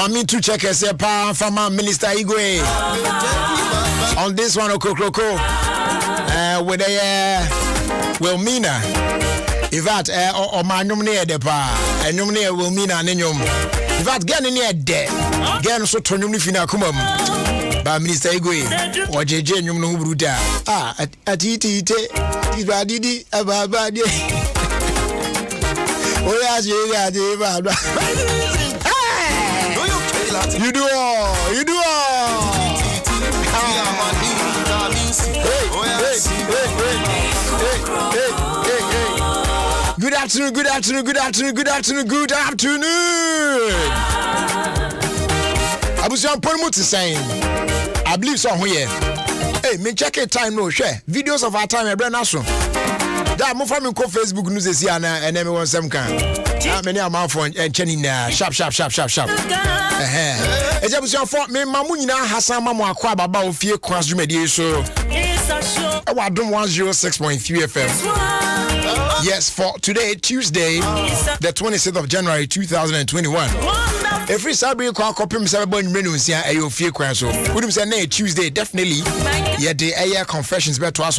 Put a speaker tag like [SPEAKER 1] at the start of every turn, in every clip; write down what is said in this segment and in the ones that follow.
[SPEAKER 1] Mami to check us from Minister Igwe on this one Okokroko with a Wilmina. In fact, or my nominee de pa, and nominee Wilmina Ninyum. In fact, get in here dead. Get so to Numifina Kumum by Minister Igwe or JJ Num Bruta. At Didi, Abadi. Oh, yes, you do all. You do all. Hey. Good afternoon. Abusian Polmuti saying, I believe so here. Hey, me check it time no share. Videos of our time, Naso. That move from Facebook news is here and everyone some can. Many amount for and chenning sharp. It's Abusian for me, Mamuna Hassan Mamma Kwaba Ofie Kwanso mediation. Adom 106.3 FM. Yes, for today, Tuesday, the 26th of January 2021. Every Saturday, call copy himself about menus here. Ofie Kwanso. Wouldn't say Tuesday, definitely. Yeah, the air confessions better to us,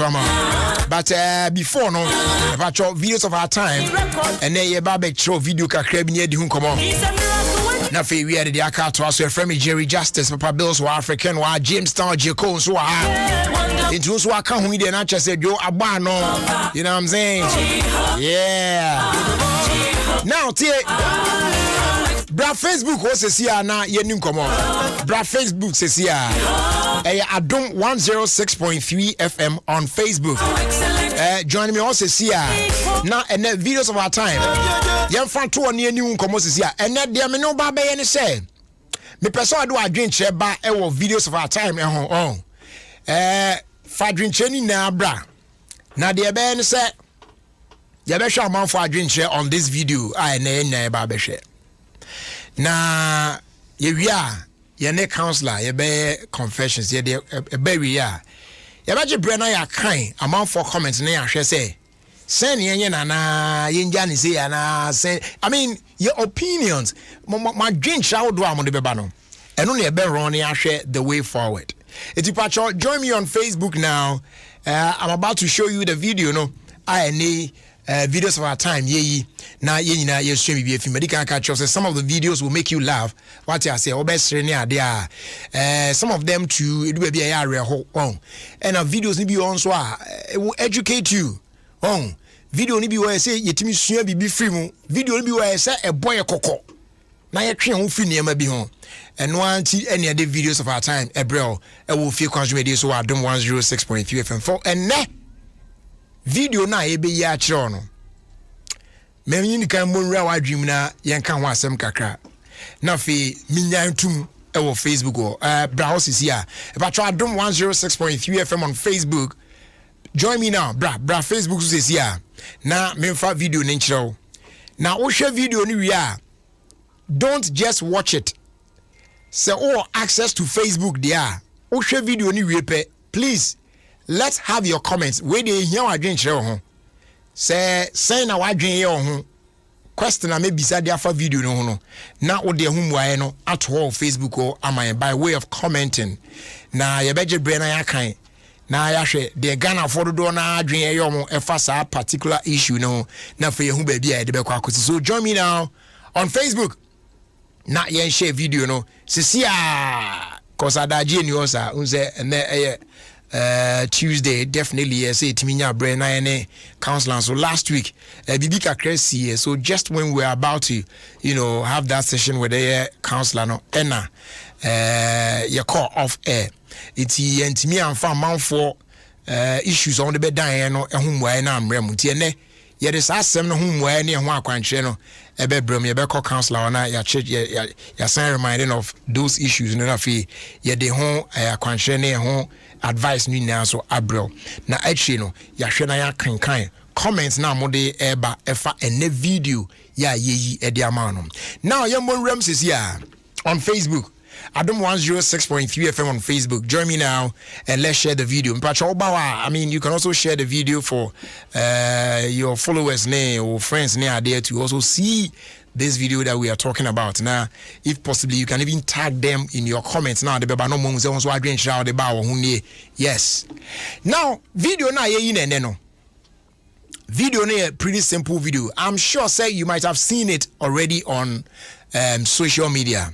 [SPEAKER 1] but before no, about videos of our time, and then your barbecue show video can crab near the home come on. Now, we had the car to us, your friend Jerry Justice, Papa Bills were African, while James Town, Jacob, so into who I come with the nature said, Yo, Abano, you know what I'm saying? Yeah. Now, Bra Facebook was a here now, ye new come on. Bra Facebook says here, Adom 106.3 FM on Facebook. Join me also here now, and the videos of our time. Young fan two on new come here, and that there me no baby any say. Me person do a drink share by videos of our time and home. For drink cheni na bra. Now the ben say, you better show man for drink share on this video. I na baby share. Na ye ne counselor ye be confessions ye de be ya be brena ya kan amount for comments na ya hwe say send ye na ye nja ni say ya na say I mean your opinions my drink shall do am de beba no eno na be run ya hwe the way forward. It's Pacho, join me on Facebook now. I'm about to show you the video no I need videos of our time na stream be if medical catch us. Some of the videos will make you laugh. What I say obese there some of them too it will be a area on and our videos need be on so it will educate you on video ni be where say yetimi sua bibi free mu video ni be where say a boy kokko na ye twe ho free niam bi ho and one any other videos of our time ebrel e will feel consumer so Adom 106.3 FM for and video na ebe ya kire no me yin kan monra wa dream na yen kan ho asem kakra na fe minyan tum e wo Facebook o browse is here about Adom 106.3 FM on Facebook. Join me now bra Facebook is here na me fa video ni kire o na wo hwe video ni wi a don't just watch it say access to Facebook there wo hwe video ni wi pe please. Let's have your comments. Where they hear our drink ho. Say na wa dwen ye ho. Question na maybe say there for video no. Na wo de hum wae no at all Facebook or am by way of commenting. Na ye beje bre na ya kan. Na ya hwe de Ghana for do na dwen ye mo e fa sa particular issue no. Na for ye hu ba bia de be kwa akosi. So join me now on Facebook. Na ye share video no. Sisia cause adaje ni osa unse ene Tuesday definitely yes Timinya Brain and counselor. So last week Bibi Kakresi, so just when we were about to have that session with the counselor no Enna your call off air it's and me and found mount for issues on the bed dying no home where na mremu ne ye de asem no home where ne ho akwanche no ebe brom ye be call counselor na ya church ya sign reminding of those issues no na fi ye de ho akwanche ne ho advice ni na so abro na actually no ya hwe na ya kankan comments na mode eba efa ene video ya yeyi e de amano now ye mon rem sis ya on Facebook Adom 106.3 FM on Facebook. Join me now and let's share the video. I mean, you can also share the video for your followers or friends near there to also see this video that we are talking about. Now, if possibly, you can even tag them in your comments. Now, the baby no more so I drink shout about yes. Now, video na no. Video na pretty simple video. I'm sure say you might have seen it already on social media.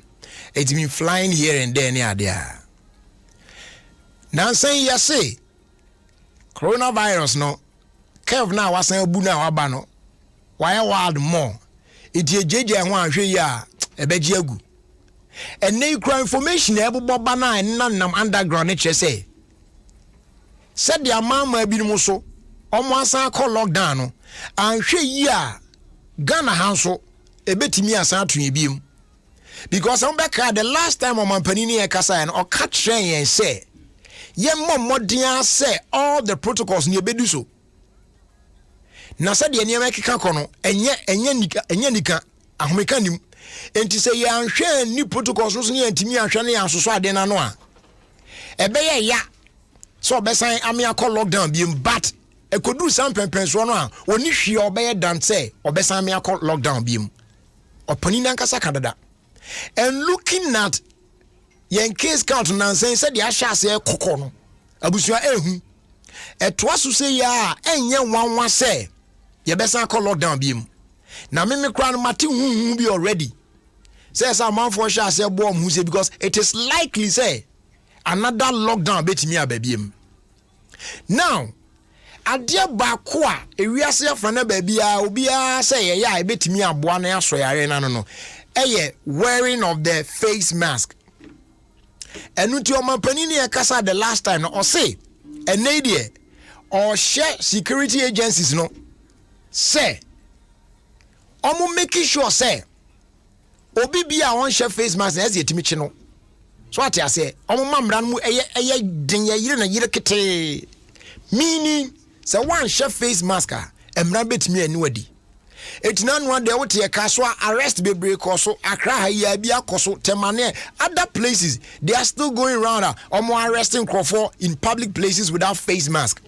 [SPEAKER 1] It's been flying here and there near there. Now saying yes say coronavirus no curve now was saying buna wabano. Why wild more? It ye jeje ho ahwe ya ebeji agu. And now you information ebo bana and nanam underground it say. Said the mama bi no so almost call lockdown no and hwe ya Ghana hanso ebetimi asan to ebiem. Because I'm back the last time on my panini and kasa and or catch and say ye more say all the protocols near beduso. Na said the near kono enye nika ahomekanim enti say ye anhwe ni protocols no ne antimi ahwe ne ansoso ade na no a ebeye ya so obesan amia call lockdown biem but ekodu sam pempenso no a oni hwe obeye dan say obesan amia call lockdown biem opanini an kasa kadada. And looking at yen case count nansen said the ashase kokko no abusua ehu etwaso say ya enye wanwa say ye besa call lockdown biem na me kra no mate hu bi already say some man for shase bo mu say because it is likely say another lockdown betimi ababiem. Now adia ba ko a ewiase afra na ba bia obi a say ye ya betimi aboa na aso yare na no wearing of the face mask. And with your manpanini kasa the last time or say a nadia or share security agencies no say omo making sure say obi bia won share face mask as yetimi no. So what I say omo mamran mu eye den ye yire na yire kete meaning say one share face mask emra betimi aniwadi. It's none one day what kaswa arrest bebre koso akra ya bia koso temane other places they are still going around or more arresting Crawford in public places without face mask.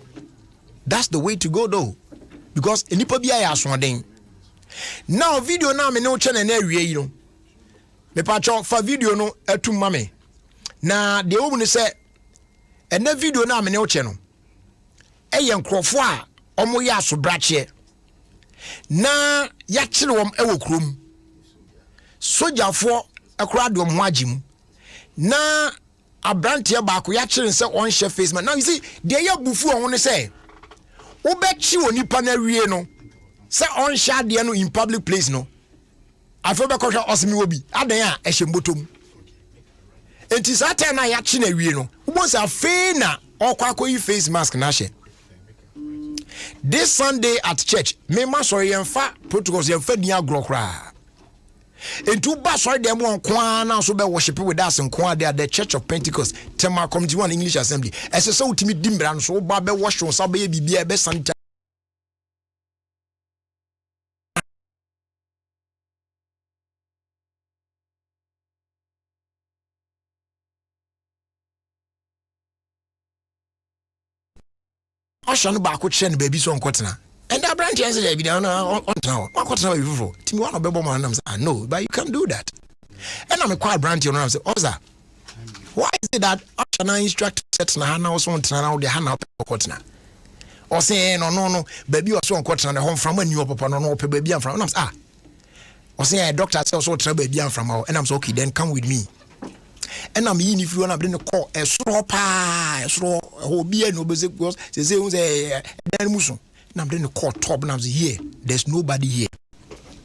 [SPEAKER 1] That's the way to go though, because enipa bia ya aswanden. Now video na me no channel na wie yi no me pacho fa video no etum mame na de wo ne se ena video na me no che no eye Crawford a omo ya so brache na yakire wom ewo krom sojafo akura de wom agim na abrante ba ko yakire se on share face man. Now you see dey ya bufu on ne say wo be chi onipa na wie no se on share de no in public place no afo be ko hwa osemi wo bi adan a ehye mbotom enti sata na yakire na wie no wo say afi na okwa akoyi face mask na hye. This Sunday at church, me ma sorry yenfa protocols yenfa dia grokra. Entu ba sorry dem won kwa na so be worship with us in kwa there the Church of Pentecost, Tema Community One English Assembly. Ese so utimi dimbra so ba be worship so be bibia be santa. Oshan ba ko chen baby so nkotena and that branch answer dey be on now nkotena baby fufo timi one obebo man am say no, but you can't do that. And I'm a quiet branch on am say oza why is it that Oshan instruct set na na so ntena na de ha na nkotena or say no baby so nkotena na home from when you papa no pe baby am from am say or say doctor say so tell baby am from and I'm say okay then come with me. And I'm in if you wanna bring the call a straw pie, straw hobby no basic because they say then muso. Now I'm bring the call top and I'm here. There's nobody here.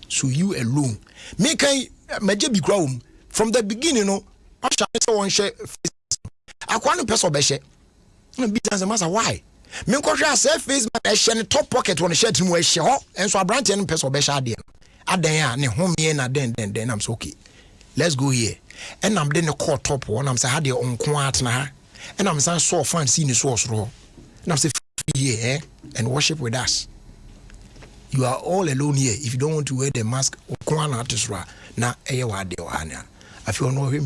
[SPEAKER 1] So you alone. Make I major be grown from the beginning, no. I shall one share I can't person be share. Business master why? Me ko say face man share top pocket one share to share and so I branch and person be share there. Adan ne home here na then I'm so okay. Let's go here. And I'm then the court top one. I'm saying, how they on quant na, and I'm saying, so fun seeing the source raw. And I'm saying, here and worship with us. You are all alone here. If you don't want to wear the mask, quant artist ra na ewa de ohana. I feel no him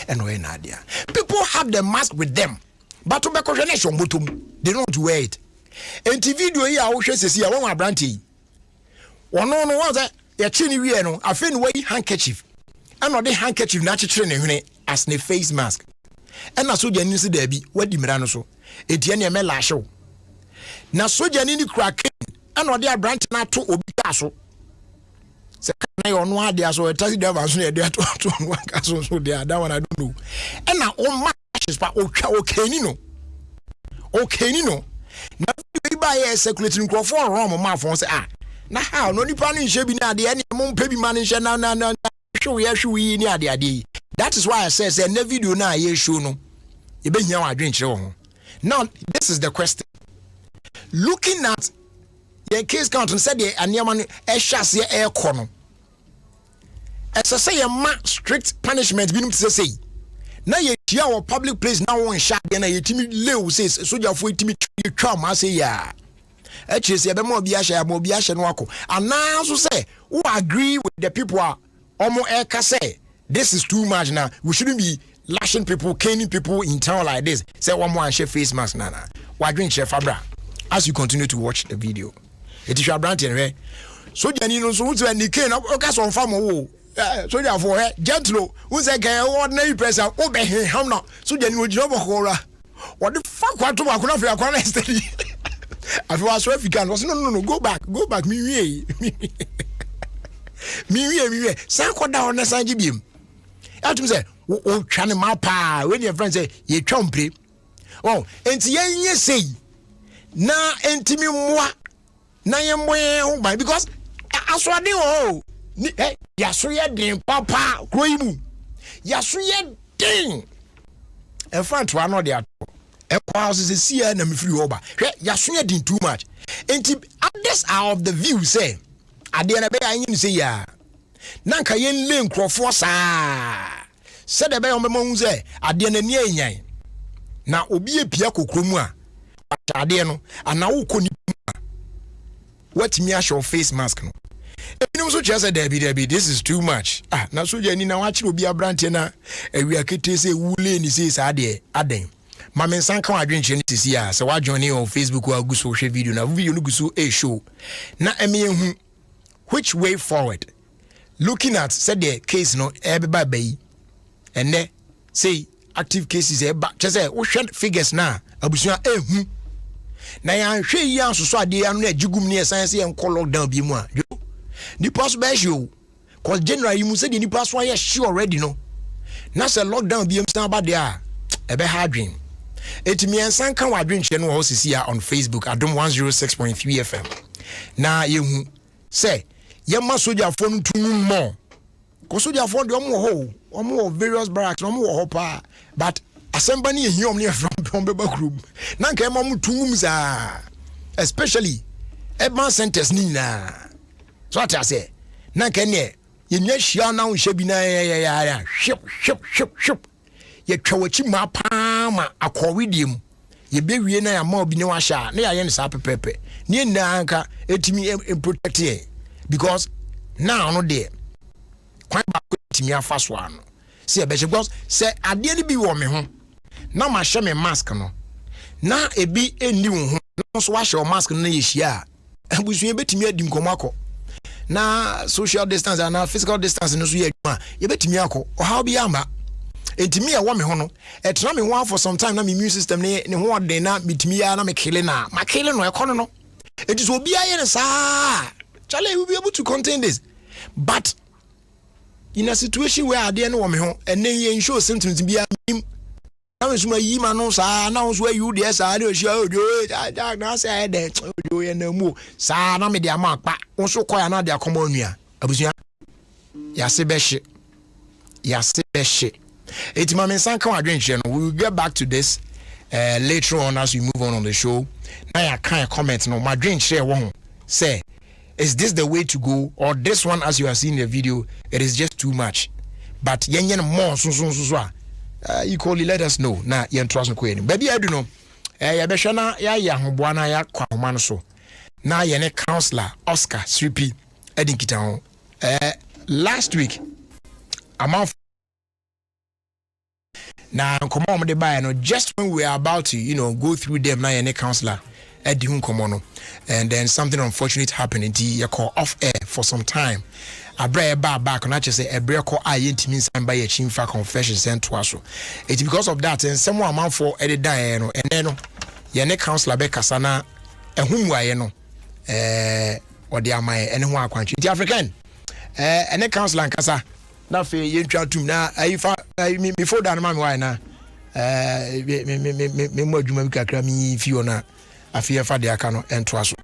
[SPEAKER 1] and when Nadia. People have the mask with them, but to be they don't wear it. And TV do here, I wish to see a woman brandy. One no was that your chinny we no, I feel way handkerchief. And not the handkerchief naturally as a face mask. And I saw Janisi Debbie, what the Miranoso, Etienne Melasho. Now, so Janini cracking, and not their branch not to Obicaso. Say, on one day, so I tell you, there was near there to one castle, so there, that one I don't know. And now, all my ashes, but okay, Nino. Okay, Nino. Now, you buy a circulating crop for a room of my phone. Say, now, how no depending should be now the any more baby manager now, show we near the idea. That is why I say, no video now, you show no. You been here, I drink show. Now, this is the question. Looking at the case count and said, and Yaman, a chassis air corner. As I say, a strict punishment, being to say. Now, you our public place now on shot, and a timid Leo says, so you're for timid come. I say, yeah. Actually, say, Mobiasha, and Wako. And now, so say, who agree with the people are almost air say, this is too much now. We shouldn't be lashing people, caning people in town like this. Say, one more and share face mask, Nana. Why drink Chef Fabra? As you continue to watch the video, it is your brand, right? So, Janino, so who's when you came up, okay, on farm, so therefore, gentle, who's a guy, ordinary person, obey him now. So, Janino, job of horror. What the fuck, what to my connection? I was so if you can, no, go back, me, Sanko down, Sanjibim. Out say, oh, Channel Mapa, when your friend say, ye chompy. Oh, and ye say, na entimi mwa na yemwe by because aswade o yasoye den papa kroimu yasoye den e front wa no de ato e kwa so se sia na me free oba hwe yasoye den too much enti others are of the view say ade na be anyi say ya na nka yen le nkrofo saa se de be o me mo say ade na ni anyan na obi epia kokromu a atade no ana wo koni what me show face mask no ebinom so chese Debbie this is too much na so jani na wa kire obi abrante na awia kete se wule ni se sa de aden ma men san kan adwenche ni sisi a se wa join on Facebook wa guso hwe video na video no guso e show na eme hu which way forward looking at said the case no everybody bayi ene say active cases e ba chese wo hwe figures na abusua ehu na ya hwe yi ansoso ade anu na jigum ne science en call lockdown bi mu a ni pass be show cause generally mu say the ni pass one sure already no na say lockdown bi am stand ba there e be hardwin etimi ensan kan wadwin che no ho sisi a on Facebook Adom 106.3 FM na yehu say ye ma soldier fo no tunum mo ko soldier fo de omo various barracks omo ho pa but assemble ni ehia omni from beba group na nka ema mutumum za especially urban centers ni na so ata say na nka ne ye nya hia na wo hye bi na ya ship ye twawachi ma pa ma akowediem ye bewie na ya ma obi ne wa hya na ya ye ne sa pepepe ni na nka etimi protect ye because now no there kwan ba ko etimi afa so ano see be because say ade ni bi wo me ho na ma hye me mask no na ebi eni wo ho no so wa hye o mask no na ye hia abusuye betimi adim komako na social distance and physical distance no so ye adwuma ye betimi akọ o how bi amba etimi ya wo me ho no etra me ho for some time na me immune system ne ho de na metimi ya na me kile na ma kile no ekono no it is obi aye ne saa chale we be able to contain this but in a situation where ade no wo me ho ene ye show symptoms bi am na so yi ma no saa na so you dey saa de o ojo na say de ojo ye na mu saa na me de ama pa wo so koya na de akoma onua abusua ya se behye etima men san kan adwenche no we will get back to this later on as we move on the show na ya kan comment no my adwenche wo ho say is this the way to go or this one as you are seeing the video it is just too much but yenye more so equally let us know na yen trust ko eni baby adu no ya behwe na ya hoboa na ya kwa homa no so na ye ne counselor Oscar Sripi edinkita ho last week amount now come on the buy no just when we are about to go through them now any counselor at the home and then something unfortunate happened in the call off air for some time. I bring back and I just say a break call I intimidating sign by a chinfa confession sent to us. It's because of that and someone amount for Eddie Diano and then your next counselor Becca Sana and whom I know or the my anyone country the African and the counselor and Casa. Now for you try to now before that man why now me more juma kakra mi fiona afia fa de aka no ento aso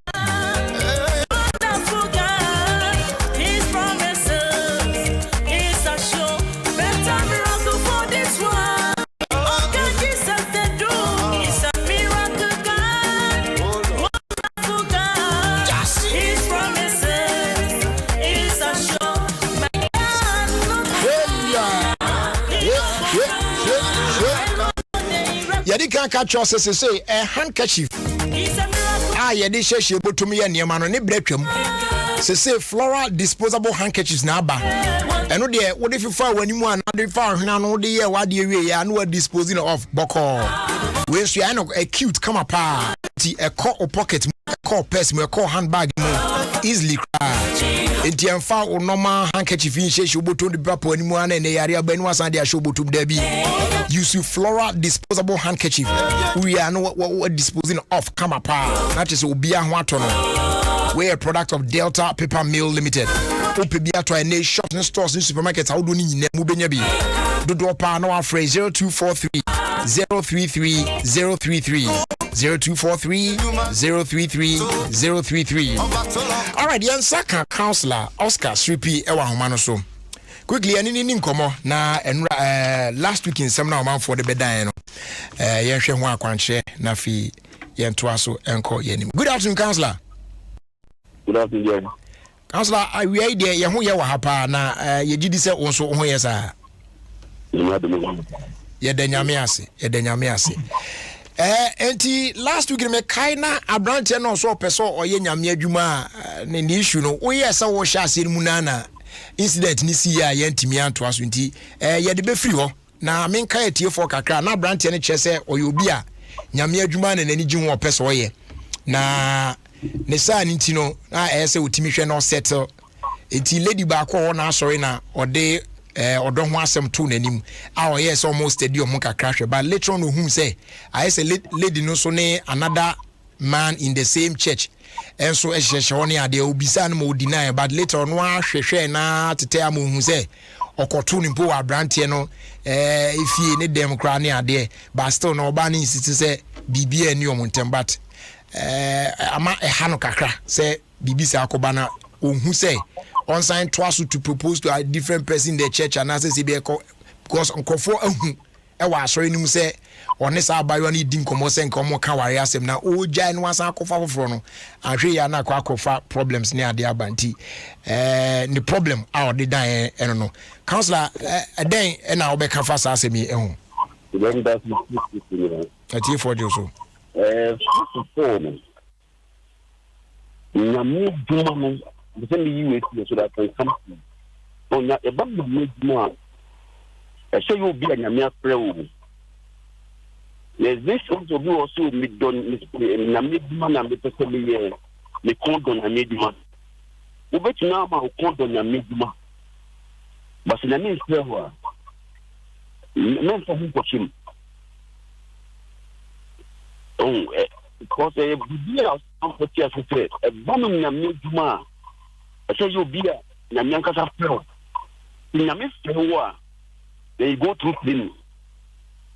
[SPEAKER 1] Yadi can catch us say a handkerchief. Yadi she botumi ya niema no ne bretwam. Say floral disposable handkerchiefs na aba. Eno de wo de fifa wanimu an de fa hwena no de ye wa de wie ya no disposing of boko. We so ya no cute come up ti e call pocket call purse me call handbag easily cry. Enti amfa o normal handkerchief in she botum de brapo animu an ne yare abanu asan de show botum da bi. Use floral disposable handkerchief. We are no what disposing of come up. That is obia ho atono. We are a product of Delta Paper Mill Limited. Opebia to any shops and stores in supermarkets. How do you need mu benya bi? Dodo pa no afre 0243 033 033 0243 033 033. All right, yan saka counselor Oscar Sripi ewa homano so. Quickly, any nkomo na last week in seminar man for the bedan no. Yen hwe ho akwanche na fi yen to aso enko yenim. Good afternoon, counselor.
[SPEAKER 2] Good afternoon.
[SPEAKER 1] Counselor, we idea ye ho ye wa hapa na ye gidi se wonso ho ye sa. Ye danyame ase. Enti last week me kaina abrante no so peso oye nyame adwuma ne issue no wo ye sa wo hya ase mu na incident ni si ya yentimi anto aso nti ye de be free ho na menka etie for kakra na brante ne chese oyobi a nyame adwuma na nani gi ho peso oye na ne sa ni nti no na ese otimi hwe no settle enti lady ba ko na asori na ode odo ho asem to nanim a oye so almost stadium mo kakra hwe but later on whom say I say lady no so ne another man in the same church and so esheshone ade obisa no mo deny but later on wa hwehwe na tete am hu say okoto ni mpo wa brantie no ifie ne dem kra ne ade but still no ba ni insist say bibia ani omontem but ama eha no kakra say bibisa akoba na ohun say on sign twice to propose to a different person in the church and as say because onkofo ahu e wa asori nim say onesa abayo ni din komo se nkomo ka ware asem na o jai no asan akofa foforo no ahwe ya na akofa problems ne ade abanti ni problem a ode dan eno no counselor den na obeka fa sa asem e ho
[SPEAKER 2] then that's
[SPEAKER 1] ati for you so
[SPEAKER 2] nyamu duma no the same US so that can come on ya e ba mo duma e say you be nyame afre wo. Yes, this also be also mid don na midman na me pese me me condon na midman. U beti na ma condon na midman. But na me say ho. Men so hu kochim. Oh, because e bi a am poti asete e banu na midman. I say you be na me nkasa pro. Na me say ho they go through cleaning.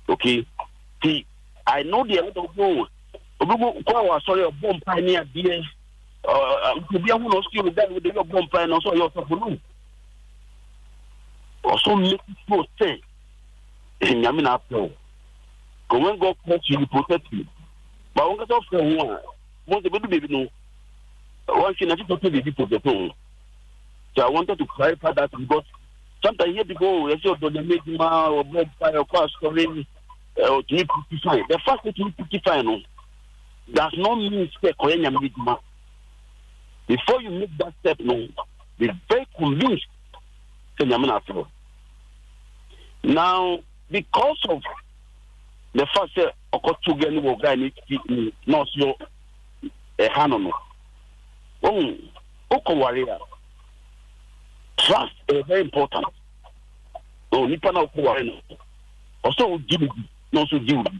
[SPEAKER 2] Okay. See, I know the other go. Obugo sorry a bomb pioneer beer. To be able to steal that with the bomb pioneer also your support. Also make it say in Yamina Pro. Go and go coach you protect you. But one got off from one. Want the baby no. One thing I just want to be people the phone. So I wanted to clarify that because sometimes here people they say don't make or bomb fire or cause story. The fact that you 55 no does not mean step before you make that step no be very convinced Now, because of the fact that Okotugen will guy not your Hanono. Oh, Okowaria. Trust is very important. Oh, Nipana Okowaria. Also, give it, not so give it.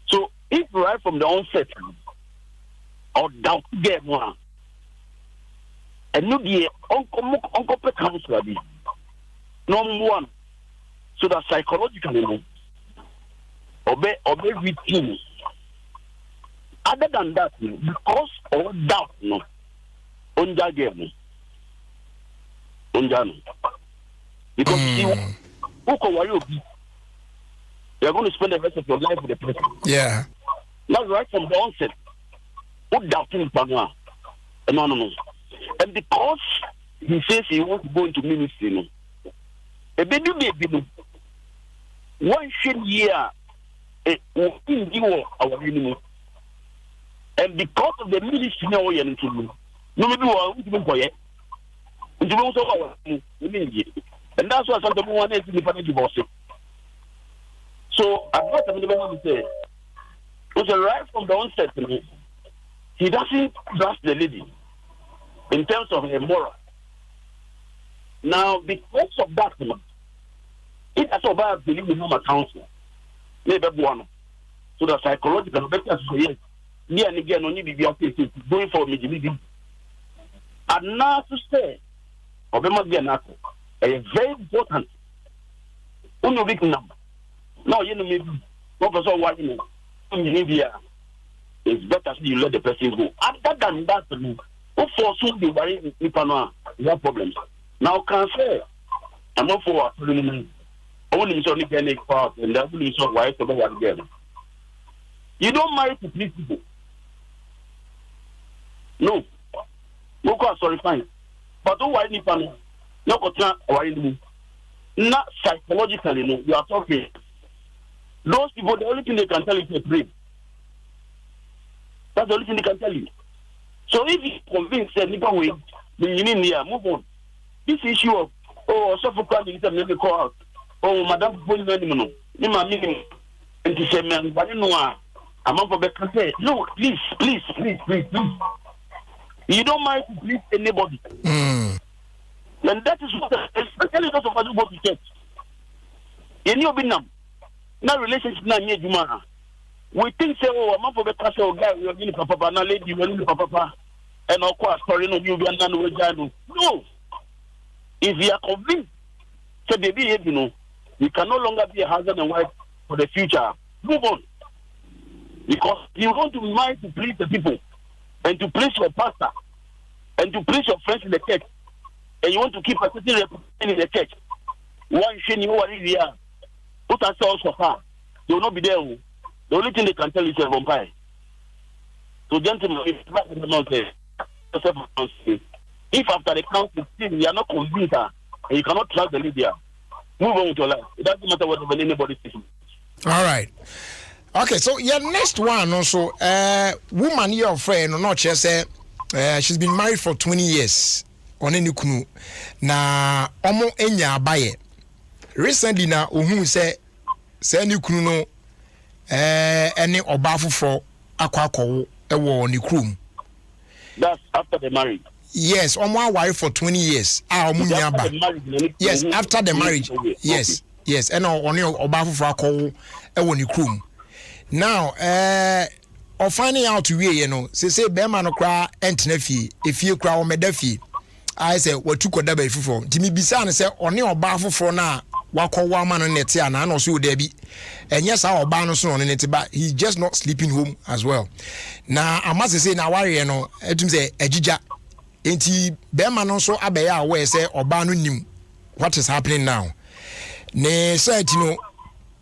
[SPEAKER 2] So, if right from the onset, or doubt get one, and no be Uncle Council, number one, so that psychologically, obey routine. Other than that, because of doubt, no, unja game, unja, because you are going to spend the rest of your life with the person.
[SPEAKER 1] Yeah.
[SPEAKER 2] Not right from the onset. Who doubting Panoa? No. And because he says he wants to go into ministry, no. A baby, one year, in you our enemy. And because of the ministry, no way into me. No, maybe we are going to it. And that's why sometimes one is independent divorce. So I've got to say, was right from the onset, he doesn't trust the lady in terms of her moral. Now, because of that, it has about believe in normal counsel. Maybe one. So the psychological better say yes. Me and again only be going for me. And now to say, Obama Gianako, a very important big number. Now you know maybe Professor what you know in India it's better you let the person go. Other than that, who forcing the worry in Panama, no problems. Now can say I'm not for only so any part and that will so why to one again. You don't marry to please people. No. No sorry fine. But don't worry Panama. No worry. Not psychologically, no, you are talking. Those people, the only thing they can tell you is a dream. That's the only thing they can tell you. So if you convince them, you can wait, then you need here, move on. This issue of, Sophocles is a call out. Madame Bonimano, Nima Minim, and to say, man, but you know, I'm up for better say, no, please. You don't mind to please anybody. And that is what, especially those of us who go to church. You know, now relationship na nye juma. We think say I'm for better say guy we are going to papa na lady we are papa and of course story no you be and we jano. No. If you are convinced say baby you know you can no longer be a husband and wife for the future. Move on. Because you want to mind to please the people and to please your pastor and to please your friends in the church and you want to keep a certain reputation in the church. One shame you are here. Put ourselves for her. They will not be there. The only thing they can tell you is a vampire. So, gentlemen, if after the council, you are not convinced and you cannot trust the leader, move on with your life. It doesn't matter what anybody says.
[SPEAKER 1] All right. Okay, so your next one also, woman, your friend, or not, she said she's been married for 20 years. On any kunu. Na omo enya abaye. Recently na ohun say ni kunu no any oba foforo akwa ewo ni krum.
[SPEAKER 2] That's after the marriage.
[SPEAKER 1] Yes, omo aware for 20 years. Omo nya ba. Yes, after the marriage. Yes. Okay. Yes, and oni oba foforo akwa ewo ni krum. Now or finding out we you know say be ma no kra entena fie efie kra o meda fie. I say what took a dabby for Timmy Bisan say only or baffle for now. Walk or woman on it, and I know so Debbie. And yes, our banner on it, but he's just not sleeping home as well. Now, I must say, now, I know, to say, a jija. Ain't he, Beman also abaya where say, or banu nim what is happening now. Ne said, you know,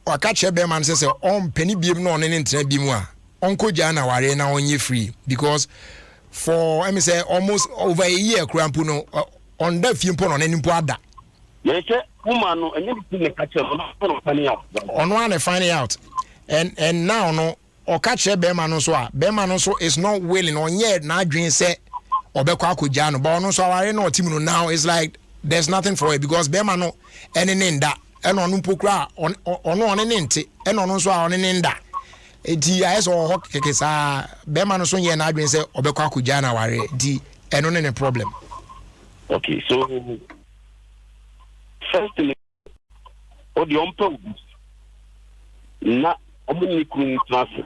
[SPEAKER 1] or catch a Beman says, on penny beam no on internet bimwa. Uncle Jana ware now on ye free because. For let me say almost over a year, Crampuno on the film on any brother.
[SPEAKER 2] Yes, woman, and anything catch on finding out.
[SPEAKER 1] On one finding out, and now no or catch a Beman also is not willing on yet. Now dream say or Bekwaku Jano, but no so I know Timono now is like there's nothing for it because Bemano any name that ɛna ɔno mpokura ɔno ɔne ne nte ɛna ɔno nso a ɔne ne nda eti ayɛ sɛ ɔwɔ hɔ kɛkɛ saa bɛrima no so yɛ n'adwene sɛ ɔbɛkɔ akɔgya na aware eti ɛno ne problem.
[SPEAKER 2] Okay, so first thing, or the umpo na omuni kun transfer.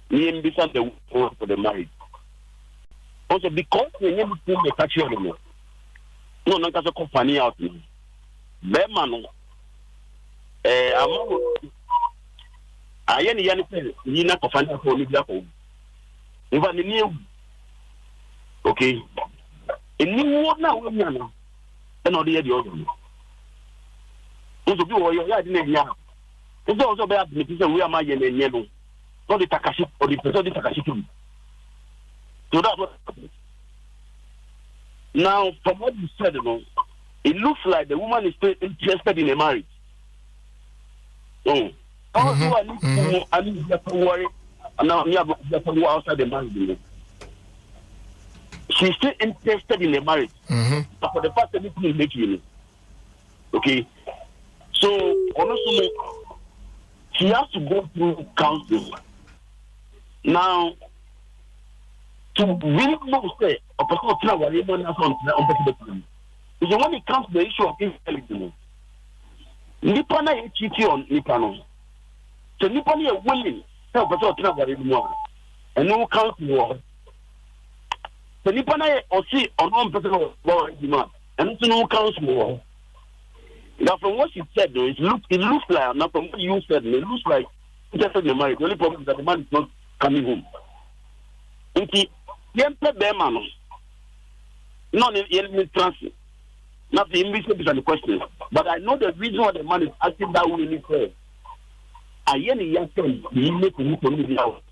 [SPEAKER 2] Me mbisa the for the marriage. Also because we need to catch you. No, no, that's a company out. Bema no. Amo. Ayeni yani pe ni na company for ni bia ko. Iva ni new. Okay. Eni wo na wo nya no. E na ode ye ojo. Oso bi wo yo ya di na nya. Oso be admit say we am ye na nya no. No the takashi or the person the takashi too. So that's what happened. Now, from what you said, it looks like the woman is still interested in a marriage. Oh, I need to worry. Now, I'm outside the marriage. She's still interested in a marriage. But for the past, everything is making. Okay. So, honestly, she has to go through counseling. Now, to really know, say, a person of when it comes to the issue of intelligence, Nipana is cheating on Nipano. So Nipana are willing to help us travel anymore. And no counsel. So Nipana or see on one person of demand. And no counsel. Now, from what she said, though, it looks like, now from what you said, it looks like interested in the marriage. The only problem is that the man is not coming home. Okay. Not in transit. Not the English is the question. But I know the reason why the man is acting that way in Israel. I hear the young son, he make me out.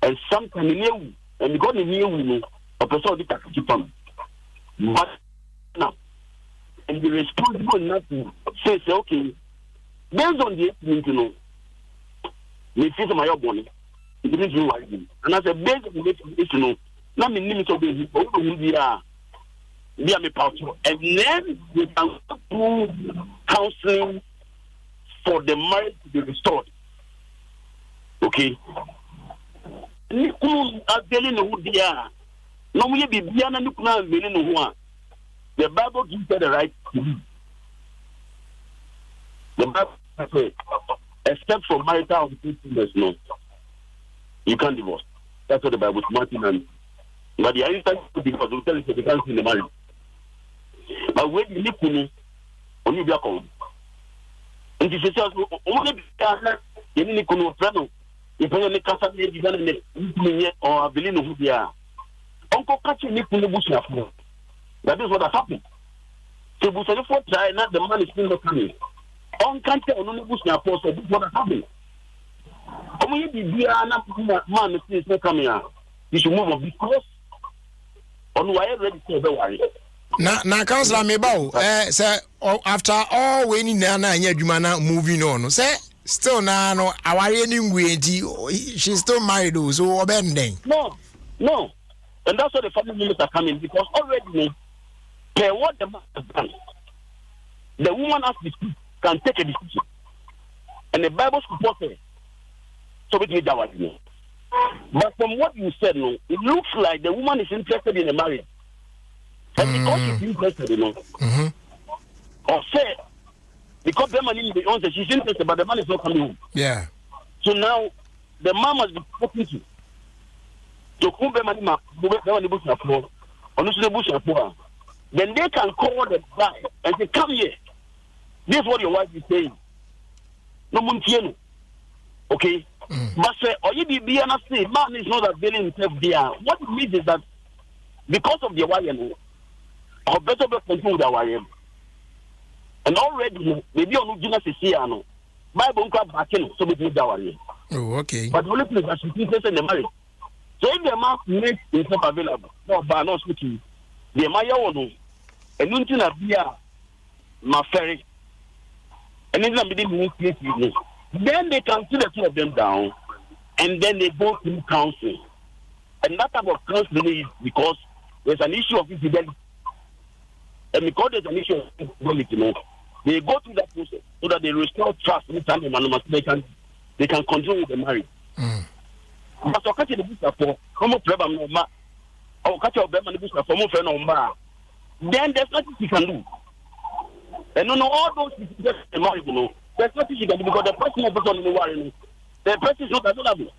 [SPEAKER 2] And sometimes he knew, and because he knew, a person did keep on. But now, and the responsible enough to say, okay, based on the you me feel my own money. And I said, based on the not me limit of the be a pastor, and then we can do counseling for the marriage to be restored. Okay. Niku adeli no dia. No we be bia na niku na veli no ho a. The Bible gives you the right to live. The Bible says, except for marital unfaithfulness, no, you can't divorce. That's what the Bible is marking. But the instant because we tell you they can't see the marriage. But when you live with only be a call. And if you say, only be a you need to know, if you need to say, or believe who they are. Uncle catching Nick in the bush. That is what has happened. So, we say, for try, not the man is still not coming. On can't tell on the bush now, so this is what has happened. Only the man is not coming out. You should move on because on why ready to the worry.
[SPEAKER 1] Na councilor Mebao, say after all we need na adwuma na moving on. Say still na no aware ni ngwenti she's still married so obenden.
[SPEAKER 2] No. And that's why the family members are coming because already what the man has done. The woman can take a decision. And the Bible supports so we need that. But from what you said, no, it looks like the woman is interested in a marriage. And because she's interested, or say, because the man she's interested, but the man is not coming home.
[SPEAKER 1] Yeah.
[SPEAKER 2] So now, the man must be spoken to. Then they can call the guy and say, come here. This is what your wife is saying. No muntieno. Okay? But say, or you be an say, man is not availing himself there. What it means is that because of the YN, or better be controlled our YN. And already, maybe on Ujina Siciano, Bible back in, so we need our YN.
[SPEAKER 1] Oh, okay.
[SPEAKER 2] But the only thing is that she's interested in the marriage. So if the man makes himself available, no, but not speaking, the Maya one, and nothing of beer, my ferry, and then then they can see the two of them down, and then they go through counseling. And that type of counseling is because there's an issue of infidelity. And because there's an issue of infidelity, They go through that process so that they restore trust in time and they can continue with the marriage. But so catch the business for come up problem no ma or catch your man business for more friend no ma. Then there's nothing she can do. And no all those just the marriage, there's nothing she can do because the person is not in the worry. The person is not available.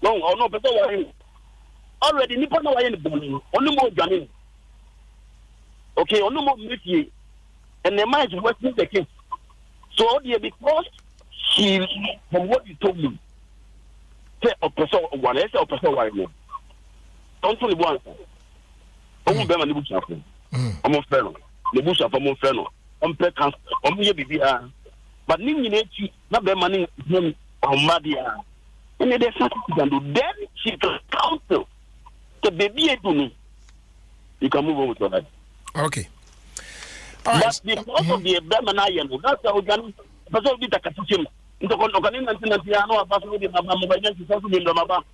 [SPEAKER 2] No, person worry. Already Nippon no worry anybody. Only more Jamin. Okay, only more meet and the marriage is working the case. So because she, from what you told me, say a person one, say a person one. Don't only one. I'm going to bush after. I'm a fellow. The bush after my fellow. I'm pet cancer. I'm here be but Nimini, not the money on Madia. And there's nothing you can do. Then she can counsel the baby to me. You can move on with your life.
[SPEAKER 1] Okay.
[SPEAKER 2] But because of the Brahmanayan, that's how we can. But so be the catechism. The Organization of Pastor with Mama.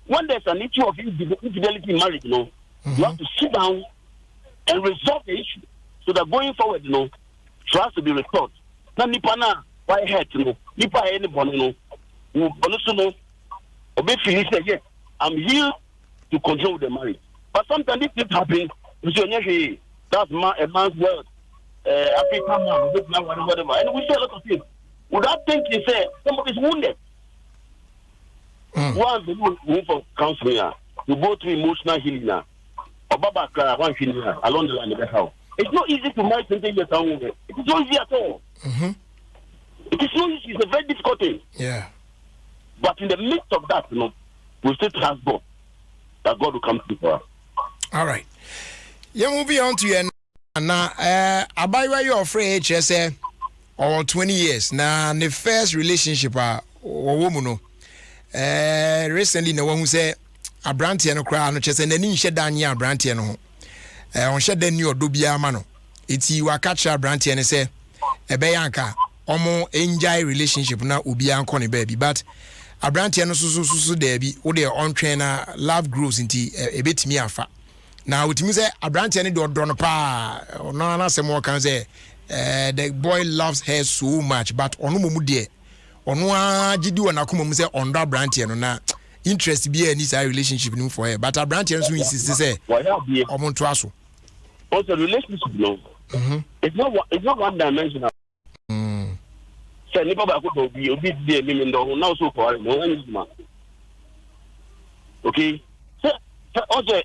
[SPEAKER 2] When there's an issue of infidelity in marriage, you have to sit down and resolve the issue so that going forward, trust to be restored. Now, Nipana, why hurt, Nipa anybody, honestly, obey Phyllis, yes, I'm here to control the marriage. But sometimes this thing happens, that's a man's word. African man, whatever. And we say a lot of things. Without thinking, say, somebody's wounded. Once the move for counseling, you go through emotional healing now. Or Baba one healing along the line of the house. It's not easy to marry 20 years old. It is not easy at all. It is not easy. It's a very difficult thing.
[SPEAKER 1] Yeah.
[SPEAKER 2] But in the midst of that, we still trust God that God will come through for us.
[SPEAKER 1] All right. You're moving on to your now. About your free HSA or 20 years. Now, the first relationship, woman, recently, no one who said a brandy and a crown, and then in shed down your brandy and home. On shed then your dubia mano. It's you are catch a brandy and say, a bayanka, omo enjoy relationship now, ubian conny baby, but a brandy and so debi, or their own trainer, love grows into a bit me afa. Now, with me say a brandy and do drone pa, or no, some more can say, the boy loves her so much, but on mumude. Onwa jidu na kuma say on that brandy and na interest be any side relationship no for her but a brandy so insist say omon to aso
[SPEAKER 2] also relationship no it's not one dimensional say ni baba ko be obi dey me ndo now so for no anything okay so also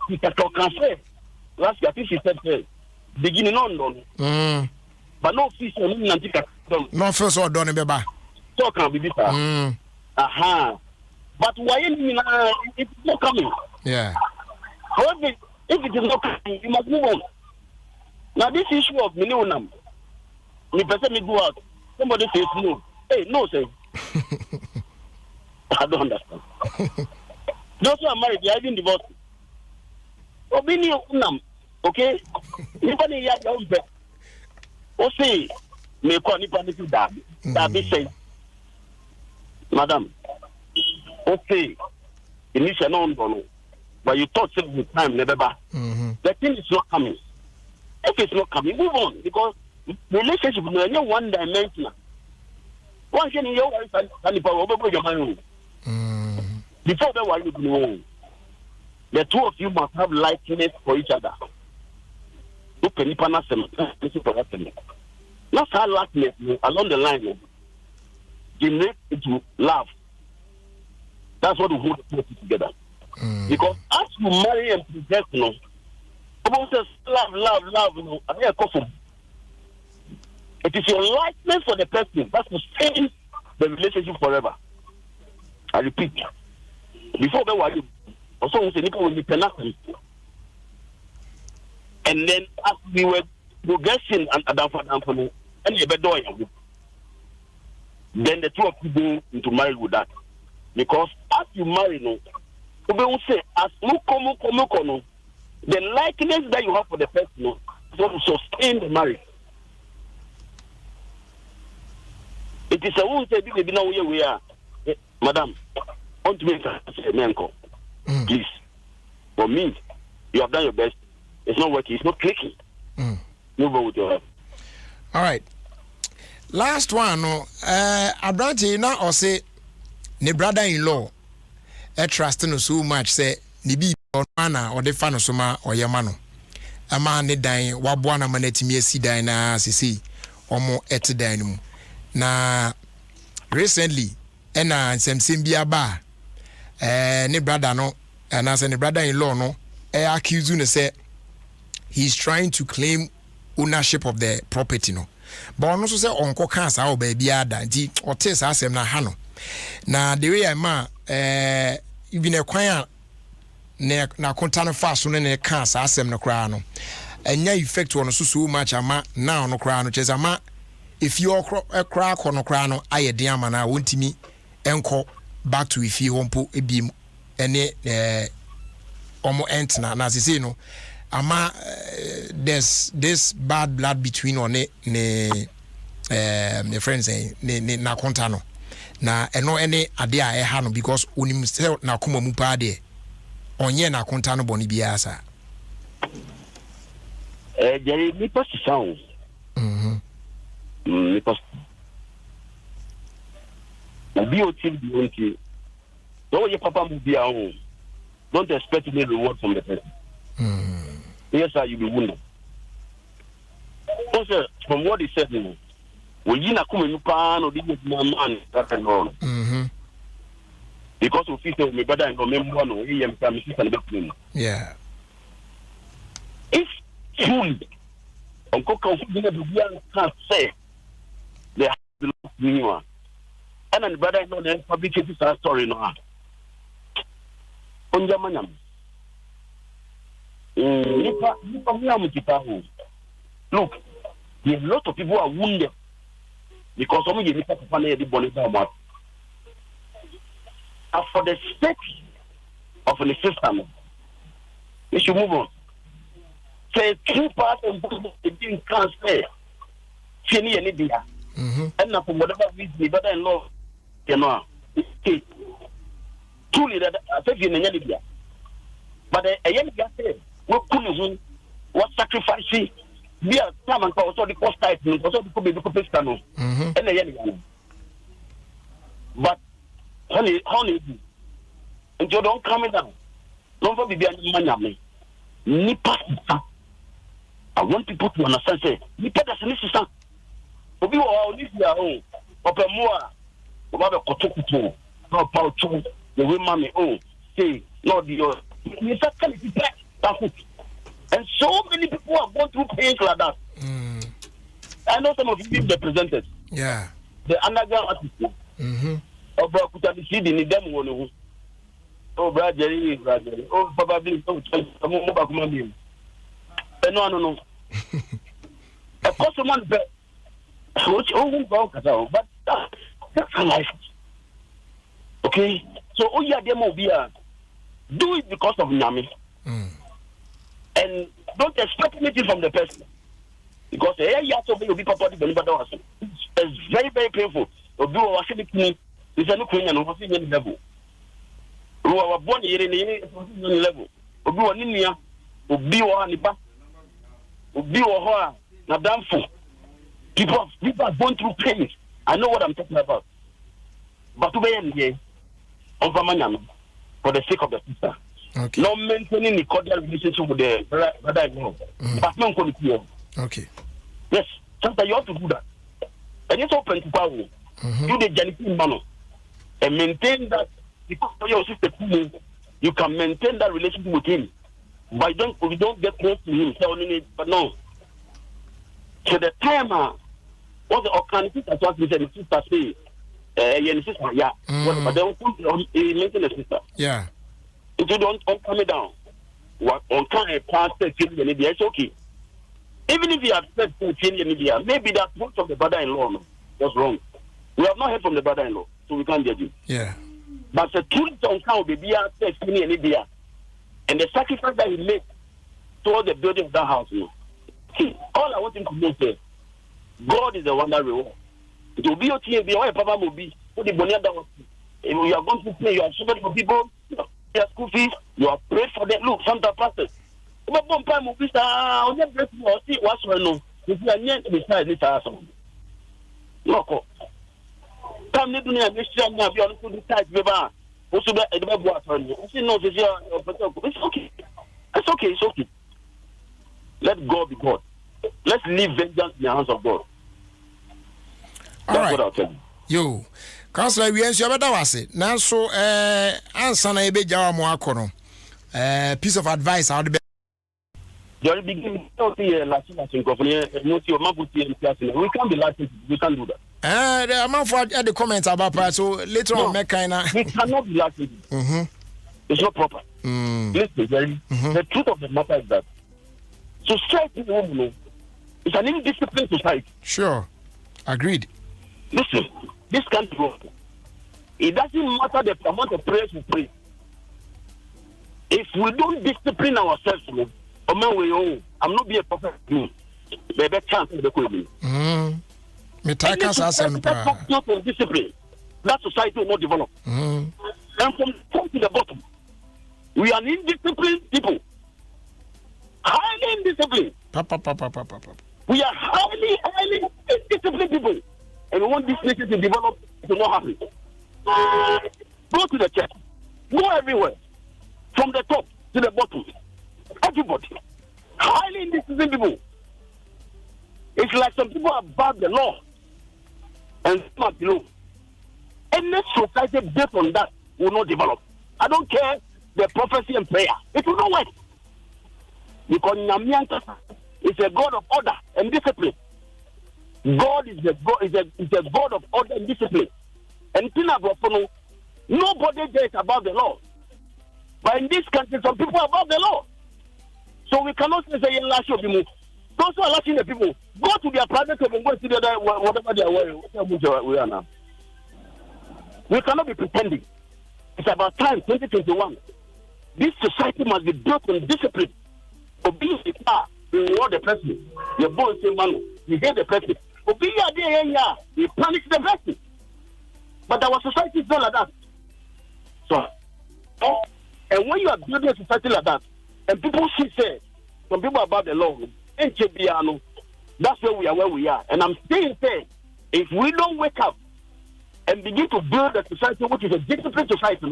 [SPEAKER 2] we can talk say last year she said beginning no but no fish no nantika
[SPEAKER 1] no first or done beba
[SPEAKER 2] talk can be bitter. But why it's not coming?
[SPEAKER 1] Yeah.
[SPEAKER 2] However, if it is not coming, you must move on. Now this issue of minimum, me person me go out. Somebody says no. Hey, no, say. I don't understand. Those who are married, they are even divorced. Opinion, okay? Nobody here don't bet. O say, me call nobody to that. That be say. Madam, okay, initially no, but you thought several time never back. The thing is not coming. If it's not coming, move on because relationship is not one dimensional. One thing you always over your mind. Before that, what you know, the two of you must have likeness for each other. Look, not how likeness along the line. Generate into love. That's what we hold the together. Because as you marry and present, about says love, I mean, it is your likeness for the person that sustains the relationship forever. I repeat. Before that, what you also say, people will be penalty. And then as we were progressing and Adom, and you better do. Then the two of you go into marriage with that. Because as you marry, people will say, as the likeness that you have for the person is going to sustain the marriage. It is a woman say, "Baby, now where we are, madam, want to make a man call, please. For me, you have done your best. It's not working. It's not clicking. You go with your.
[SPEAKER 1] All right. Last one, no. Abrante na or say, ne brother-in-law, trust no so much say, ni bi ona or the fan so ma or yamano. A man ne dying, wabwana manetimi si dying na sisi, omo et dying. Na recently, ena nsem ba, ne brother no, and as ne brother-in-law no, accuse you say he's trying to claim ownership of the property no. But on also say onko cancer or baby ada nti ote sa asem na ha no. Na the way ma even a kwan na konta no fast no ne cancer asem no kra no. Enya effect on so much ama now no kra no cheza ma if you kra no kra no ayede ama na wontimi enko back to ifi hompo ebiem ene omo entna na sisi no ama there's this bad blood between on ne friends ne na konta no na eno ene ade a ha no because onim say na koma mu pa de onye na konta no boni bia sa
[SPEAKER 2] Jerry me pass sound me pass obi o team bi onti so your papa mu bia o don't expect any reward from the person. Yes, sir, you be wounded. Also, from what he said, when you not come in pan or did man that and all. Because of people, my brother and remember one, he am coming and back.
[SPEAKER 1] Yeah.
[SPEAKER 2] If truly, Uncle can't say they have to look new, and then brother and then publicity story no. On Yamanam. Look, a lot of people are wounded because some of you need to find the body down. And for the sake of the system, we should move on. Say 2 parts of the being transferred. Any idea. And now, for whatever reason, brother-in-law, you know, truly that affects you in any idea. But a young guy said, what couldn't what sacrifice be a time and also the cost type, also the baby copistano, and a young. But honey, and you don't come down. Don't be behind Nipa. I want people to understand, say, Nipa doesn't listen. Obi wa live your own, Papa Moa, about a cotocuto, no pouch, the women, oh, say, no, the and so many people are going through pains like that. I know some of you being represented.
[SPEAKER 1] Yeah.
[SPEAKER 2] The underground artists. Oh, bro, could have seen in them one. Oh, Brad Jerry, oh, probably, oh, I'm back, my no. Of course, someone bet. Which but that's life. Okay? So, oh, yeah, them will be do it because of Nami. And don't expect anything from the person. Because you have to be people it's very, very painful. To do our civic need is a new queen and was in level. Who are born here in the level. To do an India, to be one Nipa, to be a Nadam Fu. People are going through pain. I know what I'm talking about. But to be in here, over Manam. For the sake of the sister. Okay. Not maintaining the cordial relationship with the brother-in-law. But not going to
[SPEAKER 1] okay.
[SPEAKER 2] Yes, sometimes you have to do that. And it's open to power. Do the genetic manner. And maintain that because your sister, you can maintain that relationship with him. But we don't get close to him. But no. So the time, what the organization as what we said, the sister say, yeah. But they will maintain the sister.
[SPEAKER 1] Yeah.
[SPEAKER 2] If you don't come down, on time past India, it's okay. Even if you have said India, maybe that most of the brother-in-law was wrong. We have not heard from the brother-in-law, so we can't judge you.
[SPEAKER 1] Yeah.
[SPEAKER 2] But the truth on count baby said India, and the sacrifice that he made toward the building of that house. See, all I want him to know is God is the one that reward. It will be your team, be Papa will be. Put the bonnet down. If you are going to pay, you are sugar for people, their school fees, you are prayed for them. Look, some pastors, But one time we start on the see what's no. If you are near the side, it's awesome. Loco. Come to me and this young man, you to the side, Beba. Also, at the web water. I no, it's okay. It's okay, it's okay. Let God be God. Let's leave vengeance in the hands of God.
[SPEAKER 1] All right.
[SPEAKER 2] What I'll tell you.
[SPEAKER 1] Yo, Councillor, we answer better was it. Now, so, answer na ebe jawa mo akono. Piece of advice out the
[SPEAKER 2] Very beginning, last we can't be laughing. We can't do that.
[SPEAKER 1] The amount for the comments about that. So later on, make kind of.
[SPEAKER 2] We cannot be laughing. It's not proper. Listen, Jerry. The truth of the matter is that society is an indisciplined society.
[SPEAKER 1] Sure, agreed.
[SPEAKER 2] Listen, this can't go. It doesn't matter the amount of prayers we pray. If we don't discipline ourselves, I'm not being a prophet. There's a chance in the country. Discipline. That society will not develop. And from top to the bottom, we are indisciplined people. Highly indisciplined. We are highly indisciplined people. And we want this nation to develop. It will not happen. Go to the church. Go everywhere. From the top to the bottom. Everybody. Highly indisciplined people. It's like some people are above the law and some are below. Any society based on that will not develop. I don't care the prophecy and prayer. It will not work. Because Nyamianta is a God of order and discipline. God is a God of order and discipline. And nobody there is above the law. But in this country, some people are above the law. So we cannot say, those who are lashing the people, go to their private home and go see whatever they are wearing. We are now. We cannot be pretending. It's about time, 2021. This society must be built on discipline. Obey the car, you reward the person. Your boy say, man, you hate the person. Obey you punish the person. But our society is not like that. So, and when you are building a society like that, and people see say, some people about the law, that's where we are. And I'm saying, if we don't wake up and begin to build a society which is a disciplined society,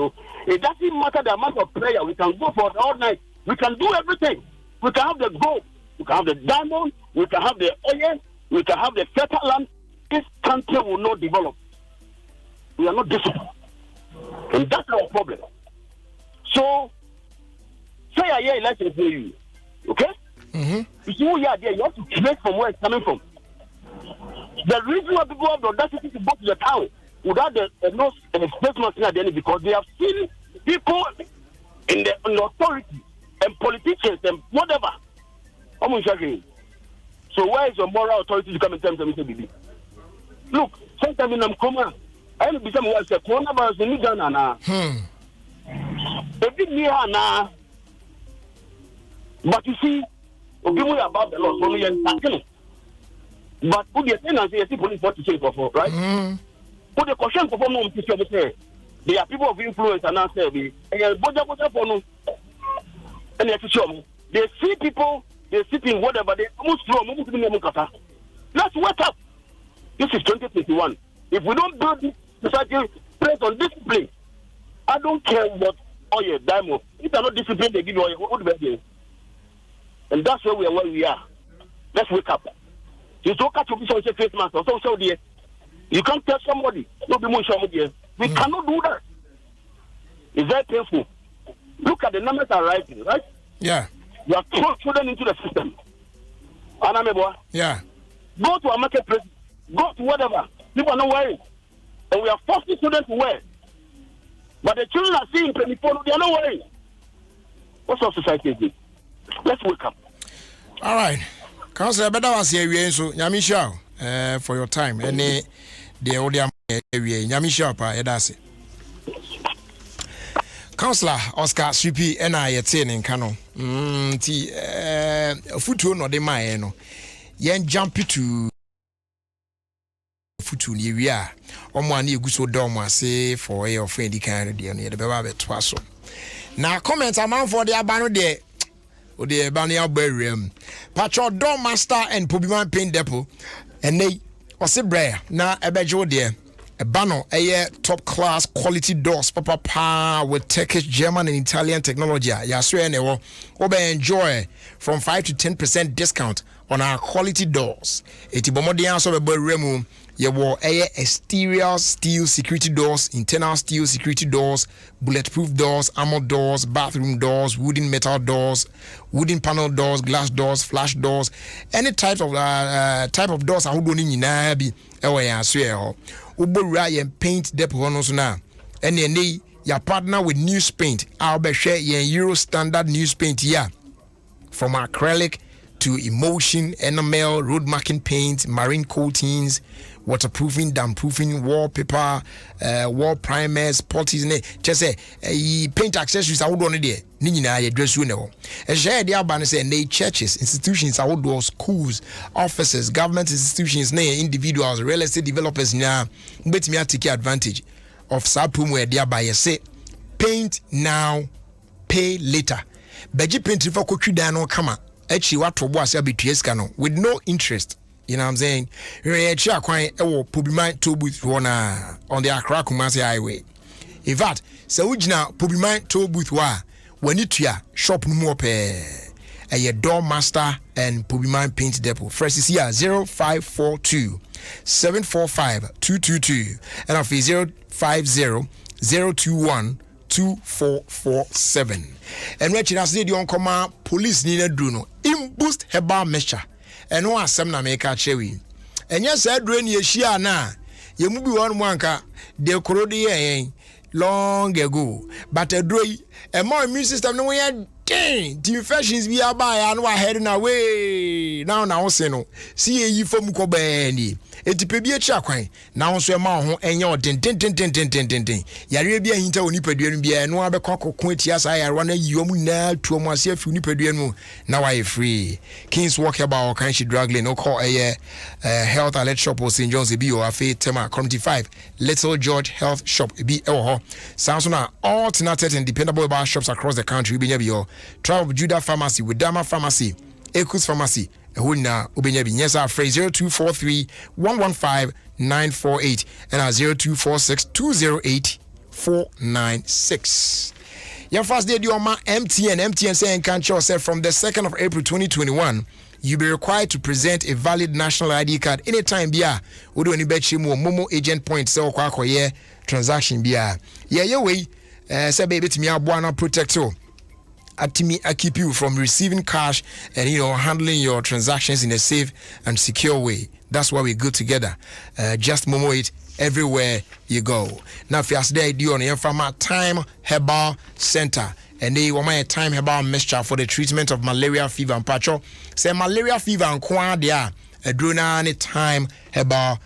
[SPEAKER 2] it doesn't matter the amount of prayer. We can go for all night. We can do everything. We can have the gold. We can have the diamond. We can have the oil. We can have the fertile land. This country will not develop. We are not disciplined. And that's our problem. So, say I hear election for you. Okay? You see who you are there, you have to trace from where it's coming from. The reason why people have the audacity to go to the town without the statement at the end because they have seen people in the authority and politicians and whatever. So where is your moral authority to come and tell me something? Look, sometimes in Coma, I am become what I coronavirus in Ghana now. But you see, we about the law, so we are but put the thing and say, police want to change for right? Put the question for no say they are people of influence and now say they see people, they sit in whatever, they almost throw let's wake up. This is 2021. If we don't build this society based on discipline, I don't care what oil, diamond. If they are not disciplined, they give you oil. What do they do? And that's where we are. Let's wake up. You don't catch a face mask or so there. You can't tell somebody, no be more there. We cannot do that. It's very painful. Look at the numbers are rising, right?
[SPEAKER 1] Yeah.
[SPEAKER 2] You are throwing children into the system.
[SPEAKER 1] Yeah.
[SPEAKER 2] Go to a marketplace, go to whatever. People are not wearing. And we are forcing children to wear. But the children are seeing 24, they are not wearing. What's our society is this? Let's wake up.
[SPEAKER 1] All right. Councillor, better was here, so Yamisha, for your time. And the audio area, Yamisha, that's it. Councillor Oscar Sweepy and I at 10 in Kano. Futu no de my no. Yen jump to Futu ni we are. Omwani guso dom say for your friend kind of dear near the Baba Twaso. Now comment amount for the abano there. o de bania berem patro door master and Pobiman paint depot and they ose bre na ebejo de Bano, a top class quality doors, papa pa with Turkish, German, and Italian technology. Yaswe Obe enjoy from 5 to 10% discount on our quality doors. Etibomodian so be remu. Ye wo exterior steel security doors, internal steel security doors, bulletproof doors, armored doors, bathroom doors, wooden metal doors, wooden panel doors, glass doors, flash doors, any type of doors I would nyina bi ewe ya so ho. Ubora yen paint depot no so na. Ene ne ya partner with News Paint. I'll be share yen Euro standard News Paint here. From acrylic to emulsion, enamel, road marking paint, marine coatings, waterproofing, damp-proofing, wallpaper, wall primers, putties, just say paint accessories I would want there. Nina dress you know. A share the urban say they churches, institutions, outdoor schools, offices, government institutions, individuals, real estate developers now bet me take advantage of Sapum where thereby say paint now, pay later. Beji paint for Kokudano Kama. Actually, what to was with no interest. You know what I'm saying? Pobiman toll booth on the Accra Kumasi Highway. In fact, so Pobiman toll booth when you shop no more a door master and Pobiman paint depot. First is here 0542 745 222 and of 050 021 2447. And when you say the command police needed Bruno in boost herbal measure and no asem na make a chewy. And yes, I drain ye shia na ye mubi one wanka de korodi long ago. But a droy a more immune system no way dang the infections we are by and we're heading away. Now say no. See ye from Kobani. Eti pebi echi akwan na wonso ema ho enye odin den yare bia hinta oni paduanu bia no abekọ kokko etia sa yare na yiom na tuom ase afi oni paduanu na why free Kings walk about kan she drug lane no call health alert shop o St John's bi o afi tema community 5 Little George Health Shop bi ho sounds na alternative and dependable bar shops across the country bi nya bi o Tribe of Judah Pharmacy with Dama Pharmacy Ekus Pharmacy Huna Ubenya Binyesa phrase 0243 115 948 and 0246 208 496. Your first day on my MTN saying can't yourself from the 2nd of April 2021. You'll be required to present a valid national ID card anytime bia we do any bet Momo agent point sell kwa transaction bia. Yeah, your way say baby to me abwana protect you. I keep you from receiving cash and handling your transactions in a safe and secure way. That's why we go together. Just Momo it everywhere you go. Now if you ask the idea on the Farmer Time Herbal Center and they want my time herbal mixture for the treatment of malaria fever and patcho. Say malaria fever and kwa dia a drona any time herbal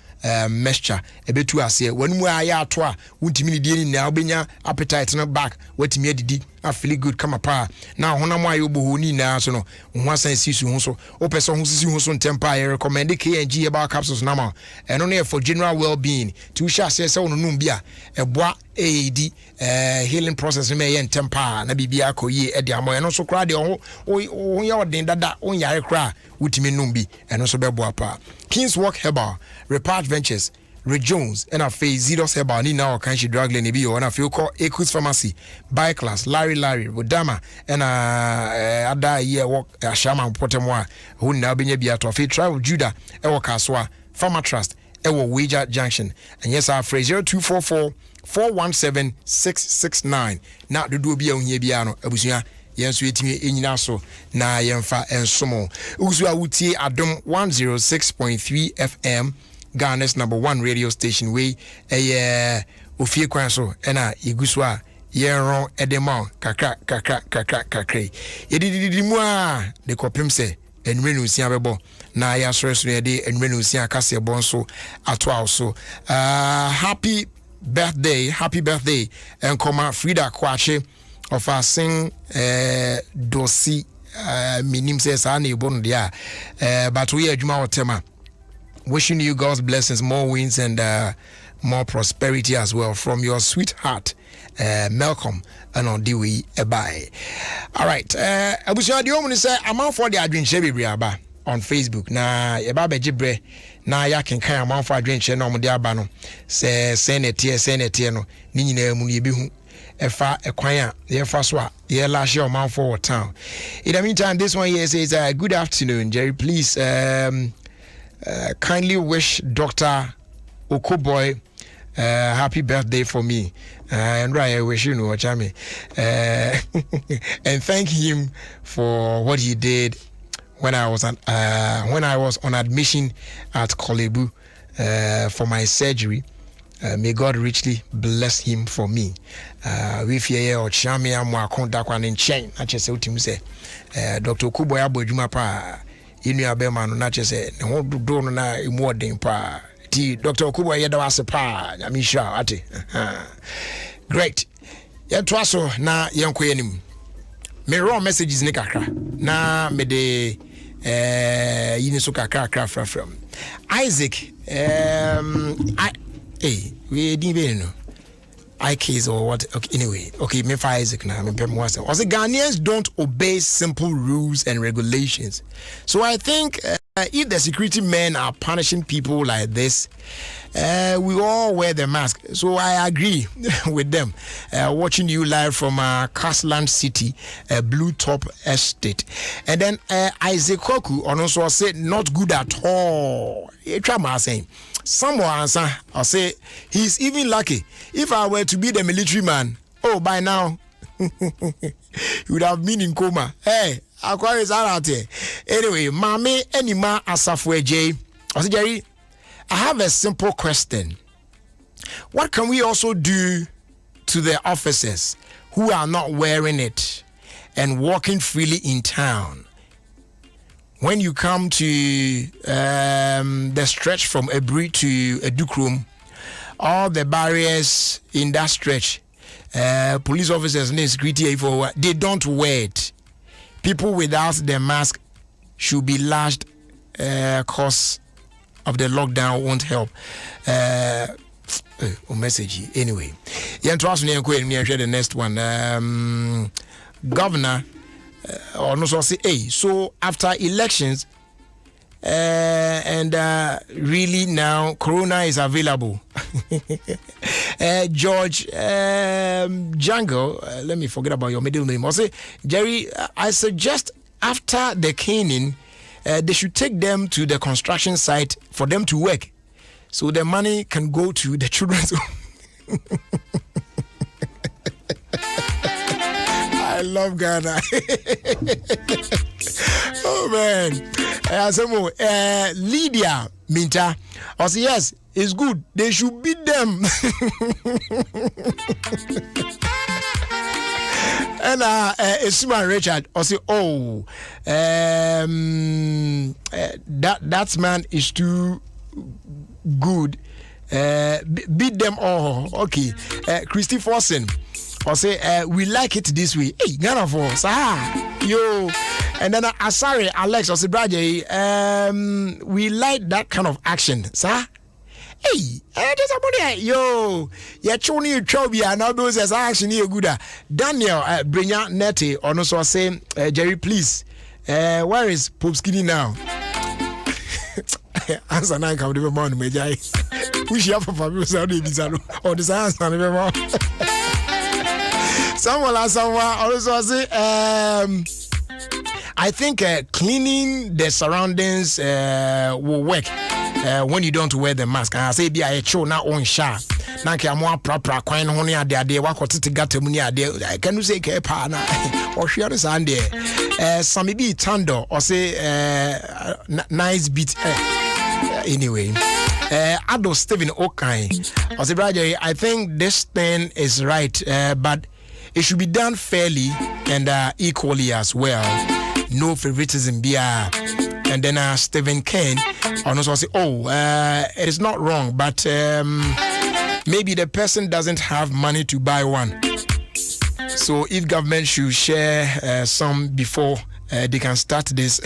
[SPEAKER 1] mixture a bit to us here when we are toa wuntimini di na obenya appetite no back wetimi adidi I feel good come apart now honamo ayo bohoni na so no ho asan sisu ho so o person ho sisi ho so ntempa I recommend KNG herbal capsules na ma eno na for general well-being to sha say no num bia eboa AED healing process me ye ntempa na bibia akoyi e de amo eno so kra de ho ya odin dada on yare kra wutimi num bi eno so beboa pa Kings Walk Herbal Repart Ventures Ray Jones and a phase Zidos Herbal ni now can she drug lane bio and a few call Equus Pharmacy By Class Larry Wodama and ada year walk a shaman potemwa who now be near to a free trial Judah Ewa Kaswa Pharma Trust Ewa Wager Junction and yes our phrase 0244 417 669 now the do be on yebiano abusia yes we timi enyina so na yemfa ensomo uzu awutie Adom 106.3 FM Ghana's #1 radio station we Ofie Kwanso ena iguswa yeron edema kakra yedidi mu a de kopem se enwenu nsia bebo na ya soro yede enwenu nsia kase bonso ato so happy birthday and koma Frida Kwache of our sing dosi minim says ani bon dia but we adwuma otema wishing you God's blessings, more wins and more prosperity as well from your sweetheart Malcolm and on Dewey bye. All right, abusia the woman say amount for the adwin share biaba on Facebook na yeba bejibre na ya kenkan amount for adwin share no mo de aba no say senetie no ni nyina mu ye behu efa ekwan a ye fa so a ye la share amount for town. In the meantime, this one here says good afternoon Jerry, please kindly wish Dr. Okoboy happy birthday for me. And right, I wish you know, Chami. And thank him for what he did when I was on admission at Kolebu for my surgery. May God richly bless him for me. We fear or Chami amwa contact one in chain. I just say to say, Dr. Kuboya Bojuma pa inu abema no na say no do no na imu odin pa. Dr. Okubo yeda wase pa I'm sure ate great ya twaso na yenko yanim me raw messages ni kakra na me de yini so kakra from Isaac we didn't even know IKs or what okay anyway okay me for Isaac now me pem was also Ghanaians don't obey simple rules and regulations, so I think if the security men are punishing people like this, we all wear the mask. So I agree with them. Watching you live from Castland City, Blue Top Estate. And then Isaac Koku also said not good at all. Saying someone I'll say he's even lucky. If I were to be the military man, oh by now he would have been in coma. Hey. Anyway, Mame Enima Asafwe J. Jerry, I have a simple question. What can we also do to the officers who are not wearing it and walking freely in town? When you come to the stretch from Ebri to Edukrum, all the barriers in that stretch, police officers and security, they don't wear it. People without the mask should be lashed cause of the lockdown won't help. Message anyway. The next one. Governor also say, hey, so after elections and really now Corona is available. George Django, let me forget about your middle name. I'll say, Jerry, I suggest after the caning, they should take them to the construction site for them to work, so the money can go to the children's home. I love Ghana. Oh man. Lydia Minta. I say yes, it's good. They should beat them. And Esuma Richard, I say, oh, that man is too good. Beat them all. Okay. Christy Forsen, I say, we like it this way. Hey, Ghana for yo. And then Asari Alex, I say, Braje, we like that kind of action, sir. Hey, there's somebody, yo, you're Choni Chobia, now those as action here good. Daniel, Brenya Nete, or also say, Jerry, please, where is Pope Skinny now? Answer 9 come to morning, Majai. We should have for Saudi Bizarro or the answer. Someone also say, I think cleaning the surroundings will work when you don't wear the mask. I say, be a show now on sha. Nanke amwa proper kwan ho ne ade wa kwotete gata mu ne ade. Can you say ke pa na or share this and there. Some be tando or say nice beat. Anyway, Adom Stephen Okai. I say, brother, I think this thing is right, but it should be done fairly and equally as well. No favoritism be and then Stephen Kane also say, oh, it is not wrong, but maybe the person doesn't have money to buy one. So if government should share some before they can start this,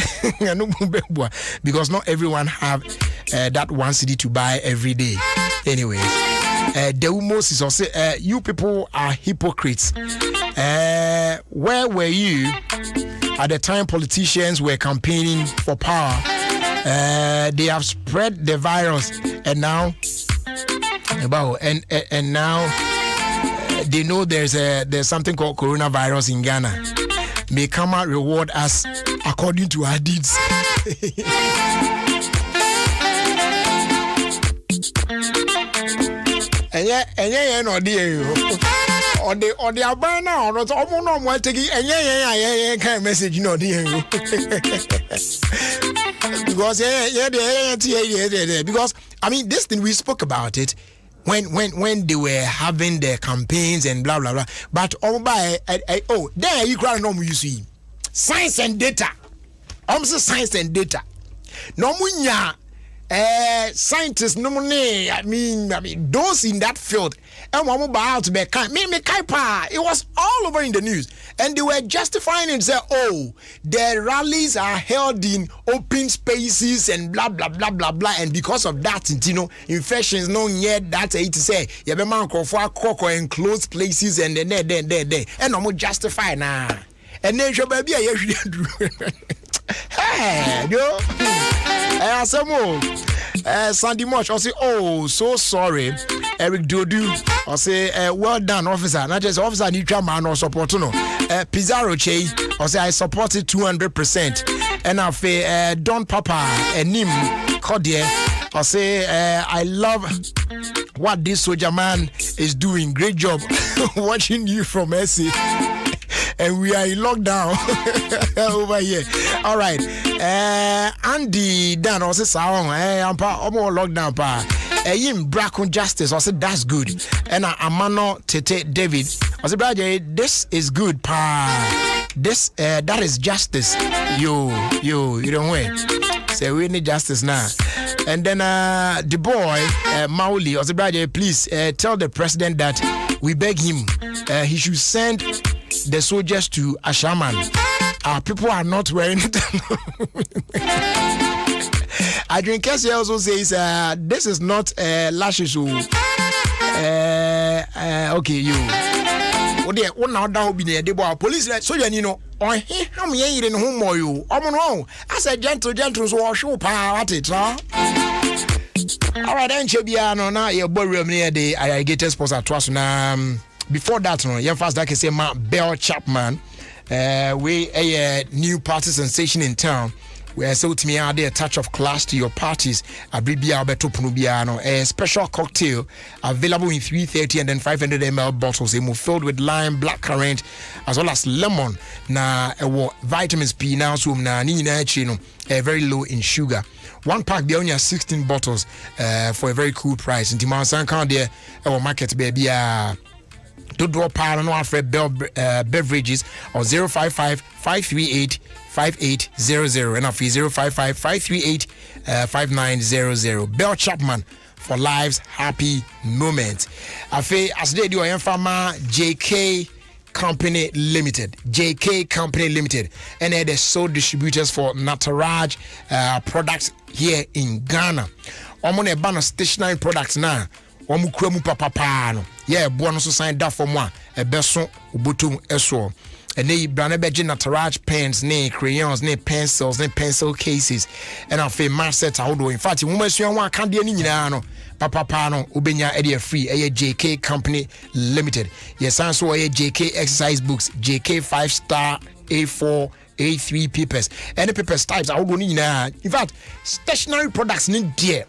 [SPEAKER 1] because not everyone have that one city to buy every day. Anyways, Dewu Moses or say you people are hypocrites. Where were you at the time politicians were campaigning for power? They have spread the virus, and now and now they know there's something called coronavirus in Ghana. May Kama reward us according to our deeds. And yeah, no dear. Or the Abana or not almost one taking and yeah, kind of message, no dear. Because because I mean this thing we spoke about it when they were having their campaigns and blah blah blah. But there you cry no you see science and data. Science and data. No munya scientists no money. I mean those in that field. And one about to be kind. It was all over in the news, and they were justifying it. Say, oh, their rallies are held in open spaces and blah blah blah blah blah, and because of that, infections no yet. That's it to say. You be man for enclosed places and there, and I'm justify now. And then show baby, I should do. Hey, yo, some more. Sandy Much, I say, oh, so sorry. Eric Dodu, I say, well done, officer. Not just officer, need to man or support. No, Pizarro Che, I say, I support it 200%. And I say, Don Papa and Nim Cordier, I say, I love what this soldier man is doing. Great job watching you from SC. And we are in lockdown over here. All right. Andy Dan also sound I'm more lockdown pa. Yim Brackon Justice also that's good. And Amano Tete David also brother this is good pa. This that is justice. You don't win. Say we need justice now. And then the boy Mauli also brother please tell the president that we beg him he should send the soldiers to Ashaman. Our people are not wearing it. Adrian Kessy also says this is not lashes. Okay, you. Oh dear, one now down be there. The police so you know. Oh, he how me in home more you. Oh, I said gentle so show power at it, huh? All right, then Chebiano now your boy room near the irrigated sports at Twasuna. Before that, you fast that can say Bell Chapman. We a new party sensation in town. Where so to me add a touch of class to your parties. Abribia Alberto Punubiano, a special cocktail available in 330 and then 500 ml bottles. They filled with lime, blackcurrant, as well as lemon. Na vitamins P now so na nina chino very low in sugar. One pack they only have 16 bottles for a very cool price. In Timansan count there our market baby to draw power no Alfred Bell beverages or 055-538-5800 and after 055-538-5900. Bell Chapman for life's happy moments. Afe as they do I am from JK Company Limited. JK Company Limited, and they're the sole distributors for Nataraj products here in Ghana. I'm on a banner stationary products now. Omukremu papa no yeah bono so sign that for moi e beso obotum eso and they brand beje Nataraj pens ne crayons ne pencils ne pencil cases and afi match set ahodo in fact wo masua wa kan de ni nyina no papa no obenya e free e JK Company Limited yes and so e JK exercise books JK 5-star A4 A3 papers any papers types ahodo ni nyina in fact stationary products ni dear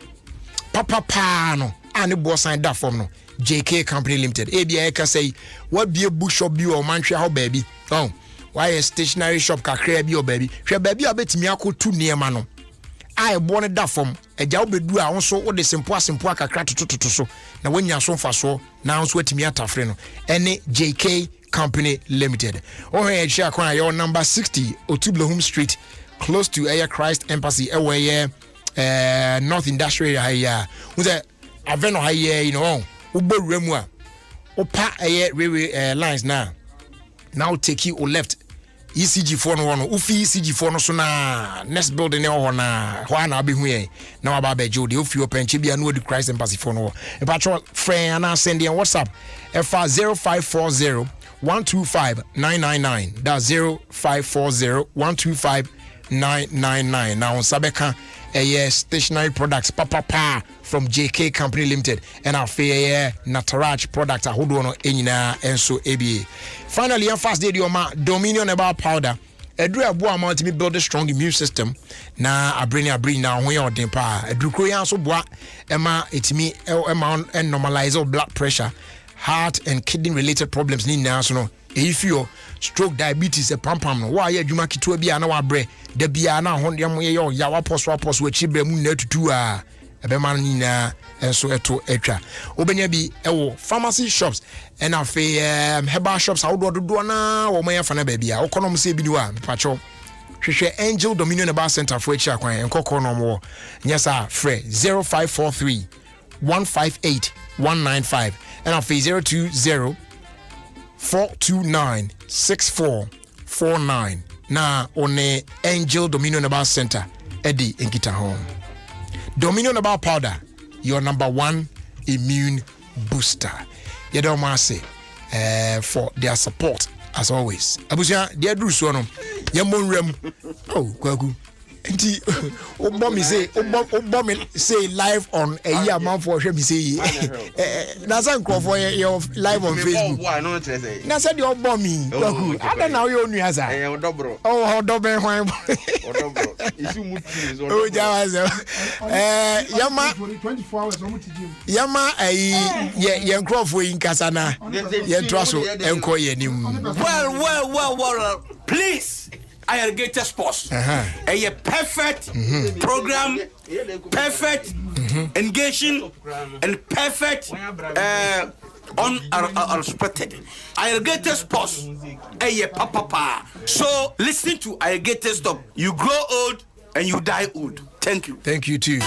[SPEAKER 1] papa no and the boss signed that form no JK Company Limited. ABI can say what be a bookshop be or mantra how baby. Oh, why a stationery shop can create your baby? She baby a bit me ako too near mano. I wanted that form a job be do also what the simple kakra to so. Now when you're so fast so now sweat me at a friend. Any JK Company Limited. Oh hey share your number 60 Otublehome Street close to Air Christ Embassy away North Industrial area. With a Aveno high, you know, Uber Remua, Opa railway lines now take you or left ECG for no Ofie ECG for no so na next building no na ho na be hu ye na aba ba jo de Ofie open chibia no di Christ embassy for no e patro friend and send in WhatsApp F 0540 125 999 that's 0540 125 999 now on Sabeka stationery products papa from JK Company Limited and our fair Nataraj product ahodo no enyina enso ABA. Finally, on fast day ma Dominion about powder. Edru abo amount me build a strong immune system na abrini na ho ye odin pa. Edru kro yan so boa ema etimi ema and normalize blood pressure, heart and kidney related problems ni na so no. If you stroke diabetes a pam no wa ye adwuma kitu bia na wa bre da bia na ho ye yo ya wa poso achi bre mu na tutu a ebe man ni na enso eto etwa obenya bi ewo pharmacy shops and afi herbal shops how do na wo man fa na ba bia okonom se bi ni wa pacho hwehwe Angel Dominion Herbal Center for echi akwan enkoko no mo nyesa frɛ 0543 158 195 and afi 020 429 6449 na one Angel Dominion Herbal Center Eddie Nkita home. Dominion Herbal powder, your number one immune booster. You don't want to say for their support as always. Abusia, dear Drew Sono, Yamon Rem. Oh, Kwaku. Nti obome say live on a year man for him say na san crop for your live on Facebook na said you obome Kwaku I don't know you nua za odobro oh odobe hwan odobro isu muti so oh jawaze yama 24 hours omutijim yama ye crop for inkasa na ye traso enko ye nim well please Irrigated sports. A perfect program, perfect engaging, and perfect unexpected. Irrigated sports. A papa. So listen to irrigated stuff. You grow old and you die old. Thank you. Thank you too.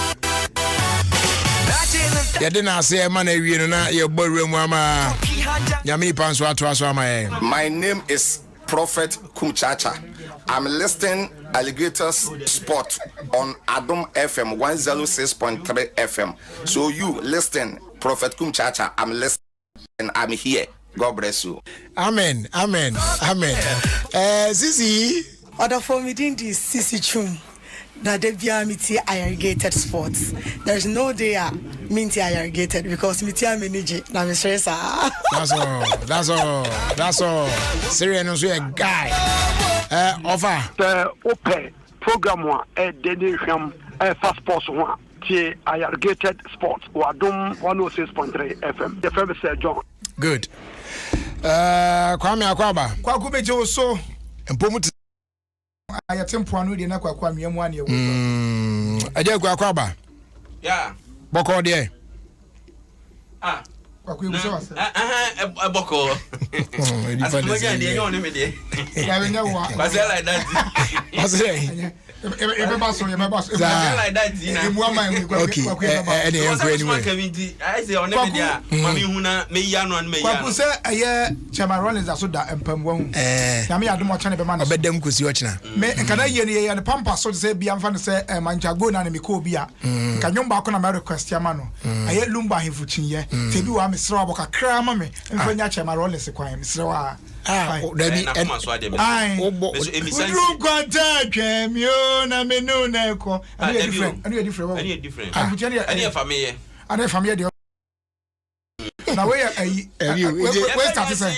[SPEAKER 1] My
[SPEAKER 3] name is Prophet Kumchacha. I'm listing Alligators Sport on Adom FM 106.3 FM. So you listen, Prophet Kumchacha. I'm listening and I'm here. God bless you.
[SPEAKER 1] Amen. Zizi.
[SPEAKER 4] Other for me didn't this Sisi Chum. That they be amity irrigated sports. There's no day minty irrigated because mity manage na me stress.
[SPEAKER 1] That's all. Serious a guy. Offer.
[SPEAKER 5] The open program one dedication fast sports one. The irrigated sports. Adom 106.3 FM. The famous John.
[SPEAKER 1] Good. Kwame Akwaba.
[SPEAKER 6] Kwaku beje so.
[SPEAKER 1] Mpomuti
[SPEAKER 6] ayatempo anu de na kwakwa miamu ane ewo.
[SPEAKER 1] Aje Akwaba.
[SPEAKER 7] Yeah.
[SPEAKER 1] Boko de.
[SPEAKER 6] Kwaku yugo so asa.
[SPEAKER 7] Boko. Asimoja de yon me de.
[SPEAKER 6] Ya benya wa.
[SPEAKER 7] Kwase like that.
[SPEAKER 1] Kwase.
[SPEAKER 6] Ebe baso.
[SPEAKER 7] Like that na.
[SPEAKER 6] Emu ama emu
[SPEAKER 1] okay. Ene enko anyway.
[SPEAKER 7] I say on me dia. Mami huna me ya no me ya.
[SPEAKER 6] Kwaku se aye Chairman Rollins aso da empamwa hu. Na me Adom ocha ne be ma na.
[SPEAKER 1] Obedam kosi ochina.
[SPEAKER 6] Me kana ye ne ne pampa so se bia mfa ne se manchago na ne me ko bia. Ka nyomba ko na me request ya ma no. Aye lumba hefuchinye. Te bi wa me sra aboka kra ma me. Mfa nya Chairman Rollins kwa me sra wa.
[SPEAKER 1] Dabi
[SPEAKER 6] Udru kwanta twemio na menu na eko. Ani different.
[SPEAKER 7] Ani family.
[SPEAKER 6] Ani family de. Na we start say.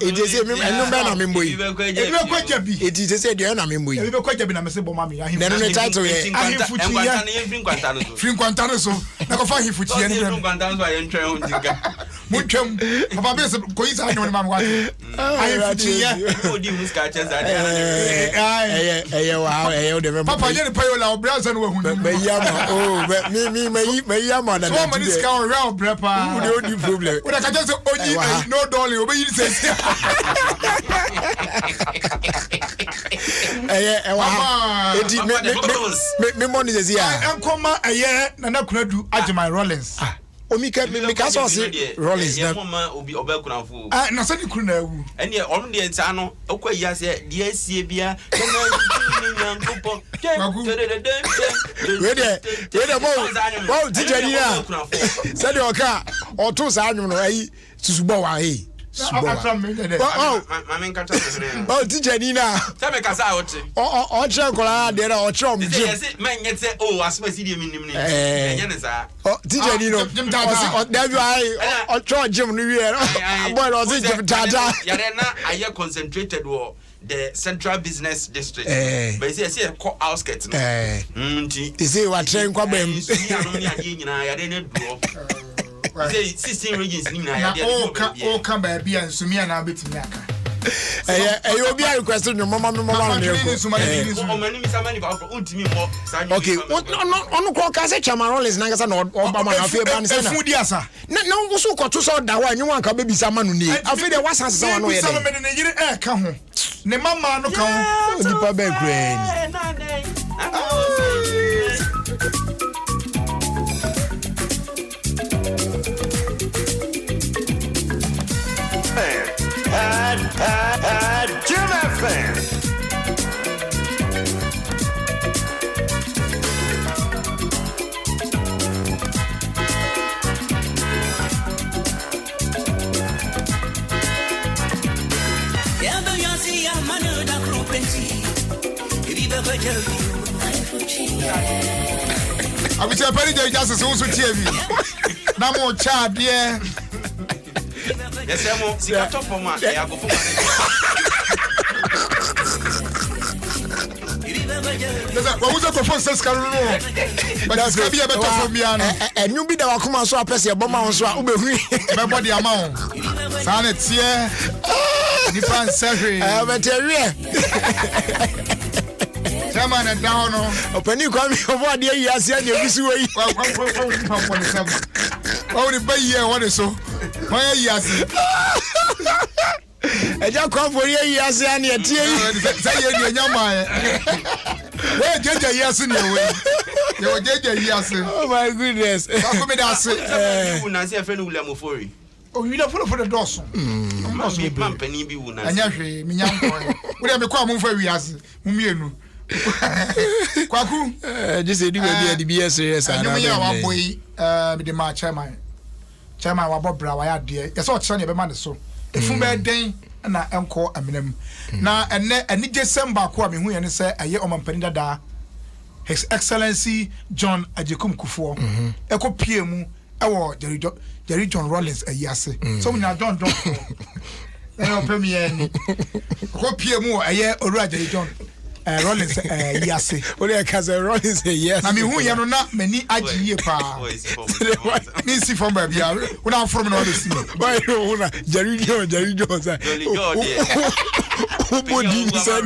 [SPEAKER 1] It is enu be na membo yi.
[SPEAKER 6] E be kwaja bi.
[SPEAKER 1] It is say de na membo yi.
[SPEAKER 6] E be kwaja bi na me se bo mama yi.
[SPEAKER 1] Na no title ye.
[SPEAKER 6] Free kwanta so. Na ko fa hifuchi ye ni bre.
[SPEAKER 7] Kwanta so aye ntwen ho ndika.
[SPEAKER 6] Mutwem. Papa be se ko yi sa nyon mama wa. Hifuchi ye.
[SPEAKER 7] Odi muska cheza de.
[SPEAKER 1] Wow, de
[SPEAKER 6] Papa ye ni payola obraza no wa hu.
[SPEAKER 1] Me yama. Oh, me yama na.
[SPEAKER 6] So many ska on real brepa.
[SPEAKER 1] Udi problem.
[SPEAKER 6] Oda ka just oji no dolly obeyi say.
[SPEAKER 1] Me money is here.
[SPEAKER 6] Enkoma na kunadu Ajimai Rollins.
[SPEAKER 1] Mika so say Rollins na
[SPEAKER 7] mama obi obekunafo
[SPEAKER 6] na say kunu na awu
[SPEAKER 7] ene on de nta no okwa say de asie bia na nyankopo
[SPEAKER 1] we de bo tijani na say de oka oto sa anwum no ayi susubo wa hey oh tijani na
[SPEAKER 7] sabe kasa ote
[SPEAKER 1] o che kola de na o che om jim
[SPEAKER 7] yes man yet say oh asmasi de minim ni enye ne sa
[SPEAKER 1] oh tijani no o da bi ai o che jim no wie boy no say jim tata
[SPEAKER 7] yare na aye concentrated wo the central business district but say call outskirts no nti
[SPEAKER 1] say wa train kwa bam
[SPEAKER 7] ni anu ni ade nyina yare ne duro say 16 regions ni na yare
[SPEAKER 6] o ka ba bia nsumi na betimi aka
[SPEAKER 1] obi a request no mama no okay on ko ka say Chama Rollins na ngasa na oba ma na fe ba nse na
[SPEAKER 6] fudi asa
[SPEAKER 1] na wo so ko to so da ho anyu anka be bisa ma no ni afi de wasan sesa wa no ye
[SPEAKER 6] de bisa me ne yire ka ho ne mama no ka ho
[SPEAKER 1] nipa be kren
[SPEAKER 8] Jim FM.
[SPEAKER 6] I wish I paid just so TV. Na mo cha de
[SPEAKER 7] yes mo sika top for ma ya go for ma
[SPEAKER 6] what was the first scar no but that's going to be a better for me
[SPEAKER 1] and you be the wakuma so apese e boma so a ubehu
[SPEAKER 6] be body amount sana tie ni pan sehwe
[SPEAKER 1] beterie
[SPEAKER 6] Chama na down no
[SPEAKER 1] opani kwa mi obo de yi ase na ebisu yi
[SPEAKER 6] oh the bay here what is so why yi ase
[SPEAKER 1] eja kwa for yi ase na etie yi
[SPEAKER 6] say ye ni nyama we jeje yi ase ni we ye jeje yi ase
[SPEAKER 1] oh my goodness
[SPEAKER 6] ako me da ase
[SPEAKER 7] you na say friend William Ofori
[SPEAKER 6] oh you don't for the dosso
[SPEAKER 7] must be pampani bi wona
[SPEAKER 6] anya hwe me nyam boy we dey me kwa mo fa wi ase mo mienu kwaku
[SPEAKER 1] just say di we be be serious
[SPEAKER 6] and you ya wa boy be the match chairman wa bobra wa ya de yes o kire ne be ma ne so efun be den na enko amenam na enne ani December ko a me hu ye ne se aye omampani dada His Excellency John Ajekum Kufuor eko pie mu ewo Jerry John Rollins ayase so mu na John na premier ni ko pie mu aye Owura Jerry John Rollins yase
[SPEAKER 1] only kaze Rollins yes
[SPEAKER 6] na me hu ye no na mani agiye pa me si from ba bia una from na be si
[SPEAKER 1] boy una Jerry John say body ni say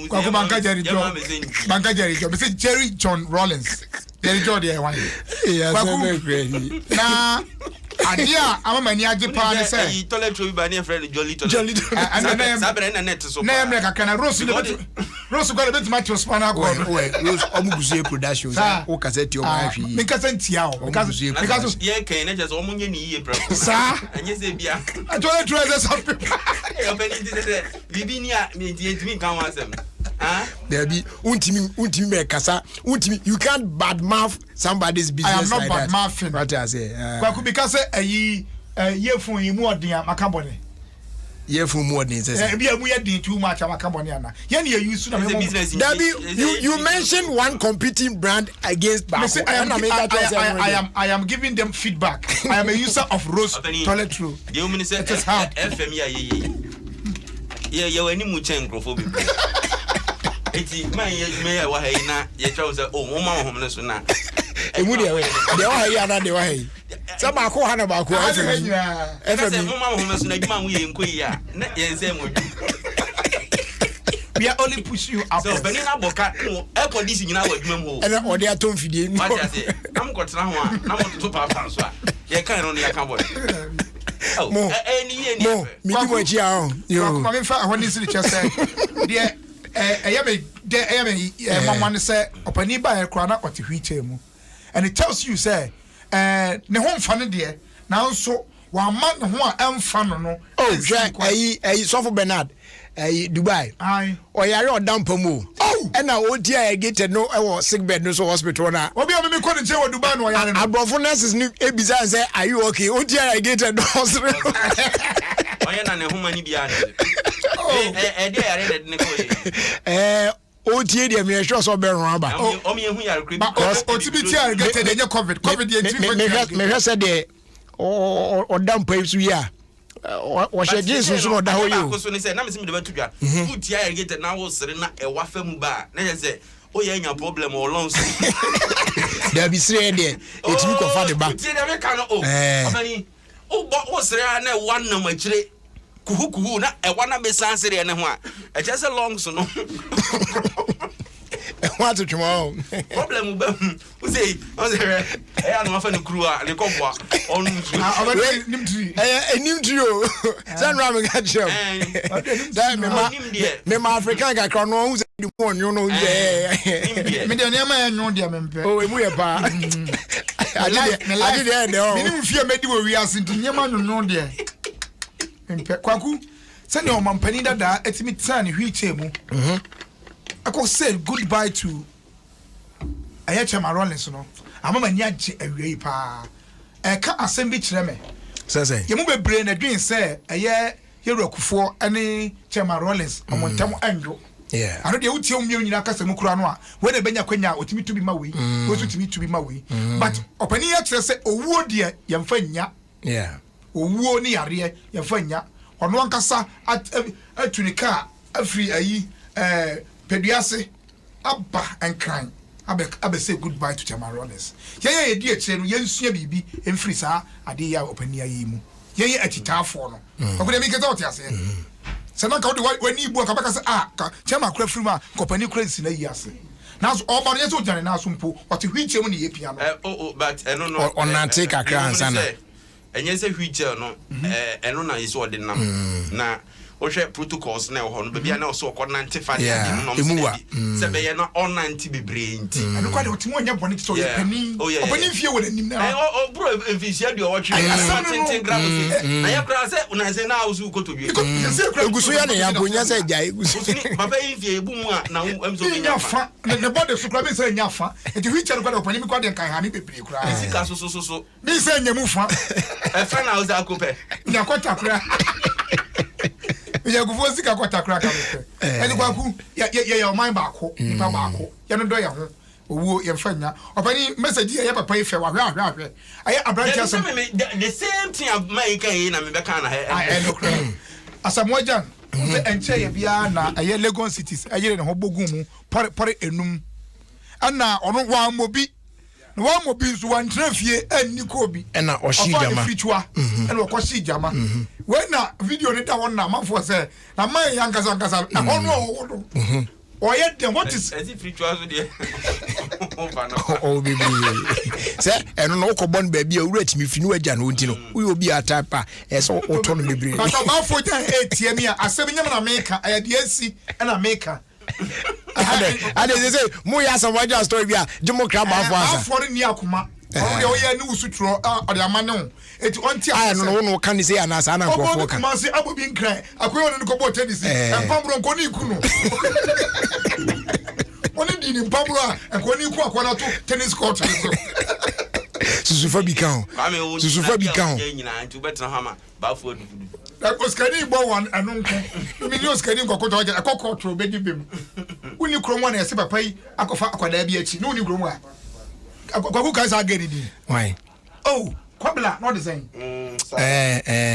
[SPEAKER 6] kwa banka Jerry John be say Jerry John Rollins Jerry John dey wan
[SPEAKER 1] yes very great
[SPEAKER 6] na adia amamani age pa ne say
[SPEAKER 7] toilet we ba ne friend jolly
[SPEAKER 6] and
[SPEAKER 7] sabre na net so
[SPEAKER 6] na emre kakana Rose go bet match spana go
[SPEAKER 1] Rose omuguzie production o cassette o ma hwi
[SPEAKER 6] me cassette ya o because
[SPEAKER 7] ye kan na just omunye ni yie prako
[SPEAKER 6] sa
[SPEAKER 7] anye se bia
[SPEAKER 6] toilet treasure something
[SPEAKER 7] e open it say bibi ni a me ntimi kan wasem
[SPEAKER 1] there be untimi me kasa untimi you can't badmouth somebody's business
[SPEAKER 6] like that. I am not badmouthing
[SPEAKER 1] what I say
[SPEAKER 6] kwaku because ayi yefun yi mu odin makabone
[SPEAKER 1] yefun mu odin say
[SPEAKER 6] bia mu yedin too much makabone ana ye na use na
[SPEAKER 1] you mentioned one competing brand against Bako
[SPEAKER 6] I am giving them feedback. I am a user of Rose toilet true.
[SPEAKER 7] It is hard FM ye wani mu chen grofo bi eti man ye me wa hayi na ye twa say oh mo ma hom ne so na
[SPEAKER 1] emu de wa hayi ana de wa hayi sa ba ko ha na ba ko
[SPEAKER 7] FM mo ma hom ne so na djuma mu ye nkoyi a na ye nse mo
[SPEAKER 6] we are only push you up
[SPEAKER 7] so benina boka air this nyina wa djuma mu
[SPEAKER 1] e na ode atom fidie ni
[SPEAKER 7] what I say am ko tra ho a na mo to pa fa so a ye kan no ya kan boy
[SPEAKER 1] mo midi mo chi a
[SPEAKER 6] yo ko me fa when this lecture say there mama ne say opani ba e kra na oti hwiche mu and it tells you say ne ho mfa no de nanso wa ma ne ho a emfa no no
[SPEAKER 1] oh hwe Sofo Bernard Dubai oyare odampa mu and now odia gated no sick bed no so hospital na
[SPEAKER 6] obi o me ko ne che wo Dubai no oyare no
[SPEAKER 1] abrofo nurses ni ebisa say are you okay odia gated no hospital
[SPEAKER 7] oya na ne ho mani bia de yare ne ko
[SPEAKER 1] otie de me sure so be run aba
[SPEAKER 7] o me ehu yare kre
[SPEAKER 6] because otibiti are gated enye covid ye
[SPEAKER 1] me hwese de odampa isu ya wɔhyɛ Jesus so da ho yo
[SPEAKER 7] so ne sɛ na me se me de batudwa foot ya irrigated na wo sere na e wa fa mu ba na yɛ sɛ o yɛ nya problem o long so
[SPEAKER 1] da bi sere de etimi ko fa de ba
[SPEAKER 7] tie de me ka no o afani o sere na e wa na machire kuhu na e wa na be san sere ne ho a e kyɛ sɛ long so no
[SPEAKER 1] what to tomorrow
[SPEAKER 7] problem ba o say e ya no afa ne kuru a ne kɔboa ɔno ntu
[SPEAKER 1] nimtri o san ram ga chem da me ma African ga kra no hu say di mo nyo no
[SPEAKER 6] me de ne ma nyo de me mpe
[SPEAKER 1] o emu ye pa ade de o
[SPEAKER 6] me ni mfie medi wo wi ase nti nyema nyo de mpe kwaku se ne o mampani dada etimi tsan hwiche mu I could say goodbye to Ayachema Rollins, no. I'm a nyaji away pa. Ka asem bi kire me.
[SPEAKER 1] Say.
[SPEAKER 6] Ye mu bebre na dwen say eye hero kufo ani Chema Rollins omontam anjo.
[SPEAKER 1] Yeah.
[SPEAKER 6] Ano de utie umie nyina kasa mu kura no a we na benya kwanya otimi to bi ma we. We so timi to bi ma we. But opani ya kire say owuo de ye mfa nya.
[SPEAKER 1] Yeah.
[SPEAKER 6] Owuo ni yare ye mfa nya. Ono ankasa atunika afri ayi Pediase Abba and crying. Abe say goodbye to Chema Rollins. Ye dear Chen, Yensia Bibi, and Frisa, Adia Openia Yimu. Ye at it for no. How could I make it out? I said. Sanaka, when you work about Chema Crefruma, Copani Crazy in a years. Now, all my yes, and now some poor, what to reach him in the piano.
[SPEAKER 7] But I don't know
[SPEAKER 1] on that take a crown, Sana.
[SPEAKER 7] And yes, a wheelchair, no, and on is what the number. Now, Oshe protocols na ho no bia na so ko 95 ya no se be ye na on 90 be brain ti
[SPEAKER 6] and quite what mo nya boni so ye pani opani fie wo nim na
[SPEAKER 7] o bro efisia de o watwe na grams na ya kra se una se na usu ko to bi
[SPEAKER 1] egusu ya ne ya bonya se ja egusu
[SPEAKER 7] papa yi fie ebu mu a na em so be nya
[SPEAKER 6] fa ne body so kra be se nya fa enti wi chere kwada opani mi kwada kan ha mi bebre kra
[SPEAKER 7] sika so
[SPEAKER 6] mi se nya mu fa
[SPEAKER 7] e fa na uza kope
[SPEAKER 6] nya kwata kra ya gufo sika kwata kra ka me eni kwaku ya mind baako nipa baako ya no do ya ho owo ye mfanya opani message ya papa ife wa hwe aye abranch asem
[SPEAKER 7] the same thing my kan na me be kan na
[SPEAKER 6] I no kra asamojan se enche ye bia na aye Lagos cities aye ne ho bogun mu pore enum ana ono wa mobi no wa mobi nso wa ntrafie anni ko bi
[SPEAKER 1] na o shi jama
[SPEAKER 6] ena o ko shi jama when na video ni da won na manfo say na man yankasa na ono o oye dem what is
[SPEAKER 7] spiritual so there
[SPEAKER 1] o bibi say eno no ko bon ba bia owura timi fi no agya no nti no uyo bi atapa so o to no bebre
[SPEAKER 6] but manfo jan etie mi a asem nyam na meka aya de asi na meka
[SPEAKER 1] ade say mo ya some waja story bia democrat manfo asa
[SPEAKER 6] manfo ni akoma o de oye ni usutro o de amane eti onti
[SPEAKER 1] a no kan say anasa na nkofo kan
[SPEAKER 6] ma say abobi nkran akoyo ne ko bo tennis empambro nko ni ku no oni di ni empambro nko ni ku akona to tennis court so
[SPEAKER 1] susufa bi kan
[SPEAKER 7] nyina nti betra hama ba fo dufudu
[SPEAKER 6] Oskari bo wan anonko mi ni Oskari nkoko to ja akoko to be dibem uni kromo na ese papa yi akofa akwada bi achi no uni kromo a akoko ka sa gari di
[SPEAKER 1] why
[SPEAKER 6] oh kwabla no the same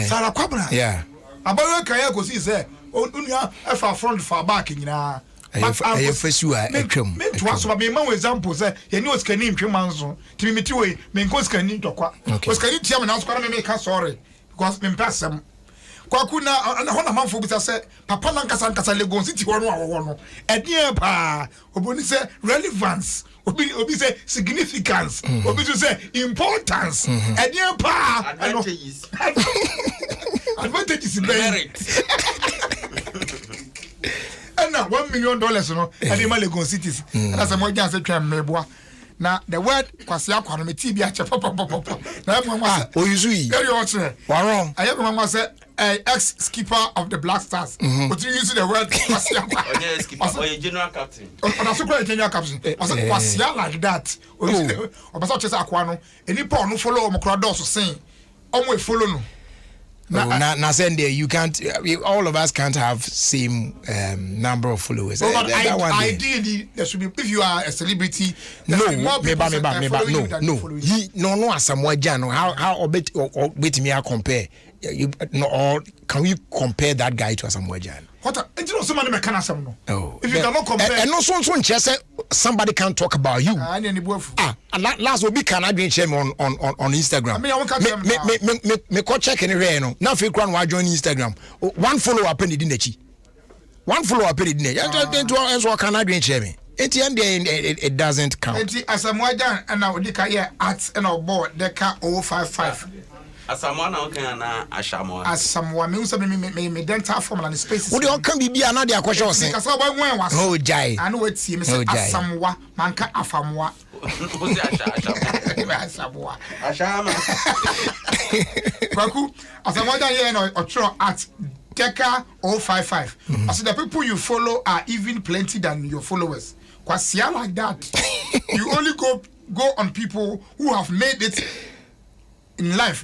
[SPEAKER 6] sara kwabla
[SPEAKER 1] yeah
[SPEAKER 6] abawe kan ya ko si se unia efa front for back nyina
[SPEAKER 1] I first a atwam
[SPEAKER 6] me to aso ba me ma example say ye ni Oskari ntwema nso timi meti we me nko Oskari ntokwa Oskari tia me na aso kwa me ka sorry because me mpasem kwakuna hona manfo bisa se papa na nkasa Lagos City wono awono edie pa oboni se relevance obi se significance obi se importance edie pa advantages merit ana $1 million no ade ma Lagos City na se mo jan se twa meboa na the word kwasi akwa no meti bi ache papa na e mo say
[SPEAKER 1] oyuzui
[SPEAKER 6] e yo che
[SPEAKER 1] wrong
[SPEAKER 6] I mo say ex skipper of the Black Stars but you use the word kwasi akwa
[SPEAKER 7] onye skipper general captain
[SPEAKER 6] ona so kwa general captain kwasi like that obasa che say akwa no eni pa no follow o mokra do so sen o mo follow no
[SPEAKER 1] now Sunday you can't all of us can't have same number of followers.
[SPEAKER 6] Ideally there should be if you are a celebrity
[SPEAKER 1] no he no Asamoah Gyan how bet me compare you no or can we compare that guy to Asamoah Gyan?
[SPEAKER 6] What you know somebody make asem no.
[SPEAKER 1] Oh.
[SPEAKER 6] If you cannot compare
[SPEAKER 1] and no so somebody can talk about you. Last week can I share me on Instagram.
[SPEAKER 6] I mean I won't catch them.
[SPEAKER 1] Me ko check any no. Now if you can join Instagram. One follow up in the nechi. One follow up in the nechi. So can I share me? It doesn't count.
[SPEAKER 6] Asamoah Gyan and now the career at and our board the car 055.
[SPEAKER 7] Asamoah na okay na
[SPEAKER 6] Asamoah me unsa me dental formula and spaces.
[SPEAKER 1] What you can be na dey question say.
[SPEAKER 6] Because boy wen was.
[SPEAKER 1] Oh jai.
[SPEAKER 6] I know what see me say Asamoah manka afamoah. Asamoah.
[SPEAKER 7] Ashama.
[SPEAKER 6] Kwaku Asamoah Gyan here no otro at Deka 055. I said the people you follow are even plenty than your followers. Kwasia like that. You only go on people who have made it in life.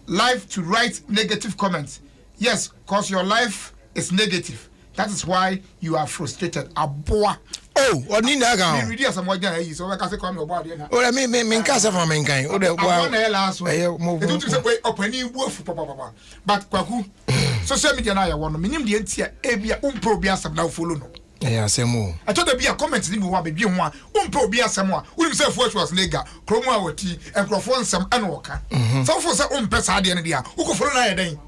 [SPEAKER 6] Life to write negative comments. Yes, because your life is negative. That is why you are frustrated. Aboa.
[SPEAKER 1] Oh, what need that guy?
[SPEAKER 6] Me read Asamoah Gyan so I can say come your body na.
[SPEAKER 1] Oh, me kasa from mankind. Oh, the
[SPEAKER 6] last way. It don't say way opani wofu papa. But kwaku social media na ya wono. Minim de entia ebia umpo obi asam na follow no.
[SPEAKER 1] Yeah, asemo.
[SPEAKER 6] I thought there be a comment ni me wa be bi ho a umpo obi asam a. Unim say fuwa was nega. Kromo a wati enkrofo nsam ana woka. So for say umpe sa de ne dia. Uko follow na ya den.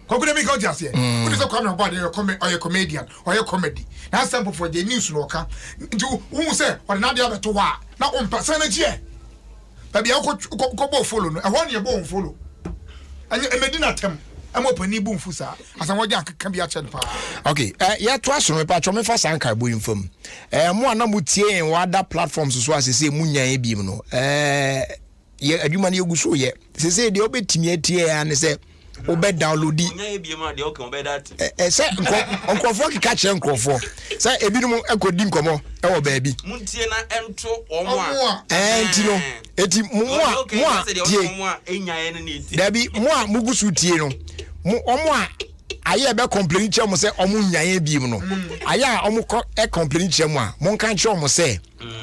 [SPEAKER 6] Kwaku me ka just here. Unim say come your body or comedian or your comedy. Na sample for the news no ka. Nti who say or na dia beto wa na umpe sa na gie. Baby uko follow no. E ho ne bo follow. Anya emedina tem. I'm open ni boom fusa. Asamoah Gyan can be a chen pa.
[SPEAKER 1] Okay, yeah, twice me pa chome fa sanka bo infom. Mo ana mutie en wada platforms so asese munya e bi no. Ye adwuma ne eguso ye. Sese de obetimi atie ya ne se obe download
[SPEAKER 7] munya e bi ma de okay obe that.
[SPEAKER 1] Se nkrofo kika kire nkrofo. Se ebinom ekodi nkomo e wo baabi.
[SPEAKER 7] Muntie na ento omo a.
[SPEAKER 1] Enti no. Eti mo a Dabi mo a mugusu tie no. Omo a aye be complain che mo se omo nyan bi mu no. Aye a omo complain che mo a mo kan che omo se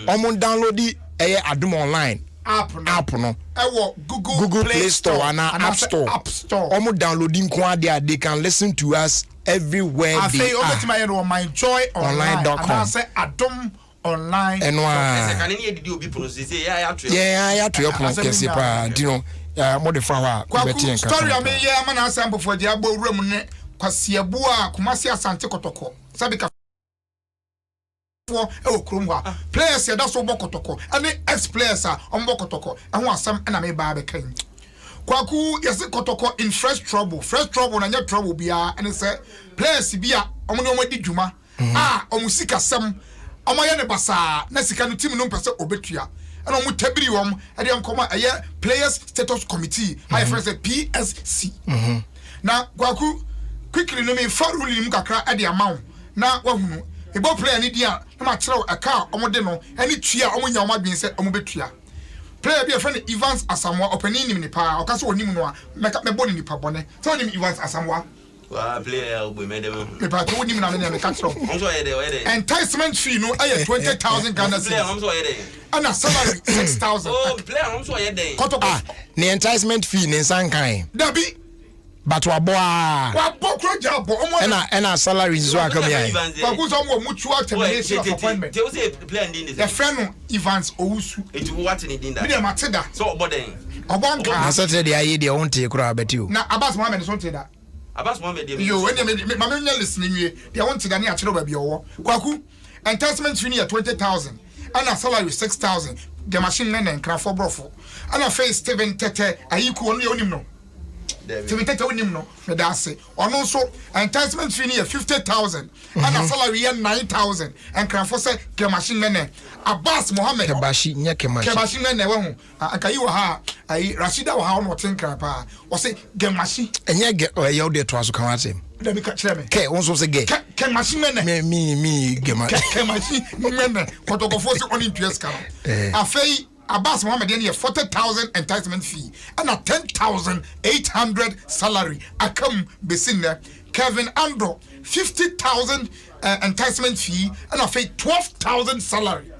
[SPEAKER 1] omo download eye Adom online app no.
[SPEAKER 6] Ewo
[SPEAKER 1] Google Play Store and App Store. Omo downloading kwa they can listen to us everywhere
[SPEAKER 6] I
[SPEAKER 1] they
[SPEAKER 6] say
[SPEAKER 1] are.
[SPEAKER 6] on my joy online.com. And I say Adom online.
[SPEAKER 1] And
[SPEAKER 7] can any edit obi pronounce say ya to
[SPEAKER 1] your pronounce pa dino mo de fa wa beti en
[SPEAKER 6] story am ye am na sample for the abo room ne kwasiabu a kumasi asante kotoko sabi ka for e okrum ha players ya da so bokotoko ani ex players a on bokotoko e ho asam na me ba be kan kwaku yesi kotoko in fresh trouble na nya trouble bia and say players bia omo ne omo di dwuma omo sika sam omo ye ne basa na sika no team no pese obetua and omo tabiri wom e de nkoma aye players status committee high friends PSC na kwaku quickly no me fa rule nim kakra e de amaw na wahunu ebo player ni dia na ma kire aka omo de no ani tua omo nya omo adwen se omo betua player be a friend Evans Asamoah openi nim ni pa o ka so onim no a me boni ni pa bone so onim Evans Asamoah
[SPEAKER 7] wa player we made them
[SPEAKER 6] me pa to onim na me ka kire
[SPEAKER 7] onso ye dey
[SPEAKER 6] enticement fee no aye 20,000 Ghana cedis
[SPEAKER 7] player onso ye dey
[SPEAKER 6] and a salary 6,000
[SPEAKER 7] oh player onso ye dey
[SPEAKER 1] the enticement fee ne sankan
[SPEAKER 6] dabi
[SPEAKER 1] but waboa
[SPEAKER 6] wabokro jabo omo
[SPEAKER 1] and a salary so akam ya
[SPEAKER 6] kwaku so omo mutual termination of appointment
[SPEAKER 7] they say player din this
[SPEAKER 6] the friend Evans Owusu
[SPEAKER 7] it what in din that
[SPEAKER 6] me dem ateda
[SPEAKER 7] so oboden
[SPEAKER 6] obonka
[SPEAKER 1] na saturday aye de wonte kura beti o
[SPEAKER 6] na Abbas Mohammed so nteda
[SPEAKER 7] Abbas Mohammed dey
[SPEAKER 6] yo when me ma nya listening wie they want to na akere ba bi owo kwaku enticement fee near 20,000 and a salary 6,000 the machine men and crafo brofo and a face Steven Tete ayiku onu onim no So we take a winning no, me da say. Ono so enticement fee near 50,000 and a salary 9,000 and can for say Kemashin Mene. Abbas Mohammed
[SPEAKER 1] Kebashi nya
[SPEAKER 6] Kemashin Mene wo akayi wa ha ayi Rashida wa ha no tin krapa. O say Gemashi
[SPEAKER 1] enye ge o ye de to aso kan atem.
[SPEAKER 6] Let me catch them.
[SPEAKER 1] Ke won so say ge.
[SPEAKER 6] Kemashin Mene.
[SPEAKER 1] Me Gemashi.
[SPEAKER 6] Kemashin Mene. Kotokofo se on interest kan. Afei Abbas Mohammed any 40,000 enticement fee and a 10,800 salary. Akam besinne Kevin Andro 50,000 enticement fee and a 12,000 salary.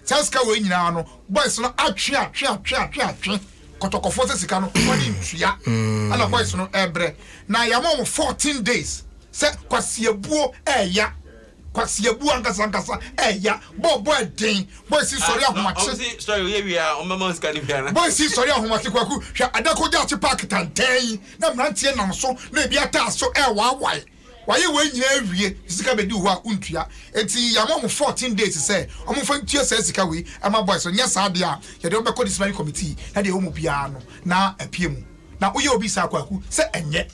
[SPEAKER 6] Taska we nyina no boys no atwe kotokofo se sika no oni ntua and a boys no ebre na yamo 14 days se kwasiebuo eya kwasiebu ankasa ya boy den boy si sorry ahomache
[SPEAKER 7] sorry we are on mama scan na
[SPEAKER 6] boy si sorry ahomache kwaku hwa adakoja ache park tantan na mrantie nam so na ebi ata so wawai waye we nyina awie sika bedi ho a untua enti yamom 14 days say omo fa ntua say sika we ama boy so nya sa de a ye de obekọ disciplinary committee na de omo bia no na apie mu na uye obi sa kwaku se enye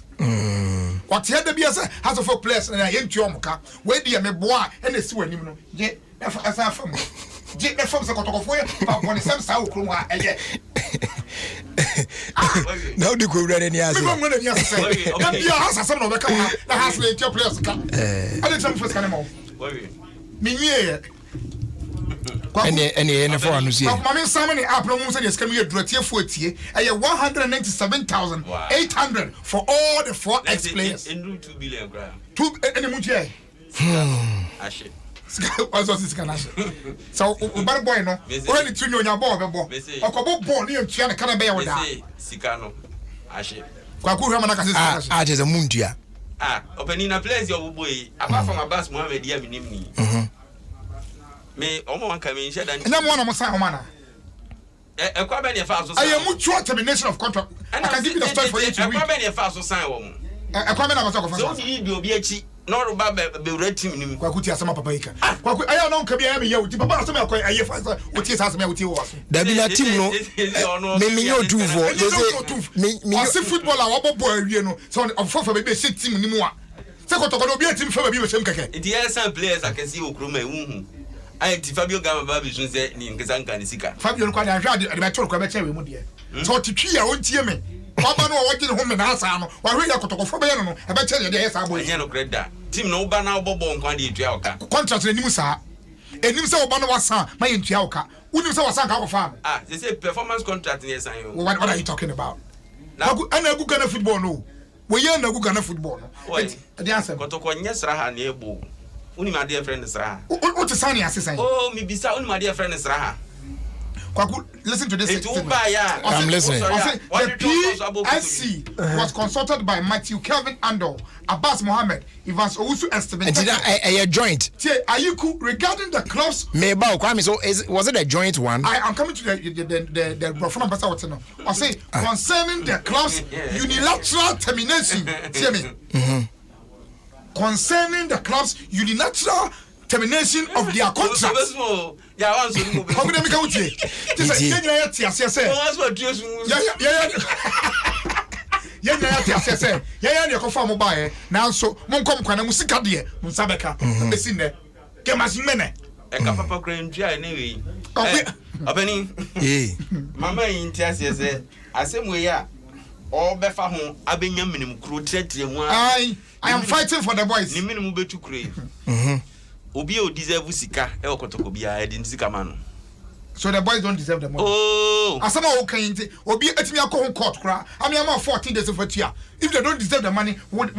[SPEAKER 6] what here be as has of players na yentu omuka we dia me boa na si wanim no je asa fam je na fam se kotokofo pa pon sem sa okru ha eye
[SPEAKER 1] now the go ready ni ase
[SPEAKER 6] me mo na ni ase na bia hasa sem no be ka na has le yentu players ka ale sem first kan mo me nie
[SPEAKER 1] any for anu see
[SPEAKER 6] mama Simon app no mu say the scam you dratie fotie eye 197,800 for all the 4 ex players
[SPEAKER 7] in 2 billion gra
[SPEAKER 6] 2 any mu tie
[SPEAKER 7] ashe
[SPEAKER 6] also this can ashe so bad boy no when it tunu onya ball be ball okobo ball ni entua ne kana be ya woda
[SPEAKER 7] sika no ashe
[SPEAKER 6] kwa ku hama na kase sika
[SPEAKER 1] a je mundia
[SPEAKER 7] opening na place your boy apart from Abbas Mohammed ya minim ni me omo wan come in share dan
[SPEAKER 6] na mo na mo sign o na
[SPEAKER 7] kwa be ne fa so
[SPEAKER 6] I am mutual termination of contract I can give you the story for you to read
[SPEAKER 7] kwa be ne fa so sign wo mo
[SPEAKER 6] kwa me na mo so ko
[SPEAKER 7] so di obi achi no roba be retim nim
[SPEAKER 6] kwa kuti asema papa ika kwa ku aya no nka bia me ya uti papa asema kwa aye fa uti sa asema uti wo aso
[SPEAKER 1] da bi na team no me yo do for me
[SPEAKER 6] ase footballer wo bobo awie no so of for be shit team ni mu a se ko to ko obi team fa ba bi we chem keke
[SPEAKER 7] the some players akesi okroma ehun I Fabio Gama Baby soon said in Kazanka Sika.
[SPEAKER 6] Fabio Quadia had the told Quebec with you. So to cheer on Tiamen. Papa no watching home in Asano, or really got to for Beno, I bet you the yes, I will.
[SPEAKER 7] Yano Creda. Tim no banana bobo on Quandi Tiauka.
[SPEAKER 6] Contract in Musa. And you saw Bano was my in Tiauka. Wouldn't you say was our farm?
[SPEAKER 7] They say performance contract in yes.
[SPEAKER 6] What are you talking about? Now, I know good kind football. No, we are no good kind football. The answer got to call yes, Raha near. Uni my dear friend is Raha. What is Sunny assistant?
[SPEAKER 7] Oh, me be sa my dear friend is Raha.
[SPEAKER 6] Listen to this.
[SPEAKER 1] I'm listening.
[SPEAKER 6] The PSC was consulted by Matthew Kelvin Andor, Abbas Mohammed, Evans Owusu estimate.
[SPEAKER 1] A joint.
[SPEAKER 6] Ayuku regarding the clubs.
[SPEAKER 1] Was it a joint one?
[SPEAKER 6] I am coming to the performance ambassador. I say concerning the clubs unilateral termination. See me. Concerning the club's unilateral termination of their contracts.
[SPEAKER 7] Yeah,
[SPEAKER 6] how can I make out here? Yeah, you confirm by now. So, Monkom can Musika dear, Musabeka, the sinner. Kemas Mene.
[SPEAKER 7] A papa cream try anyway. Opening, Mamma in Tiasia said, I say, we are all befa home, Abinyam minimum crew treat you.
[SPEAKER 6] I am fighting for the boys.
[SPEAKER 7] The minimum be to create. Obio deserve Sika, El Kotokobia, I didn't see a man.
[SPEAKER 6] So the boys don't deserve the money.
[SPEAKER 7] Oh,
[SPEAKER 6] as some okay, or be at me a court cry. I mean, I'm 14 days of a year. If they don't deserve the money, would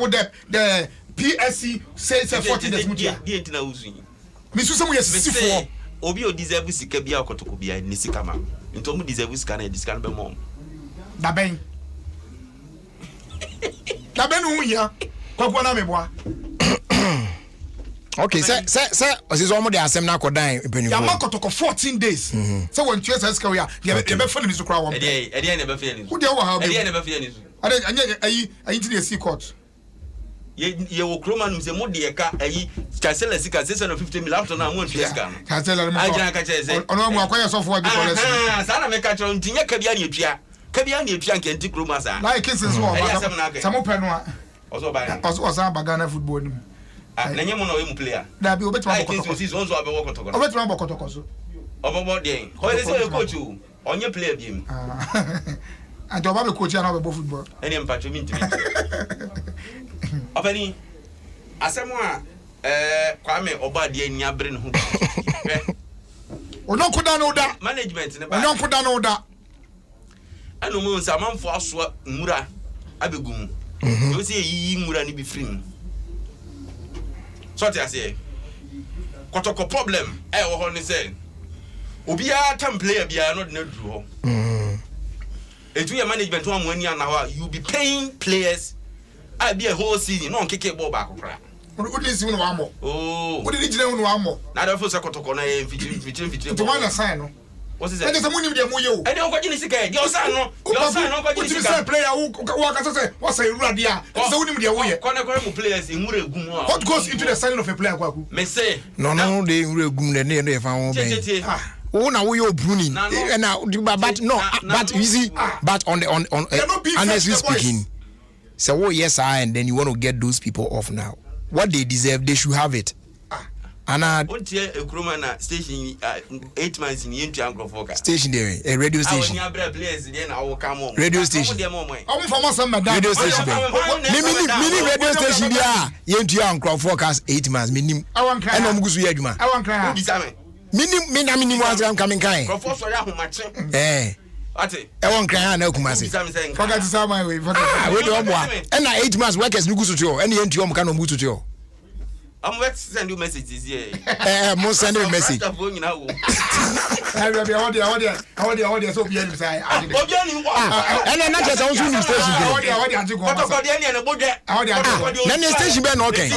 [SPEAKER 6] the PSC say 14 days of a year? Miss Susan, yes,
[SPEAKER 7] Obio deserve Sika Bia Kotokobia, Nisikama. Into me deserve Scan and discount by mom.
[SPEAKER 6] Naben. Naben, ya. Kokwana meboa.
[SPEAKER 1] Okay, sir, is almost the assembly now dying.
[SPEAKER 6] Yamakoto 14 days. So when you say career, you never feel this crowd.
[SPEAKER 7] I never feel it.
[SPEAKER 6] Who do you have?
[SPEAKER 7] I never feel it.
[SPEAKER 6] I into the sea court.
[SPEAKER 7] You will Croman who's a modi a car, a Chancellor Sika, 650 mil after now, one fiesta.
[SPEAKER 6] Chancellor, I can't say, oh, no, more quiet software.
[SPEAKER 7] Sana make a Tina Cabiania. kabia na etua nkenti kroma sa
[SPEAKER 6] like kisses wo samo penwa
[SPEAKER 7] ozo ba
[SPEAKER 6] ozo abagana football nim
[SPEAKER 7] na nyemo na we mu player
[SPEAKER 6] da bi obetwa
[SPEAKER 7] bokotoko si ozo abe wokotoko
[SPEAKER 6] obetwa bokotoko so
[SPEAKER 7] obobo den ho le say coach o onye player bi mu
[SPEAKER 6] and oba be coach na obe football
[SPEAKER 7] eni mpacho mi ntimi obani asemo a kwame oba de ani abre ne ho
[SPEAKER 6] ononko da no da
[SPEAKER 7] management ne ba
[SPEAKER 6] ononko da no da
[SPEAKER 7] anu mu nsa manfo aso mura abegum yo se yi mura ni bi frim so te ase kotoko problem wo ho ni say obi a tam player bia no de na duru ho etu ya management wa mwani ana ho you be paying players I be a whole season no nkeke ball back kra
[SPEAKER 6] Udi si unu wamo.
[SPEAKER 7] Oh.
[SPEAKER 6] Udi ni jine unu wamo.
[SPEAKER 7] Na da fo se kotoko na e fitiri.
[SPEAKER 6] To wana sign no.
[SPEAKER 7] What is it?
[SPEAKER 6] Ede se muni de mu ye o.
[SPEAKER 7] Ede onko jini sika e. Yo sign no onko jini sika.
[SPEAKER 6] Udi player who ka say what say rura dia. Se uni de wo ye.
[SPEAKER 7] Kone mu players imure egum ho.
[SPEAKER 6] What goes into the signing of a player kwaku?
[SPEAKER 7] Me say.
[SPEAKER 1] No de imure egum ne e fa won ben. Oh na we Bruni but no but you see but on honestly speaking so yes and then you want to get those people off now what they deserve they should have it and
[SPEAKER 7] untie ekroma na station 8 months in yentu ankro foka
[SPEAKER 1] station there a radio station radio station radio station mini radio station there yentu ankro forecast 8 months minim and omgusu ya adwuma Minim was coming kind.
[SPEAKER 7] Ate.
[SPEAKER 1] I won't cry na kumasi.
[SPEAKER 6] Forget to say my way.
[SPEAKER 1] We do one. And 8 months workers nugu sucho. And you enti kan omu sucho.
[SPEAKER 7] I'm wait send you messages here.
[SPEAKER 1] Mo send you message.
[SPEAKER 6] I will be audio so be inside.
[SPEAKER 1] And then not just on station. Then the station be no okay.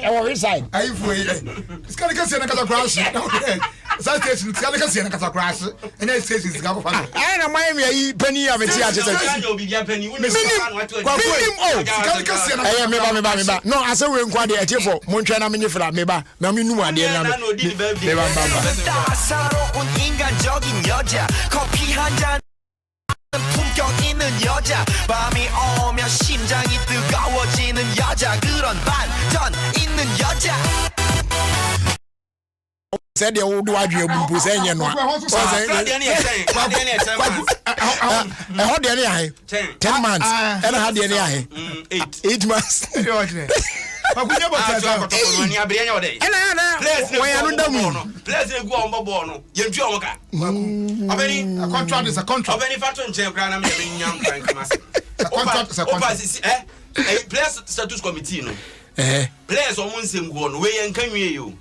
[SPEAKER 1] Oh, inside.
[SPEAKER 6] I it's going to get a crash. Station it's going to get a crash. And then station is going to find.
[SPEAKER 1] I know my penny of it here. No, I say we inquire at for Montana Minifra, Meba, Maminu, and
[SPEAKER 8] 인간적인 여자 커피 한 잔 품격 있는 여자 밤이 오면 심장이 뜨거워지는 여자 그런 반전 있는 여자
[SPEAKER 1] said the old wadi bumpu say yen no how dey any 10 months and how dey any 8 months
[SPEAKER 6] Makunya bota
[SPEAKER 7] ni abre nya odai place go on bobo no yentu onka obeni
[SPEAKER 6] a contract is a contract
[SPEAKER 7] obeni fato nche kra na me nyam kan mas
[SPEAKER 6] a contract is a contract
[SPEAKER 7] place status committee no place o mun sem go no we yen kanwie yo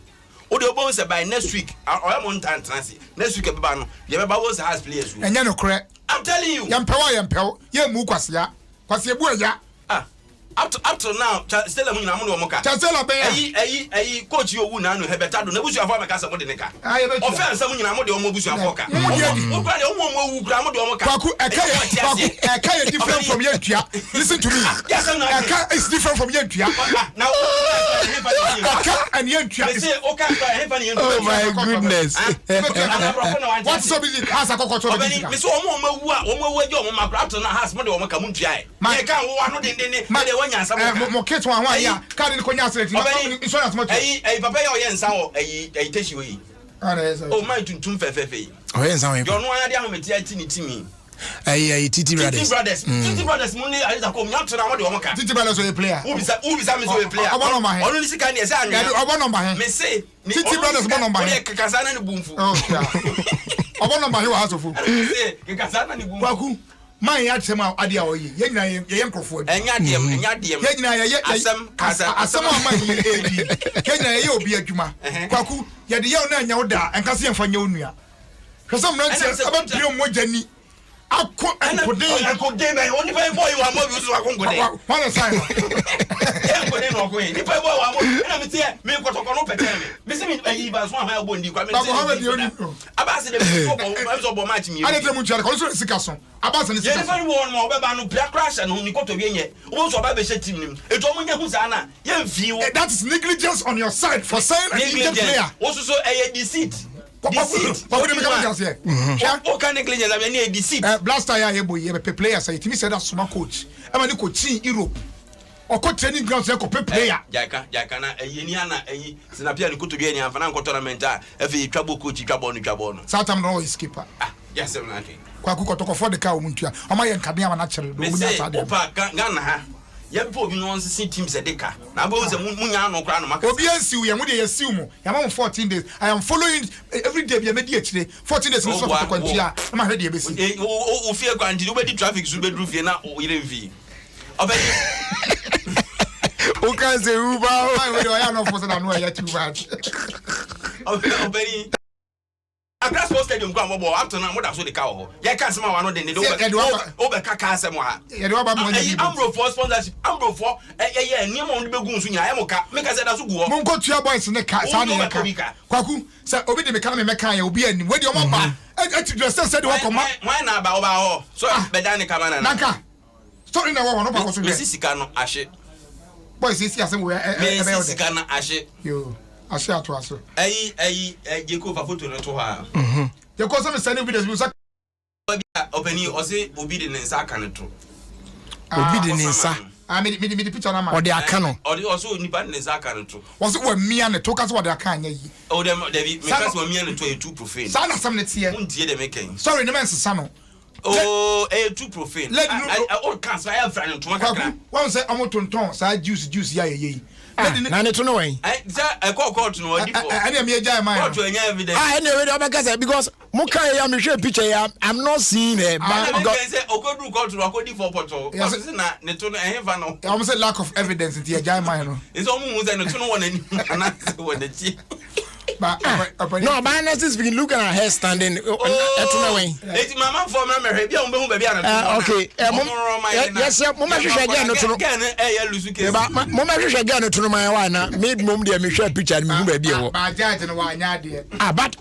[SPEAKER 7] o de obo se by next week o am on transi next week e beba no ye beba wo se has players
[SPEAKER 6] enya no kre
[SPEAKER 7] I'm telling you
[SPEAKER 6] yempew ye mu kwasea bu eya
[SPEAKER 7] up to now Stella mun na mun do moka
[SPEAKER 6] Stella be
[SPEAKER 7] ayi coach yo wu na no hebetado na busu afọ meka se mo de neka offense mun na mo de omo busu afọ ka o kra de omo wu kra mo de omo ka
[SPEAKER 6] kwaku eka different from yentua listen to me eka is different from yentua
[SPEAKER 7] now
[SPEAKER 6] eka and yentua
[SPEAKER 7] is say o ka hefa ni yentua
[SPEAKER 1] oh my goodness
[SPEAKER 6] what so busy has akokoto
[SPEAKER 7] be me so omo wu a omo wu aje omo makra up to now has mo de omo ka mun tua e me ka wo ano dendene
[SPEAKER 6] mo keto ho aya card ni konya asset insurance mo
[SPEAKER 7] papa ya oyensa wo teshi we oh my tuntum fefefe
[SPEAKER 1] oyensa we
[SPEAKER 7] yo no ade ahometi ati ni timi
[SPEAKER 1] Titi
[SPEAKER 7] brothers munni aliza ko nyam tuna mo de omo ka
[SPEAKER 6] Titi brothers o player
[SPEAKER 7] who be me so player
[SPEAKER 6] obo no
[SPEAKER 7] onu ni sika ni ese anya
[SPEAKER 6] obo no ma he
[SPEAKER 7] me say
[SPEAKER 6] Titi brothers obo no ma he
[SPEAKER 7] kekasa na ni bumfu
[SPEAKER 6] obo no ma he wa hasofu
[SPEAKER 7] say kekasa na ni bumfu
[SPEAKER 6] kwaku man ya chema ade a oyi ye nyina ye nkrofo
[SPEAKER 7] enya dem
[SPEAKER 6] ye nyina ye asem a man yi edi ye nyina ye obi adwuma kwaku ye de ye na nya woda enkase ye mfa nya onua hwesem no ntia abapire mo jani
[SPEAKER 7] akode na oni fa boy wa mo bi so akongode
[SPEAKER 6] wana sai
[SPEAKER 7] e ngode no ko ni fa boy wa mo na me tie me kotoko no pete me se me ayi ba so ha bo ndi kwa me abase de so bo match mi
[SPEAKER 6] ale tre mu chara ko so sika so abase ni sika
[SPEAKER 7] ye fa ni won mo be ba no bia crash no ni koto bi enye wo so ba be she team nim eto mo nya hu sa na ye mfi wo
[SPEAKER 6] that is negligence on your side for saying an injured player
[SPEAKER 7] wo so deceit deceit.
[SPEAKER 6] What would you make here?
[SPEAKER 7] What can I clean as deceit?
[SPEAKER 6] Blaster ya boy, you pay players. It means that small coach. I'm a coach in Europe. Or coach training grounds, you pay player.
[SPEAKER 7] Jaka, Yeniana, Sinapia, and Kutu Genia, and Fananco tournament. If you trouble coach, trouble. Southam no is skipper. Yes, I'm not.
[SPEAKER 6] Kwaku to for the cow. Am I in Kabia natural?
[SPEAKER 7] Ghana. Young people know see teams at Deca. Now, both the Munyano Crown.
[SPEAKER 6] Obviously, we are going to assume. I'm on 14 days. I am following every day. We are today. 14 days. I'm ready.
[SPEAKER 7] Ofie Kwanso, nobody traffic should be roof now or even
[SPEAKER 1] Who can say Uber?
[SPEAKER 6] I am not for that. I know too much.
[SPEAKER 7] Across post stadium come about after now what so the cow. Ya can't smell one of them. They don't over kaka semwa. Ambro for sponsorship. Ambro for near on the beguns in Yamoka. Make us say that's go.
[SPEAKER 6] Monko to your boys in the car. Kwaku say obi de meka me meka ya obi ani. Where your mama? I just said what come.
[SPEAKER 7] Why na ba so bedani kamana.
[SPEAKER 6] Nanka. Story na wo no ba ko so.
[SPEAKER 7] Mesi sika no ahye.
[SPEAKER 6] Boys is here some we
[SPEAKER 7] Mesi sika na ahye.
[SPEAKER 6] Yo. Ahye ato aso.
[SPEAKER 7] Jeko fa photo no to ha.
[SPEAKER 6] You call some sending videos you say
[SPEAKER 7] Openi o say obi de nsa aka ne to.
[SPEAKER 1] Obi de nsa.
[SPEAKER 6] Me the picture na ma.
[SPEAKER 1] Or the aka no.
[SPEAKER 7] Or the also nipa de nsa aka ne to.
[SPEAKER 6] Was it when me and the talkers what they aka anya yi.
[SPEAKER 7] Oh dem me case when me and to too profane.
[SPEAKER 6] Sana some net here.
[SPEAKER 7] Untie dem ken.
[SPEAKER 6] Sorry no man sano.
[SPEAKER 7] Oh, too profane. I all can't I have friend to makaka.
[SPEAKER 6] One say am tonton sa juice ya ye.
[SPEAKER 1] Na ne to no way.
[SPEAKER 7] I call court no odi for.
[SPEAKER 6] I me ejai man.
[SPEAKER 7] Court enya evidence.
[SPEAKER 1] Anyway, the because Muka ya me share picture ya I'm not seeing it.
[SPEAKER 7] But say okodu court no akodi for poto. Because na ne to no ehfa no.
[SPEAKER 6] I say lack of evidence in the ejai man no.
[SPEAKER 7] It's almost say no to no one ani. Na say what the chi.
[SPEAKER 1] No, but honestly speaking, look at her hair standing.
[SPEAKER 7] It's mama for me. Maybe I'm going baby.
[SPEAKER 1] Okay. Yes, Mama should again. Mama should again to my one. Made mom dear me share picture and me baby. But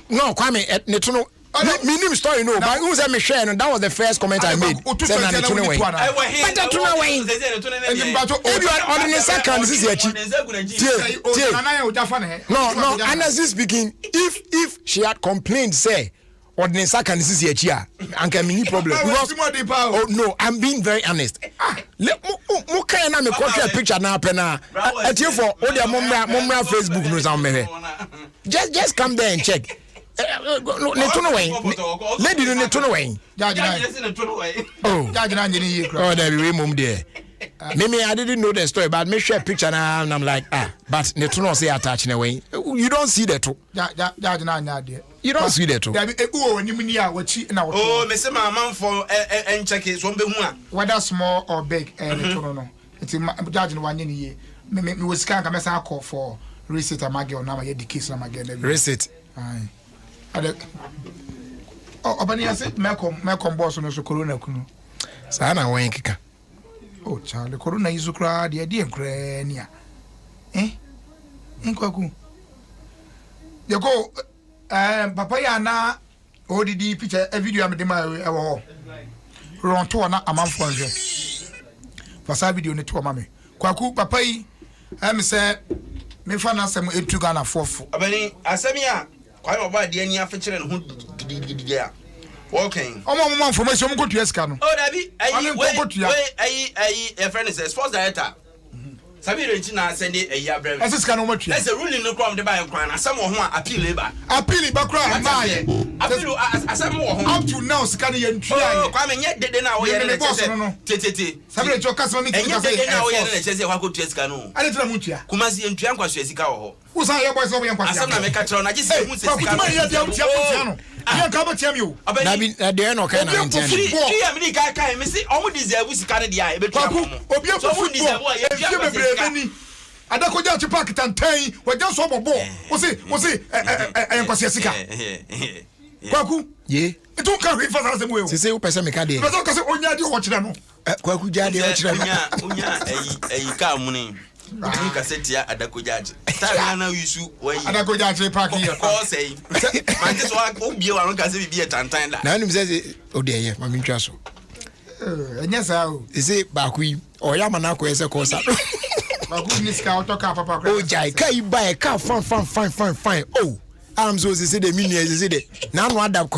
[SPEAKER 1] no, Kwame at Netuno. Minimum story no, but who's me share and that was the first comment I made. Say na ne tunu way. But that tunu way. If you are on the second this is No, honestly speaking, if she had complained say on the second this is here, and can mini problem because oh no, I'm being very honest. Muka na me copy a picture na pena. Etiye for all the mumra Facebook no some just come there and check. Ne tunu way. Lady no ne tunu way. Oh, there we mum there. Maybe I didn't know the story, but me share a picture now and I'm like, but ne tunu say attach in a way. You don't see that too. You don't see that too.
[SPEAKER 7] Oh, me say my man for and check it one be
[SPEAKER 6] whether small or big no. It's judge no one year. Me was scan come say call for receipt amage or na ma the case na ma get
[SPEAKER 1] receipt.
[SPEAKER 6] Aye. Obani ase mekom boss no so corona kunu.
[SPEAKER 1] Sa na wen kika.
[SPEAKER 6] Oh Charlie, corona izu kra de nkra nia. Nkwaku. Yego papa ya na odidi picture a video am de ma e wo. Ron to na amanfo nhwe. Fasa video ne to ma me. Kwaku papa yi am say me fa na asem etu Ghana fofo.
[SPEAKER 7] Abani asemi a kwai oba de ani afekere ne ho gidi ya. Okay.
[SPEAKER 6] Omo information mo kotua sika no.
[SPEAKER 7] Oh Dabi, a friend is a sports director. Sabi renchi na send a year brand.
[SPEAKER 6] Ese sika no mo tua.
[SPEAKER 7] That's a ruling no from the buy kwan na some ho appeal labor.
[SPEAKER 6] Appeal ba kra na ye.
[SPEAKER 7] Appeal asam ho.
[SPEAKER 6] Up to now sika no ye ntua ye.
[SPEAKER 7] Oh, kwa me nye dede na wo ye na tete.
[SPEAKER 6] Sabi renchi customer meeting
[SPEAKER 7] ka say. Enye dede na wo ye na chese kwa kotua sika no.
[SPEAKER 6] Ale tira mo tua.
[SPEAKER 7] Kumasi entua nkwa so sika ho.
[SPEAKER 6] Usa ye boys no ye nkwa.
[SPEAKER 7] Asam na me ka tro na gise hu sika.
[SPEAKER 6] Kuma ye dia tua no. You can't put him you.
[SPEAKER 1] Dabi there no kind of intent.
[SPEAKER 7] You me kai me say omo deserve sika ne dia e betua mo.
[SPEAKER 6] Obi e fu deserve ye bebre Adakoja to park tantan, we just so bobo. We say enkwase sika. Kwaku,
[SPEAKER 1] ye.
[SPEAKER 6] E don kan refa sa sem we o.
[SPEAKER 1] Se say o pese me ka de.
[SPEAKER 6] Pese ka say onya de ho kire no.
[SPEAKER 1] Kwaku ja de ho kire no.
[SPEAKER 7] Onya ka mu ni. Ni ka setia adakoja age. Ta na wisu we.
[SPEAKER 6] Adakoja age park here.
[SPEAKER 7] Ko say. Man just wa obie wa no ka say bibie tantan la.
[SPEAKER 1] Na nim say o de ye, ma mi ntwa so.
[SPEAKER 6] Enya sa o.
[SPEAKER 1] Se say ba ku yi, o ya mana ko ese ko sa.
[SPEAKER 6] Ba ku ni ska o to ka papa.
[SPEAKER 1] Oh jai, kai buy car fine. Oh. am so say the meaning say the na no adapt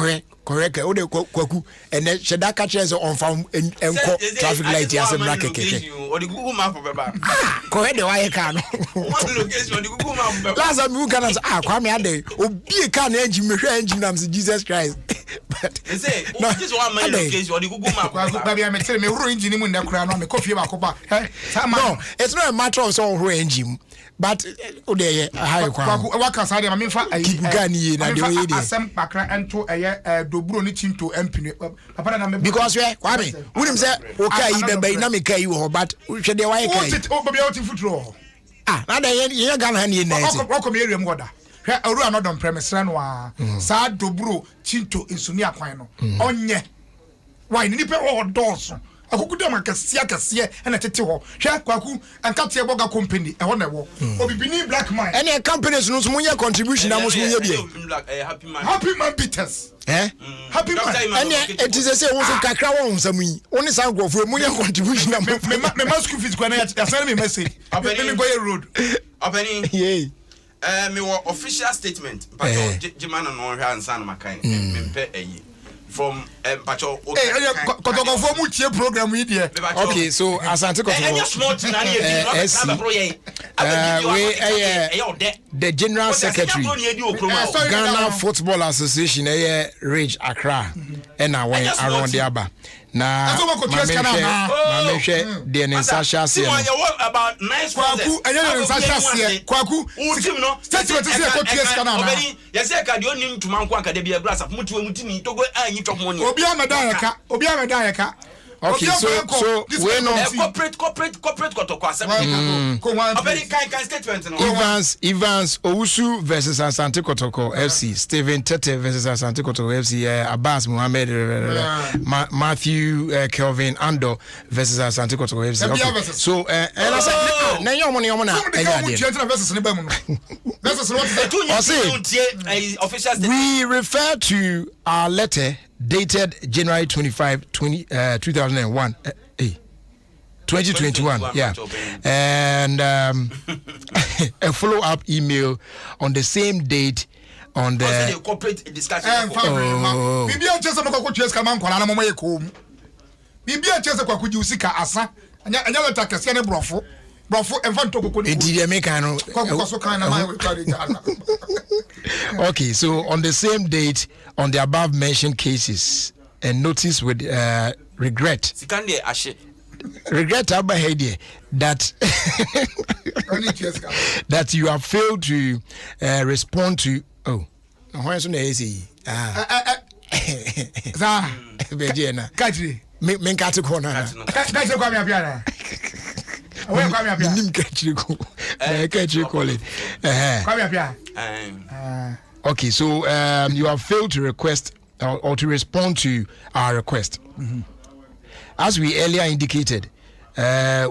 [SPEAKER 1] correct o de kwaku and sheda ka chere say on farm enko traffic light yase bra keke
[SPEAKER 7] o di Google map beba
[SPEAKER 1] correct the why car no
[SPEAKER 7] one location o di Google map beba
[SPEAKER 1] last time you can say kwame ade obi car na engine me hwe engine am say Jesus Christ but
[SPEAKER 7] they say this one man location o di Google map
[SPEAKER 6] ba bia me tell me huro engine mu na kura no me coffee ba ko ba
[SPEAKER 1] no it's not a matter of so huro engine but o de high kwa
[SPEAKER 6] waka sa de ma me fa
[SPEAKER 1] gani na de o ye de
[SPEAKER 6] asem pakra ento eye doburo ni chinto empini papa na me
[SPEAKER 1] because we kwame wunim say o kai bebe na me kai wo but hwe de why kai
[SPEAKER 6] o bia o ti futuro
[SPEAKER 1] na de ye Ghana ha ni na ese
[SPEAKER 6] o ko me area mu goda hwe oru anodon premise no a sa doburo chinto insuni akwan no onye why ni pe o doso akuku dem akasia na tete ho hwe kwaku ankate boga company e ho na wo obibini black man
[SPEAKER 1] any companies no so munye contribution na mo so munye bie
[SPEAKER 6] happy man bitters happy man
[SPEAKER 1] any it is say wo so kakra wo nsam yi oni san grofo munye contribution na
[SPEAKER 6] me ma school fees kwana ya send me message me go road
[SPEAKER 7] openi
[SPEAKER 1] yeah
[SPEAKER 7] me wo official statement but jimana no hwa ansa na makai me mpe eyi from Pacho.
[SPEAKER 6] Kotoko for mu tie program yi there.
[SPEAKER 1] Okay, so Asante Kotoko. The General Secretary Ghana Football Association Rage Accra and I went around the Aba. Na mamehwe de nensasha se
[SPEAKER 7] about nice
[SPEAKER 6] kwaku enye nensasha se kwaku statement se ko ties kana na
[SPEAKER 7] ya se ka de oni ntuma nko aka de bia brasa mutu mutimi togo anyi twopmo ni
[SPEAKER 6] obi ameda yeka
[SPEAKER 1] okay so we no
[SPEAKER 7] corporate kotoko asem very kind statement no
[SPEAKER 1] Evans Owusu versus Asante Kotoko FC, Steven Tete versus Asante Kotoko FC, Abbas Mohammed Matthew Kelvin Ando versus Asante Kotoko FC. Okay. So and I said na your money we refer to our letter dated January 25, 2001. 2021, yeah. And a follow-up email on the same date on the
[SPEAKER 7] corporate discussion.
[SPEAKER 6] Bibia chese mako chese kama nkwala na mama yeko mu. Bibia chese kwa kujusika asa. Anya leta kese ne brofo emfa ntoko ko ni.
[SPEAKER 1] Enti make no. Okay, so on the same date on the above mentioned cases and notice with regret.
[SPEAKER 7] Sikande ashe.
[SPEAKER 1] Regret Abahedi that that you have failed to respond to. Oh, why is it easy? Vegena.
[SPEAKER 6] Katri.
[SPEAKER 1] Men kati kona.
[SPEAKER 6] Katri kwa mi apiana. Owe kwa mi apiana.
[SPEAKER 1] Nim katri ko. Katri call it.
[SPEAKER 6] Kwa mi apiana.
[SPEAKER 1] Okay, so you have failed to request or to respond to our request. Mm-hmm. As we earlier indicated,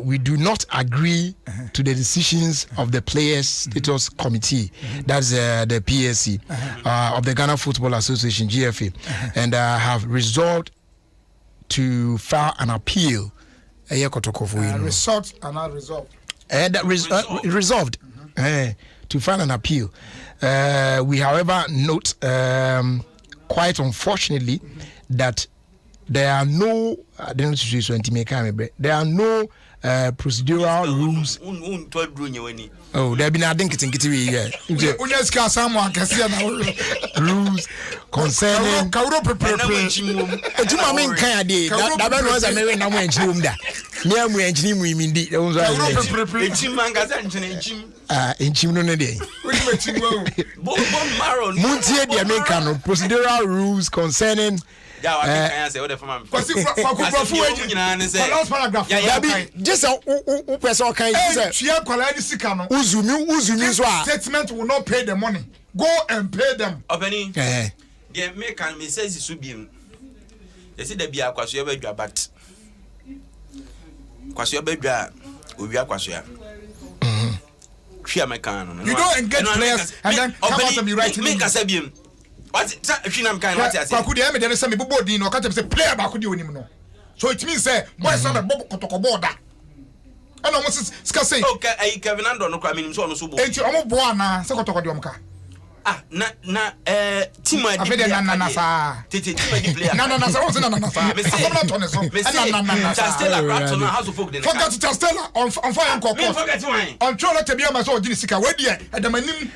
[SPEAKER 1] we do not agree to the decisions of the Players Status Committee, that's the PSC, of the Ghana Football Association, GFA, and have resolved to file an appeal.
[SPEAKER 6] Resolved and not resolved.
[SPEAKER 1] Resolved to file an appeal. We, however, note quite unfortunately that there are no procedural rules. Oh, there have been rules concerning procedural rules concerning
[SPEAKER 7] just
[SPEAKER 6] statement will not pay the money. Go and pay them.
[SPEAKER 7] Yeah, me can me says it should be. They say the bia kwasua badwa but kwasua badwa obia kwasua. Hwia me kan no.
[SPEAKER 6] You don't engage players and then come out and be writing.
[SPEAKER 7] Me kasa biem. What hwina me kan what you say?
[SPEAKER 6] Kwaku dey me dey say me bobo din no ka tell say player ba ku dey onim no. So it means say boys on the bobo kotoko border. And almost ska say
[SPEAKER 7] okay, Kevin Ando no kwa minim so no so bo.
[SPEAKER 6] Enti omo bo ana say kotoko dey omka.
[SPEAKER 7] na team a
[SPEAKER 6] Afede na sa.
[SPEAKER 7] Tete team a di player.
[SPEAKER 6] Na sa what's na sa.
[SPEAKER 7] Me say na Chastela Crato na house of folk dey.
[SPEAKER 6] Forget Chastela on fire nkoko.
[SPEAKER 7] Me forget why.
[SPEAKER 6] On tro to bia ma so ogini sika we dia edamanim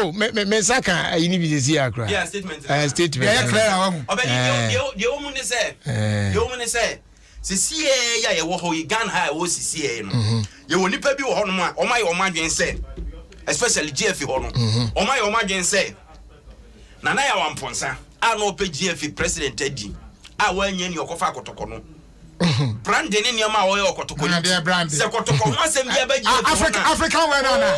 [SPEAKER 1] oh me saka ini bi dey akra.
[SPEAKER 7] Yeah, statement.
[SPEAKER 1] Statement.
[SPEAKER 6] Yeah, clear am.
[SPEAKER 7] Obedi the woman say sisi ya ye wo ho Ghana ha wo sisi no. Ye wo nipa bi wo ho no ma o ma ye o ma dwen say especially GF ho no. O ma ye o ma dwen say na ya wamponsa a no pe GF president adi a wa nya ni okofa akotoko no. Brand ni niam a wo ye okotoko ni. Se kotoko ho asem bia ba GF.
[SPEAKER 6] African way na.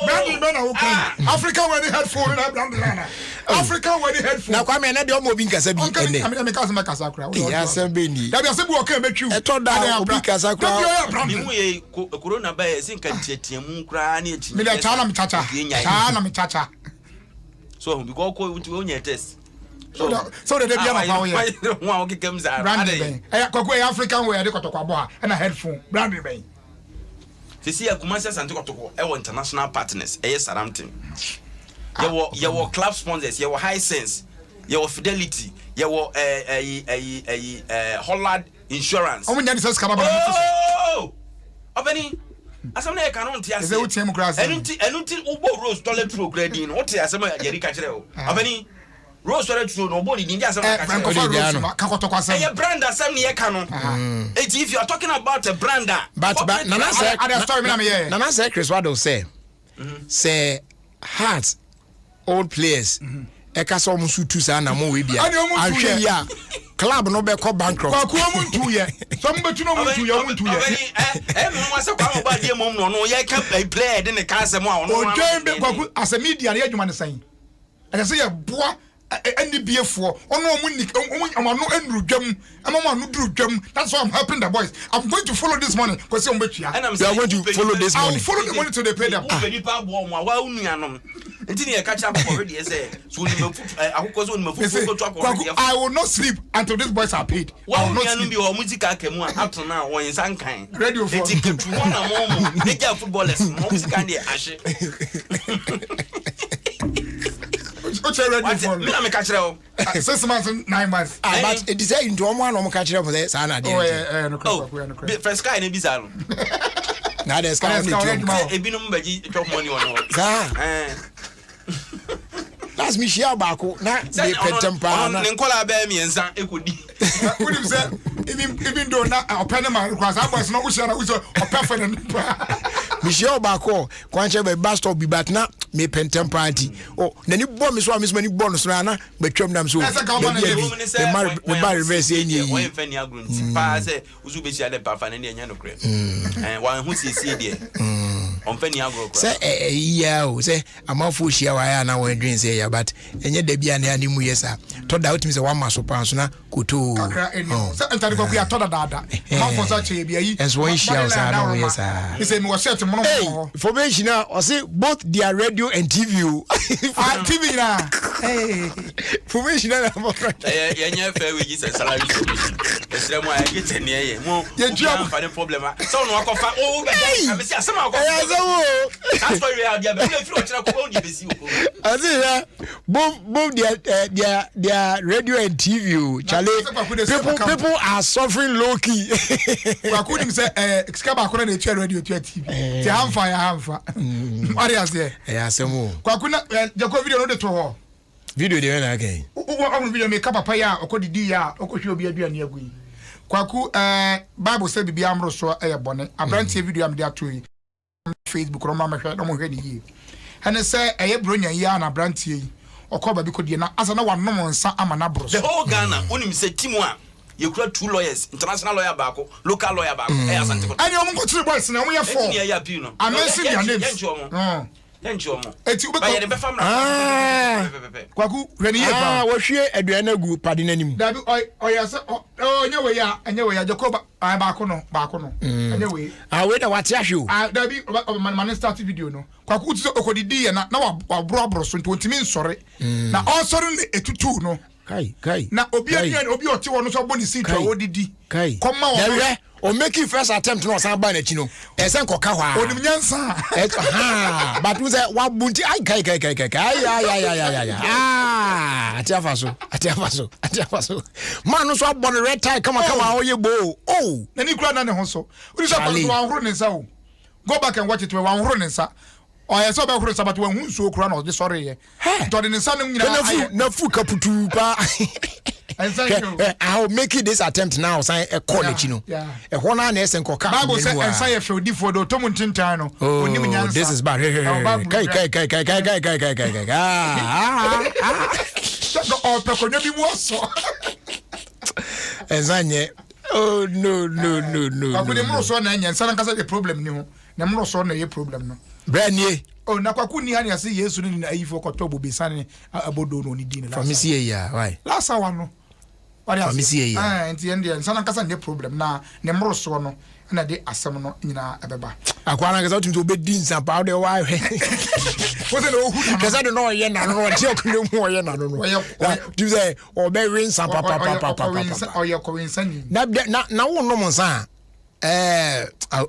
[SPEAKER 6] Brand be na wo kan. African way headphone na brand na. African way headphone.
[SPEAKER 1] Na kwa me na de omo bi nkasa bi ene.
[SPEAKER 6] Me kasa me kasa kra.
[SPEAKER 1] Ya asem ni.
[SPEAKER 6] Da bia se bu o kan metwi.
[SPEAKER 1] E to da obi kasa kra.
[SPEAKER 7] Me hu ye corona ba ye sin kan tiatiamu kra na echi.
[SPEAKER 6] Me da chala me chacha. Chala me chacha.
[SPEAKER 7] So because ko unya test.
[SPEAKER 6] So the bia ma pa wo ye.
[SPEAKER 7] Who o kekam za.
[SPEAKER 6] Brand ben. Kwa African way de kotoko abo ha na headphone. Brand ben.
[SPEAKER 7] Sisi ya Kumasi Asante Kotoko e international partners e Saramton. Ye wo club sponsors, ye wo Hisense, ye wo Fidelity, ye wo Holland Insurance.
[SPEAKER 6] O munya disa skaba ba.
[SPEAKER 7] Oh! Obeni asam na e kanon ti ase.
[SPEAKER 6] Eze utie mu grass.
[SPEAKER 7] Enuti ubo Rose toilet pro grading. What e asam ya rika kire o. Obeni Rose toilet pro no bo ni asam ka kire.
[SPEAKER 6] Ka kotoko asam.
[SPEAKER 7] E brand asam ni e kanon. If you are talking about a brand
[SPEAKER 1] but Nana say
[SPEAKER 6] story me na me here.
[SPEAKER 1] Nana say Chris Wado say heart old players e ka so musu tu sa na mo we bia ahwe ya club no be call bankrupt
[SPEAKER 6] kwa ku omuntu ye so mbetu no muntu ye omuntu ye
[SPEAKER 7] me wasa kwa ba die mom no ye ka player de ne ka asem a ono
[SPEAKER 6] o join be kwa ku as a media ye adwuma ne san aka say ye boa any BF4 no enru dwam amama no duru dwam. That's why I'm helping the boys. I'm going to follow this money because I'm going to
[SPEAKER 1] follow this money.
[SPEAKER 6] I'll follow the money till they pay them. I will not sleep until these boys are paid. I will not sleep. Radio for 6 months, 9 months.
[SPEAKER 1] But it is into one of catch up with this.
[SPEAKER 7] First guy in Bizarro.
[SPEAKER 1] Now there's kind of
[SPEAKER 7] a binum drop money on.
[SPEAKER 1] That's Michelle Bako. Not the Petampa.
[SPEAKER 7] Nicola bear me and San Equity.
[SPEAKER 6] Even though not a Panama, because I was not a perfect
[SPEAKER 1] Michelle Bako, Quancha by Basto be back now, me Pentam party. Oh, then you bomb is one miss many bonus rana, but chum them so. That's a common the reverse in you.
[SPEAKER 7] When Fanny Agron, Pass, Uzubi, the Pafan and Yanocre. And one who sees here on Fanny Agro.
[SPEAKER 1] Say, yeah, say, I'm off for share. I know when drinks here, but and yet they be an animal. Yes, sir. Told out Mr. One Maso Pansona, Kutu. We are told that. How for such a be as one shall say, yes, sir. He said, was set information now, or say both their radio and TV. TV now. Hey, information now.
[SPEAKER 7] Yeah, fair wages and salary. It's them why I get 10 years. You job for the problem. So no, I can find I'm saying somehow. That's why we are there. But if you
[SPEAKER 1] I say, both their radio and TV. Charlie, people are suffering low key.
[SPEAKER 6] I couldn't say, Excaba couldn't share radio to TV. What is there?
[SPEAKER 1] Yeah, some more.
[SPEAKER 6] Kwakuna, the video no to
[SPEAKER 1] video dey na again.
[SPEAKER 6] O video make up papa o ko didi ya o ko hwe obi adua na agui. Kwaku Bible say bibia amro so bone. Abrantie video am dey atoyi. Facebook ro ma hwe no mo hwe ni yi. Ene say bronya yi na abrantie yi. Okoba bi ko die na asa na wanom nsa ama na bro.
[SPEAKER 7] The whole Ghana onim say team a you create 2 lawyers, international lawyer bako, local lawyer bako. Asante ko.
[SPEAKER 6] Any omo go 3 boys na omo ye 4.
[SPEAKER 7] Any ya appeal no.
[SPEAKER 6] I mention their names. Eti ube
[SPEAKER 7] ba ye be famra.
[SPEAKER 6] Kwaku reni ye ba.
[SPEAKER 1] Wo hwe aduana gu pade nanim.
[SPEAKER 6] Dabi oyase onye we ya Jacob ba ko no. Onye we.
[SPEAKER 1] We da wate ahwe o.
[SPEAKER 6] Dabi man start video no. Kwaku ti okodidi ye na wa bro so ntimi nsore. Na osore ne etutu no.
[SPEAKER 1] Kai.
[SPEAKER 6] Na obi anu obi oti wo no so boni seat wa odidi.
[SPEAKER 1] Kai.
[SPEAKER 6] Koma wo.
[SPEAKER 1] o make you first attempt no san ba na chi no e se nkoka hwa
[SPEAKER 6] onim nyansa
[SPEAKER 1] ha but we say wa bunti ai kai atiafaso man no so abon red tie come oye bo oh
[SPEAKER 6] na ni kura na ne ho so uri so pa wa horo ne nsa o go back and watch it we wa horo ne nsa o ya so ba horo nsa but wa hu nso kura na o de sorry ye to de ne nsa no nyina
[SPEAKER 1] na fu kaputu pa I'll make it this attempt now say a college no e ho na esen koka
[SPEAKER 6] Bible say ensa ye fe odifo do to mun tintan no onim nyansa
[SPEAKER 1] this is bad kai
[SPEAKER 6] o pe ko nyabi mu so
[SPEAKER 1] enzanye oh no
[SPEAKER 6] akudi mu so na nyansa na kasa the problem ni ho na mu so na ye problem no
[SPEAKER 1] branie
[SPEAKER 6] oh na kwaku ni hani ase Yesu ni na ayifo koto bobesane abodo no ni din la
[SPEAKER 1] famisi ya why
[SPEAKER 6] last one no
[SPEAKER 1] famisi ya
[SPEAKER 6] enti ende sana kasa ne problem na ne mro so no na de asem no nyina ebeba
[SPEAKER 1] akwana kasa otumto obedi nsampa de wa hwe
[SPEAKER 6] wose no hu
[SPEAKER 1] kasa de no ye na no ti okunu mu ye na no do say obe rin nsampa papa
[SPEAKER 6] oye ko winsani
[SPEAKER 1] na wo no monsa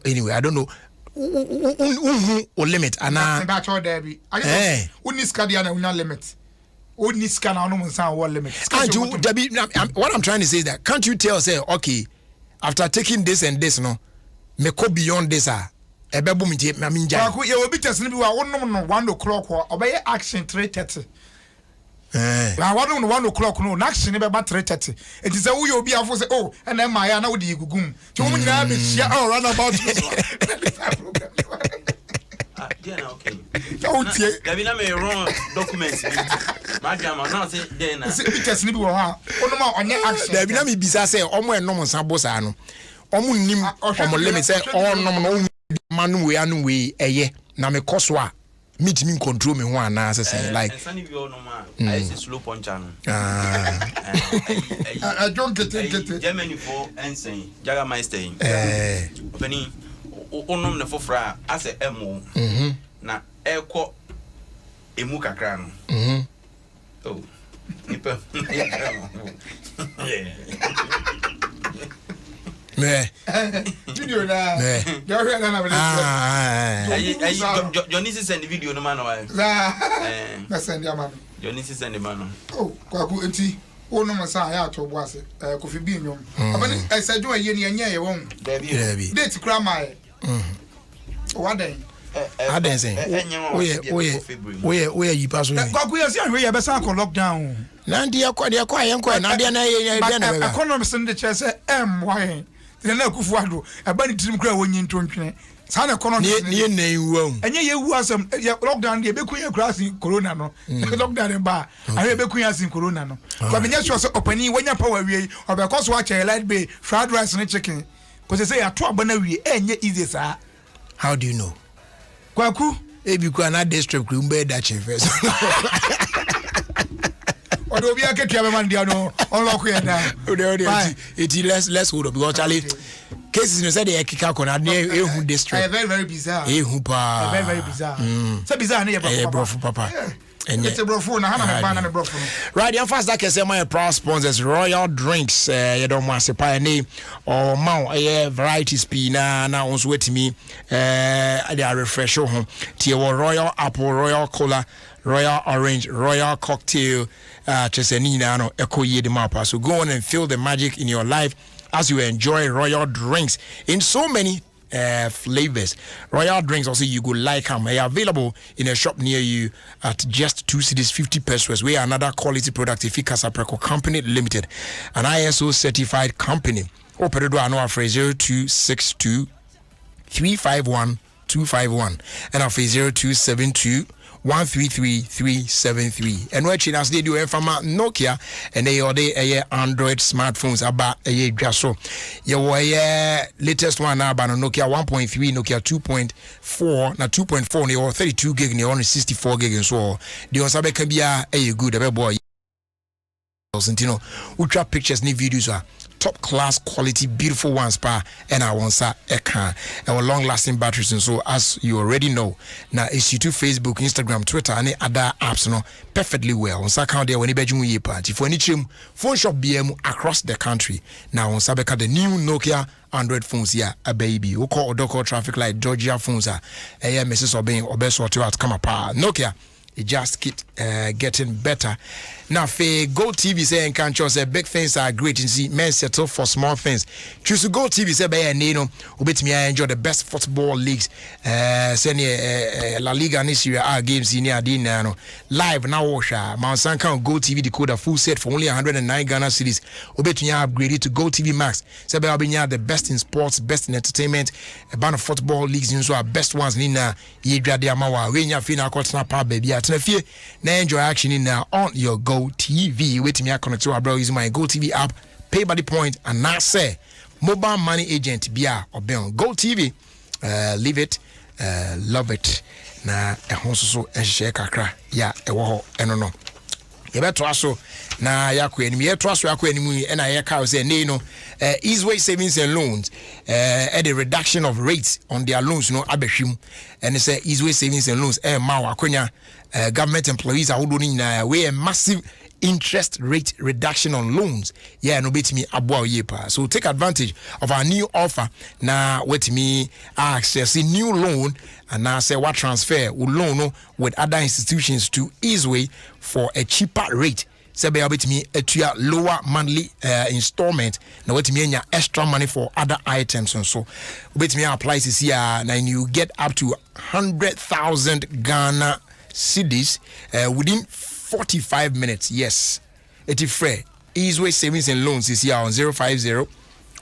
[SPEAKER 1] anyway I don't know o limit ana
[SPEAKER 6] ba cho there bi uniska dia na una limit uniska na no monsa wo limit
[SPEAKER 1] and you Debbie what I'm trying to say is that can't you tell say okay after taking this and this no me go beyond this ebebu mi nja
[SPEAKER 6] ko ye obi test ni bi wa wonnom no 1 o'clock obey action 3:30 wa wonu no 1 o'clock no action be ba 3:30 it is we obi afo say oh na ma ya na wo di gugum ti wo nyina be hia all run about
[SPEAKER 7] yeah na okay
[SPEAKER 6] oh tie
[SPEAKER 7] Gabi na me wrong documents ma jama na say then na
[SPEAKER 6] se bi test ni bi wo ha onu ma onye action
[SPEAKER 1] Gabi na me bisa say omo enom nsa bosa no omo nim omo limit say onom no manu we anu we eye na me koso a meet me control me ho ana say like
[SPEAKER 7] sani bi ono ma I say slow puncher no
[SPEAKER 6] I don't get
[SPEAKER 7] Germany for ensign Jagermeister openi onom na fofra ase emo na eko emu kakra no oh nipa
[SPEAKER 1] me
[SPEAKER 6] video na do we na na
[SPEAKER 7] Johnny send the video no man why
[SPEAKER 6] na send ya man
[SPEAKER 7] Johnny send the man
[SPEAKER 6] oh kwaku enti ono masa ya to bo ase kofi bi nyom abani esejo aye ni anya ye won
[SPEAKER 1] Debbie
[SPEAKER 6] date kra mai waden
[SPEAKER 1] aden say oye yi paso ni
[SPEAKER 6] kwaku ye si ahwe ye be san ko lockdown
[SPEAKER 1] na ndi akwa ayenko na dia na ye na
[SPEAKER 6] economy sin de chese why na kufu ado abani tirim kra wonyi ntontwene sa na economy
[SPEAKER 1] ni na iwu
[SPEAKER 6] enye ye wu asem lockdown de be kunya kra sin corona no lockdown ba ahwe be kunya sin corona no kwa menya sure so opani wonya power wie obekoso wa che light bay fried rice and chicken ko se ya to abana wie enye easy sa.
[SPEAKER 1] How do you know
[SPEAKER 6] kwaku
[SPEAKER 1] ebi kwa na district crew mbe da che first
[SPEAKER 6] odo bi aketua be man dia no unlock here now
[SPEAKER 1] let's hold up because Charlie cases no say the kika kona na ehu district
[SPEAKER 6] very bizarre
[SPEAKER 1] ehu pa
[SPEAKER 6] very bizarre so bizarre na ye
[SPEAKER 1] bro papa
[SPEAKER 6] and it's a brofo na hana me ban na me brofo
[SPEAKER 1] right and fast that can say my proud sponsors Royal Drinks you don't want to buy any or mau varieties p na onso wetimi they are refresh ho tie Royal Apple, Royal Cola, Royal Orange, Royal Cocktail cheseni na no ekoye de mapa. So go on and feel the magic in your life as you enjoy Royal Drinks in so many flavors. Royal Drinks also you go like them. They are available in a shop near you at just 2 cedis 50 pesos. We are another quality product if Casa Preco Company Limited, an ISO certified company. Open the door no afraid 0262 351 251 and afraid 0272 133-373. And what as they do from Nokia and they are Android smartphones about a so your latest one now about Nokia 1.3, Nokia 2.4, now 2.4 or 32 gig or 64 gig and so the Osabe can be a good boy. Ultra pictures ni videos are top class quality beautiful ones pa and I want sa eka our long lasting batteries and so as you already know now it's YouTube, Facebook, Instagram, Twitter and other apps no perfectly well on sa count there when you bedroom ye party for any chim phone shop BM across the country now on Sabeka the new Nokia Android phones here a baby who call Odoko traffic light Georgia phones are Mrs. Obeying or best sort out come up Nokia it just keep getting better. Now, for Go TV saying can't say big things are great and see men settle for small things. Choose to Go TV say by Nino, ubit me I enjoy the best football leagues. Say La Liga and Serie A games in Adino live now. Washa Mount Sanka Go TV decoder full set for only 109 Ghana cedis. Ubit me upgraded to Go TV Max. Say by Albinia the best in sports, best in entertainment. A band of football leagues and so our best ones Nina Yedra Diamawa. When you feel na pa baby. Now enjoy action in on your Go TV. Wait me I connect to our bro using my Go TV app, pay by the point, and now say mobile money agent Bia or Ben Go TV. Leave it, love it. Na so share kakra ya ewo no. You better also na yakwe enemy you trust yakwe enemy and I can say no Easeway Savings and Loans at the reduction of rates on their loans no abeshim and say Easeway Savings and Loans ma wakonya government employees are holding way a massive interest rate reduction on loans. Yeah, no bet me abwa yepa. So take advantage of our new offer. Now wait me access a new loan and now say what transfer will loan with other institutions to Easeway for a cheaper rate. Say be able to me a lower monthly installment. Now wait me extra money for other items and so wait me apply this here and you get up to 100,000 Ghana cedis within 45 minutes. Yes, it is free. Easeway Savings and Loans is here on 050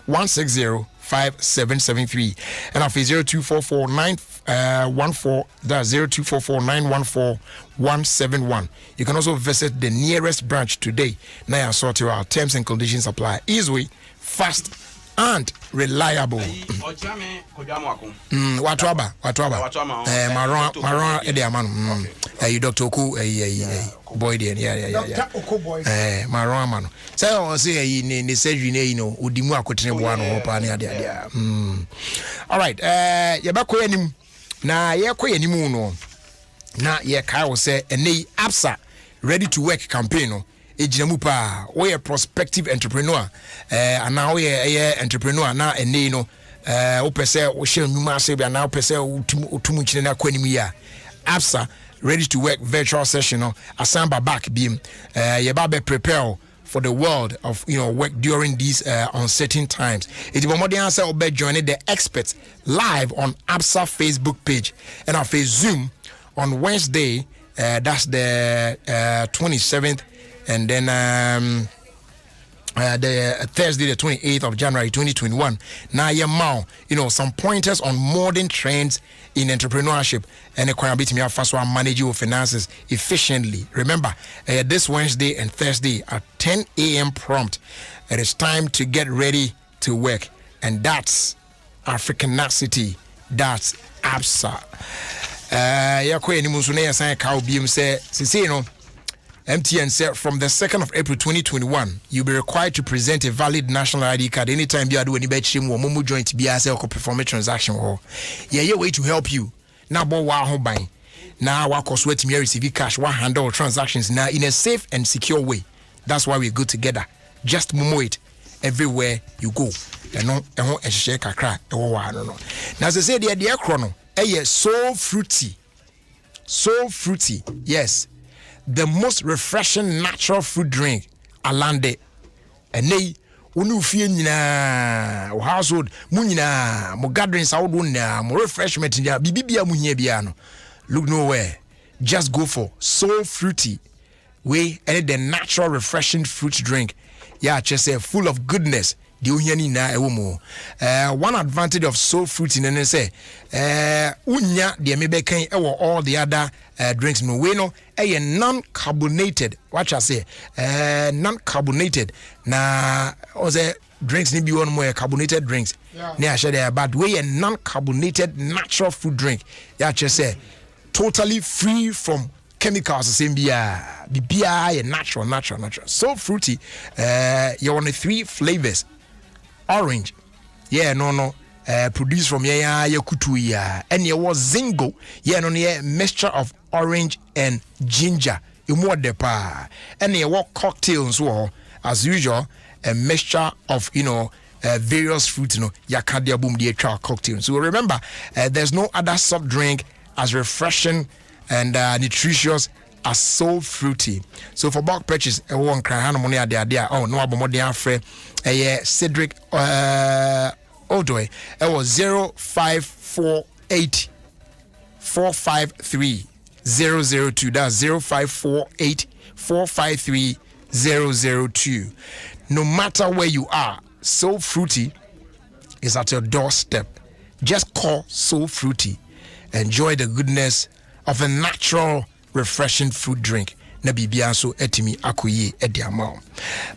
[SPEAKER 1] 160 5773 and after 0244 914 that's 0244 914 171. You can also visit the nearest branch today. Now I sort our terms and conditions apply. Easeway, fast and reliable. Watuaba maron ediaman Dr. Oku boy there yeah maron man say ni surgery you know odimu akotene bo ano pa ne ade all right yebakọ yanim na yekọ yanim no na ye kai wo say ene absa ready to work campaign no ejinamu pa we a prospective entrepreneur ana we a entrepreneur na ene no wo pese wo hye numa ase bia na wo pese utumu chine na kwanim ya absa ready to work virtual session no asamba back beam ye ba be prepare for the world of work during these uncertain times. It will more than answer or join the experts live on ABSA Facebook page and on Zoom on Wednesday. That's the 27th, and then the Thursday, the 28th of January 2021. Now, some pointers on modern trends in entrepreneurship and a bit me first one manage your finances efficiently. Remember, this Wednesday and Thursday at 10 a.m. prompt, it is time to get ready to work, and that's Africanacity. That's ABSA. MTN said from the 2nd of April 2021, you'll be required to present a valid national ID card anytime you are doing any bedroom or Momo joint BSL or perform a transaction. Yeah, way to help you. Now, buying. Now, what cost wait me receive cash, one handle transactions now in a safe and secure way. That's why we're good together. Just Momo it everywhere you go. Now, as I said, the idea chrono, so fruity. So fruity, yes. The most refreshing natural fruit drink alande ene unu fie nyina household mu nyina mo gatherings awodo na mo refreshment nya bibibia mu hia bia no look nowhere, just go for so fruity way and the natural refreshing fruit drink just say full of goodness. One advantage of soul fruit in and say unya the mebeken all the other drinks no way no non-carbonated. What I say non-carbonated na oze drinks need be one more carbonated drinks near share but way a non-carbonated natural fruit drink just say totally free from chemicals. The same beer natural so fruity. You want 3 flavors. orange. Yeah, no. Produced from Yakutu and it was Zingo. Yeah, no, mixture of orange and ginger. More depa and it was cocktails. So as usual, a mixture of various fruits. Yakadia boom the cocktail. So remember, there's no other soft drink as refreshing and nutritious as so fruity. So for bulk purchase, one cry money at the oh no abomodian free Cedric Odoy. It was 0548 453 002. That's 0548 453 002. No matter where you are, So Fruity is at your doorstep. Just call So Fruity. Enjoy the goodness of a natural, refreshing fruit drink. Na bibia so etimi akoye ediamao.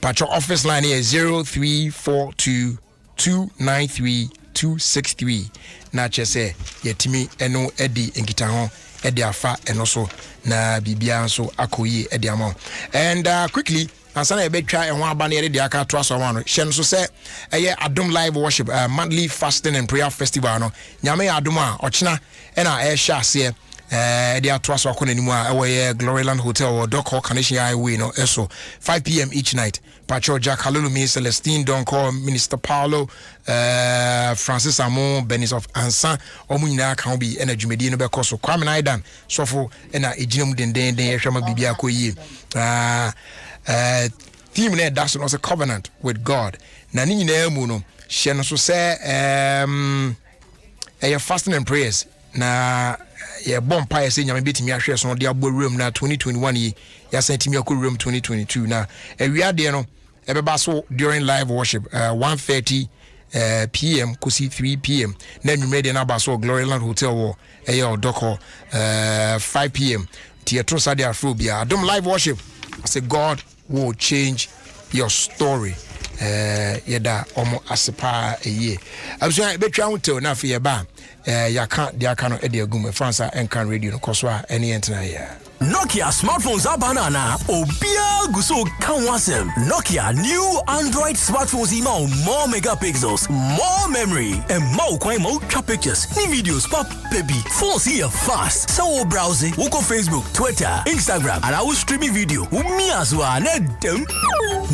[SPEAKER 1] But your office line is 0342 293 263. Na chese yetimi eno edi enkita ho edi afa eno so na bibia so akoye ediamao. And quickly Ansana ebetwa enwa aba na yede aka to aso wano hye nso se Adom live worship monthly fasting and prayer festival no nyame Adom a ochina na ehya ase the atrosso akonanimu a Gloryland Hotel or Dock Hall Carnation Highway no eso 5 p.m. each night. Pacho Jack Halulumi, Celestine Donko, Minister Paulo, Francis Amon, Benis of Ansan, Omuna can be energy medina because so Kwame Aidan, Sofo, and Ejinum Den Shama Bibia Koye. Team there that's also a covenant with God. Nani Nemuno, Shen so say fasting and prayers. Na bomb pie say nyame betimi ahwe so de abo room na 2021 yi ya sentimi akọ room 2022 na ewia de no ebeba so during live worship 1:30 p.m. kusi 3 p.m. na nwumre na ba so Gloryland Hotel wo Odoko 5 p.m. Theatre Sadia Afrobia Adom live worship. I say God will change your story. Yeda omo asepa eye abusua betwa hotel na fe yeba yaka dia kano e de agum Fransa enkan radio no koswa ene entena ya Nokia smartphones are banana obia guso kanwasem Nokia new Android smartphones email more megapixels, more memory and more quite more pictures ni videos pop baby phone see fast so browsing woko Facebook Twitter Instagram and I will streaming video umi aswa na dem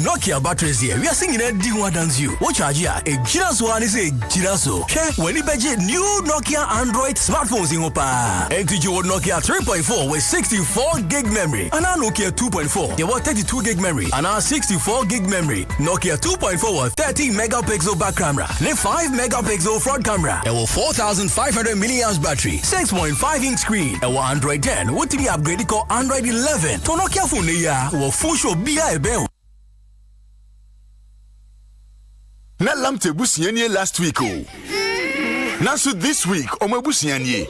[SPEAKER 1] Nokia batteries here we are singing a D1 dance you what charge ya a giraso and say giraso when you budget new Nokia Android smartphones in opa XG Nokia 3.4 with 64 gig memory and now Nokia 2.4 they want 32 gig memory and now 64 gig memory Nokia 2.4 with 30 megapixel back camera then 5 megapixel front camera there will 4500 milliamp battery 6.5 inch screen and Android 10 what to be upgraded called Android 11 to Nokia phone ya will full show BI bell
[SPEAKER 9] na lamte busianye last week oh now so this week omo busianye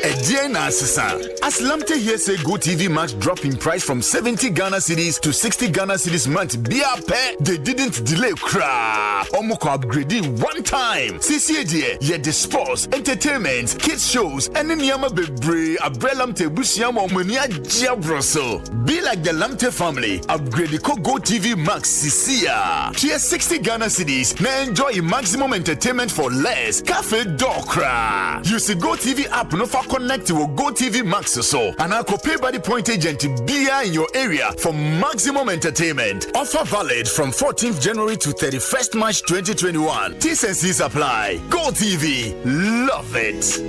[SPEAKER 9] Ediana Sisa. As Lamte here say Go TV Max drop in price from 70 Ghana cedis to 60 Ghana cedis month. Biape, they didn't delay cra. Omoko upgrading one time. CCAD, yeah the sports, entertainment, kids shows, and then Yama Bebre, Abre Lamte Busiamo Monia Giabroso. Be like the Lamte family. Upgrade the Go TV Max Sisia. Tier 60 Ghana cedis. Now enjoy maximum entertainment for less. Cafe Dokra. Use the Go TV app no for connect to Go TV Max so and I could pay by the point agent to be in your area for maximum entertainment. Offer valid from 14th January to 31st March 2021. T&Cs apply. Go TV. Love it.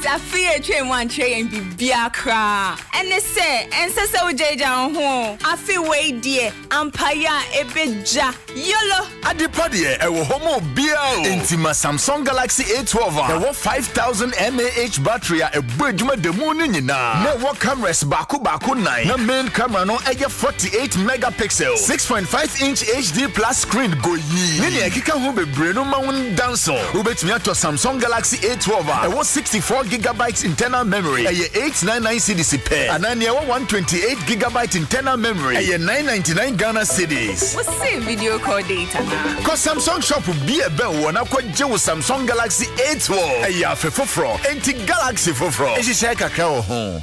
[SPEAKER 10] Safia train one train be biakra. And they say, and so Jaja home. I feel way dear, Ampaya Ebeja, Yolo.
[SPEAKER 9] At the party, I will homo biao. Intima Samsung Galaxy A12. There were 5000 mAh battery, a bridge with the moon in na. Network cameras, Baku 9. The main camera no 48 megapixels. 6.5 inch HD plus screen go ye. Nini akika home breno maun danso. Ubet me to Samsung Galaxy A12. There was 64 gigabytes internal memory. A 899 CDC pair. And then 128 gigabyte internal memory. A 999 Ghana cedis.
[SPEAKER 10] What's the video call data now?
[SPEAKER 9] Cause Samsung shop will be a bell when I quite with Samsung Galaxy A12. A ya for Anti Galaxy for. Is it home?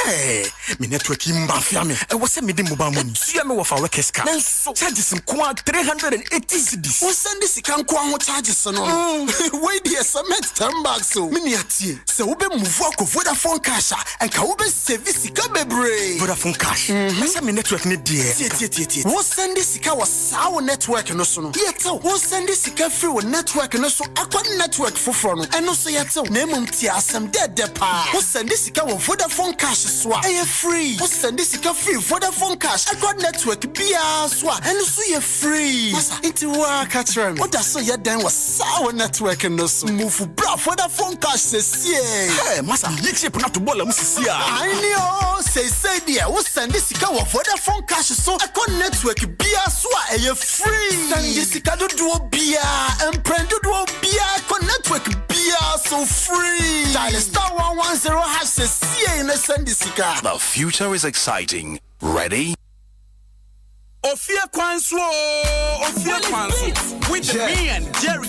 [SPEAKER 11] Hey, me network mafia me. I was me the mobile money. See me with our keska. So charges in 380 cedis.
[SPEAKER 12] What send this can go charges no. Wait there cement 10 bucks so. Me atie. Se wo be move up Vodafone cash and ka wo be service ka bebre.
[SPEAKER 11] Vodafone cash. Say me network ni there.
[SPEAKER 12] Tie. What send this ka was our network no so no. Yet wo send this ka free with network no so akwa network foforo no. Eno so yet na emum tie asem dead pa. Wo send this ka Vodafone cash so a free. Wo send this ka free Vodafone cash akwa network bia so eno so ye free. Masa it work catch me. What that so ye then was our network no so. Move bra Vodafone cash se sie.
[SPEAKER 11] Hey, masa yixi puna to bola musisi a.
[SPEAKER 12] I know say there. Wo send this ka Vodafone cash so akwa network bia so a ye free. Send this ka do bia emprendo do bia akwa network bia so free. Dial star 110 hash se sie na send this ka.
[SPEAKER 13] The future is exciting. Ready?
[SPEAKER 14] Ofie Kwanso, with me and Jerry.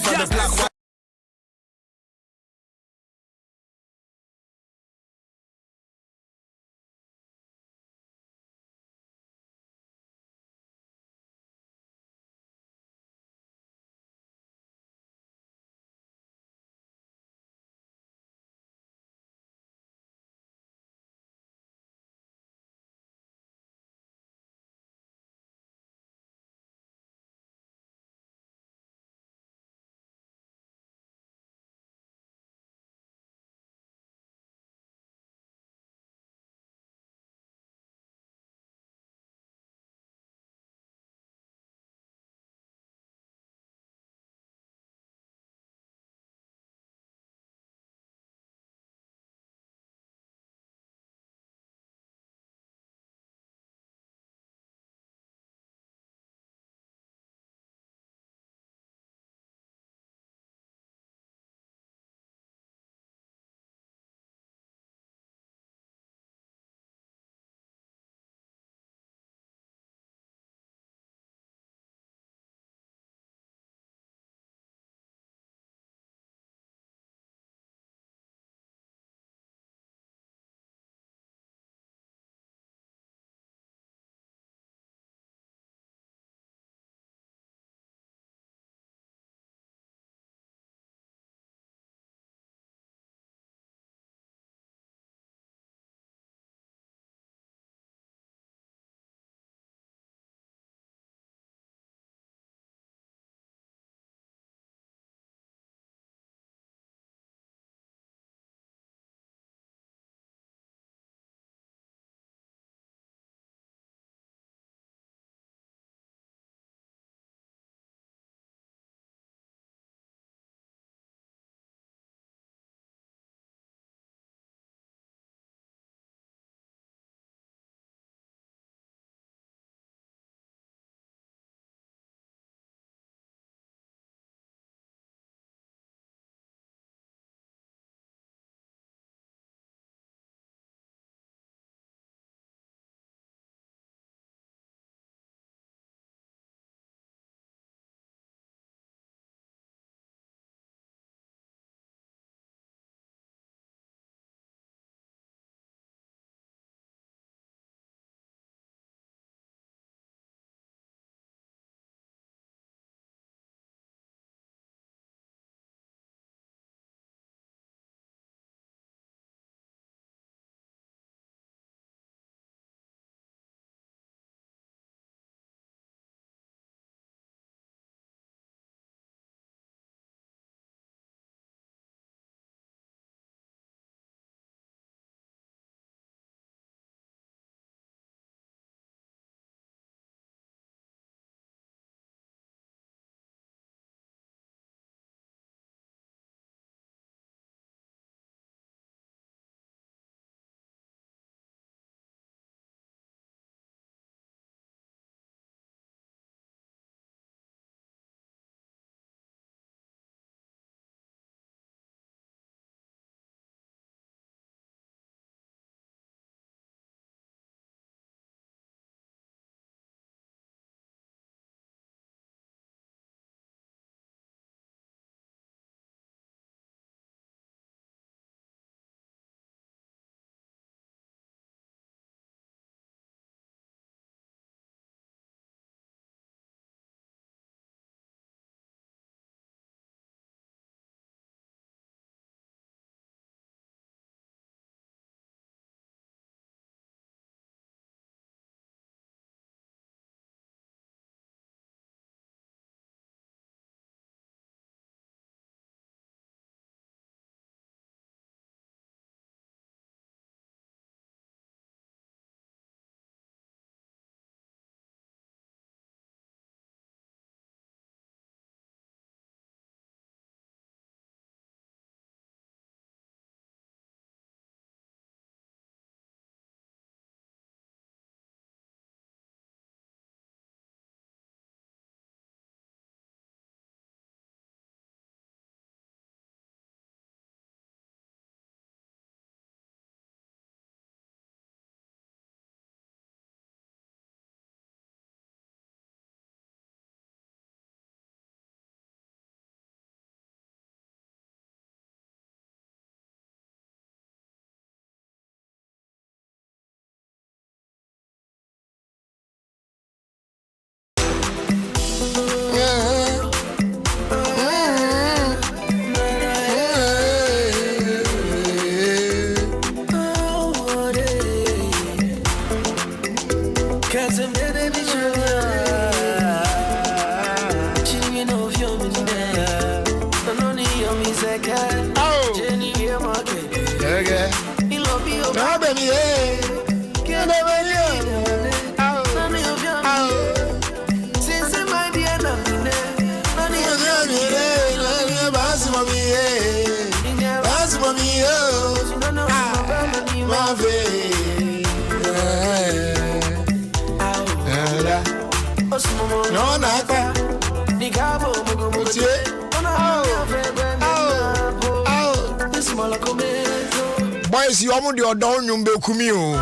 [SPEAKER 1] Boys, you are your down, you be kumio.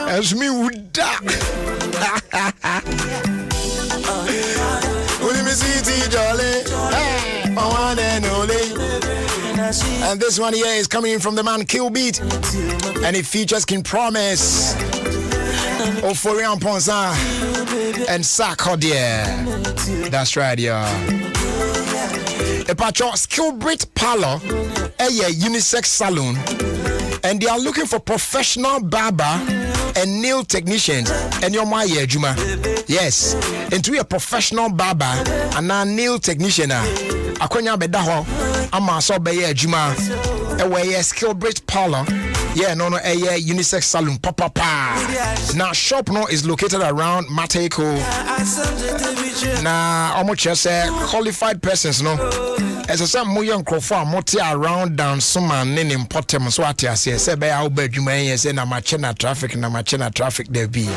[SPEAKER 1] As me would die. And this one here is coming from the man Kill Beat, and it features King Promise, Ofie Kwanso, and Sarkodie. That's right, yeah. A patron Skillbrit Parlor, a unisex salon, and they are looking for professional barber and nail technicians. And you're my Juma. Yes, into a professional barber and a nail technician. Akonya bedaho, ama so be Juma. A Skillbrit Parlor. Yeah, no, a unisex salon. Papa. Now, shop no is located around Mateko. Now, how much say qualified persons, no? As I said, more young crowd, moti around down some and in important. So, what I say, be our bedroom, and say, na machina traffic, there be.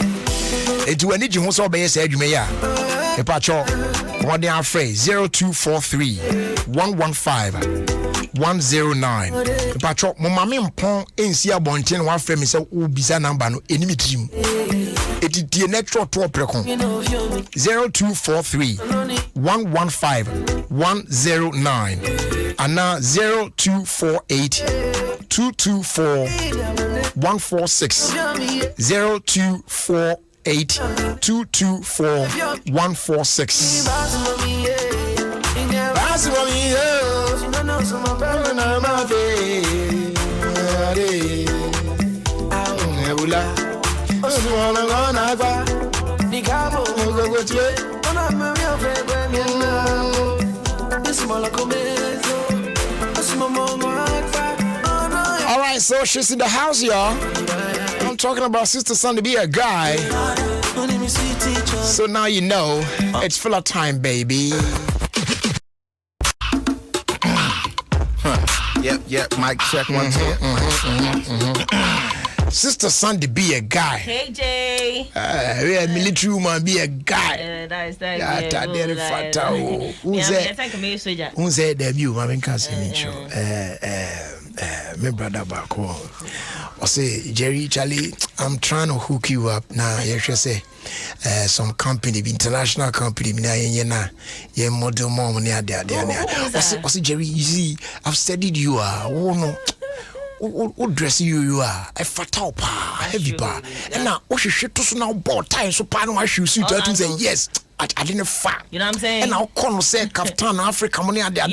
[SPEAKER 1] It will need you also be said, you may. A patcho, one day our phrase 0243 115 109. Patcho, Mamma Pong in Sia Bontin, one frame is a Ubisa number, enemy team. It is the electro tour precon 0243 115 109 and now 0248 224 146 0248 224 146. All right, so she's in the house, y'all. I'm talking about Sister Sunday be a guy. So now you know it's full of time, baby.
[SPEAKER 15] Yep, mic check 1 2.
[SPEAKER 1] Sister Sunday be a guy.
[SPEAKER 10] Hey Jay.
[SPEAKER 1] We a military woman be a guy.
[SPEAKER 10] That's
[SPEAKER 1] Who's that debut? I mean, can't say my brother back home. I say, Jerry, Charlie, I'm trying to hook you up now. You should say, some company, international company, yeah, model mom, near there. I say, Jerry, you see, I've studied you are. Oh no. What dress you are a fatal pa heavy bar and now what you should to now board time so pan my shoes you to say yes I didn't fat.
[SPEAKER 10] You know what I'm saying?
[SPEAKER 1] And now come say Captain Africa money and they do I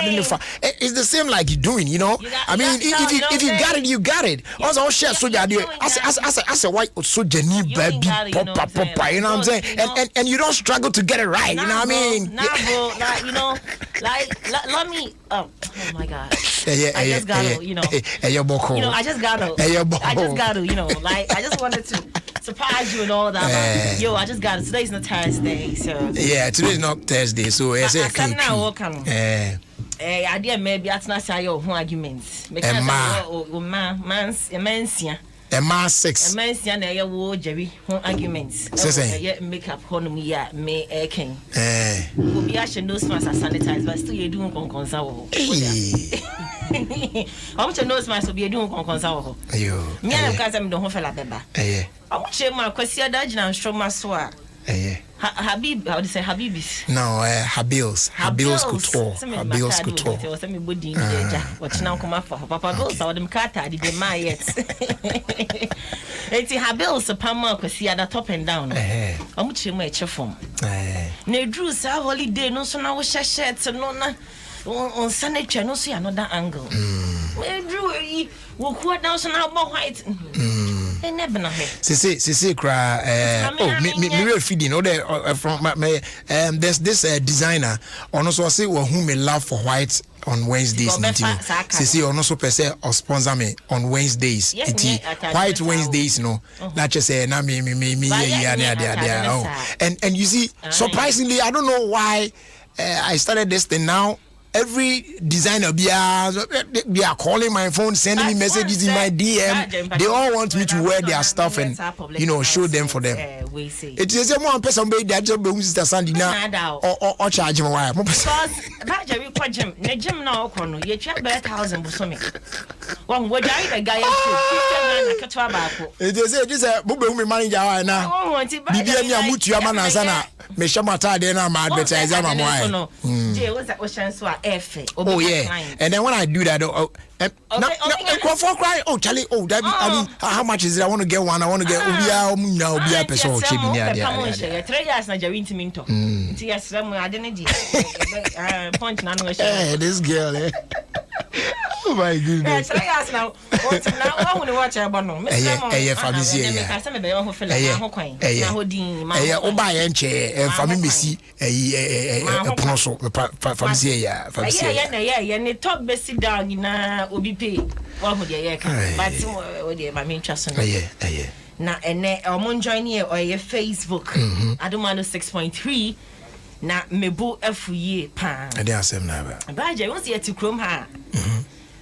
[SPEAKER 1] didn't fat. It's the same like you doing, you know. I mean if you got it, you got it. Also share so I say why so Jenny baby papa, you know what I'm saying? And you don't struggle to get it right, you know what I mean?
[SPEAKER 10] Nah, bro, like you know, like let me oh my god. I just gotta, you know. I just gotta, you know, like I just wanted to surprise you and all that. Yo, I just got it. Today's not Thursday, so.
[SPEAKER 1] Yeah, today's not Thursday, so I say
[SPEAKER 10] I did maybe that's not say your arguments. Because
[SPEAKER 1] a man 6.
[SPEAKER 10] A man sian a wo Jerry arguments. Yeah, makeup on me ya me king. Will be actually no smas as sanitized, but still you doing console. How much nose mask will be doing console? Me and because I'm the whole fella beba. I want you my question that and show my swag. Habib, how do you say Habibis?
[SPEAKER 1] No, Habils Couture. Habils Couture.
[SPEAKER 10] Send me body what now come up for Papa Bills or them carta did my yet. It's Habils Pama question at top and down. How much you make your form? Ne drew sa holiday no so now shirts and no on Sunday channel see another angle. Drew will quote now so now white.
[SPEAKER 1] See, cry. Me feeding. From there's this designer. Also, I say who me love for white on Wednesdays. See, also per se or sponsor me on Wednesdays. White Wednesdays, no. Not just say na me. And you see, surprisingly, I don't know why I started this thing now. Every designer be calling my phone, sending me messages in my DM. They all want me to wear their stuff and show them for them. It is a more person be that job Mr. Sandy now or charge me why.
[SPEAKER 10] Because Baja we put gym now kono ye twa be 1,000 busome. One we die the guy to 50 man aketwa.
[SPEAKER 1] It is a mobile manager now. Bibi me amutu ama na sana me shamata de na ma advertise am why.
[SPEAKER 10] What's that ocean so efe.
[SPEAKER 1] Oh yeah. And then when I do that cry. Oh Charlie, that I mean how much is it? I want to get one. I want to get obia person cheap in there.
[SPEAKER 10] 3 years na jawi ntimi nto. Nti yesrem adenedi. Point na no we
[SPEAKER 1] this girl Oh my goodness.
[SPEAKER 10] 3 years now. Now when you watch about no.
[SPEAKER 1] Family
[SPEAKER 10] here. I say me be ho feel na ho kwan. Na ho din ma.
[SPEAKER 1] Oba ye nche family mesi pono so family here.
[SPEAKER 10] Yeah, ne top besi down na obi pay. Wa ho de ye ka. But o de ma me ntwaso no. Na ene omo join here or your Facebook. Adom 106.3 na mebu afuye pa.
[SPEAKER 1] Ade asem na ba.
[SPEAKER 10] Ba je won se yeti krom ha.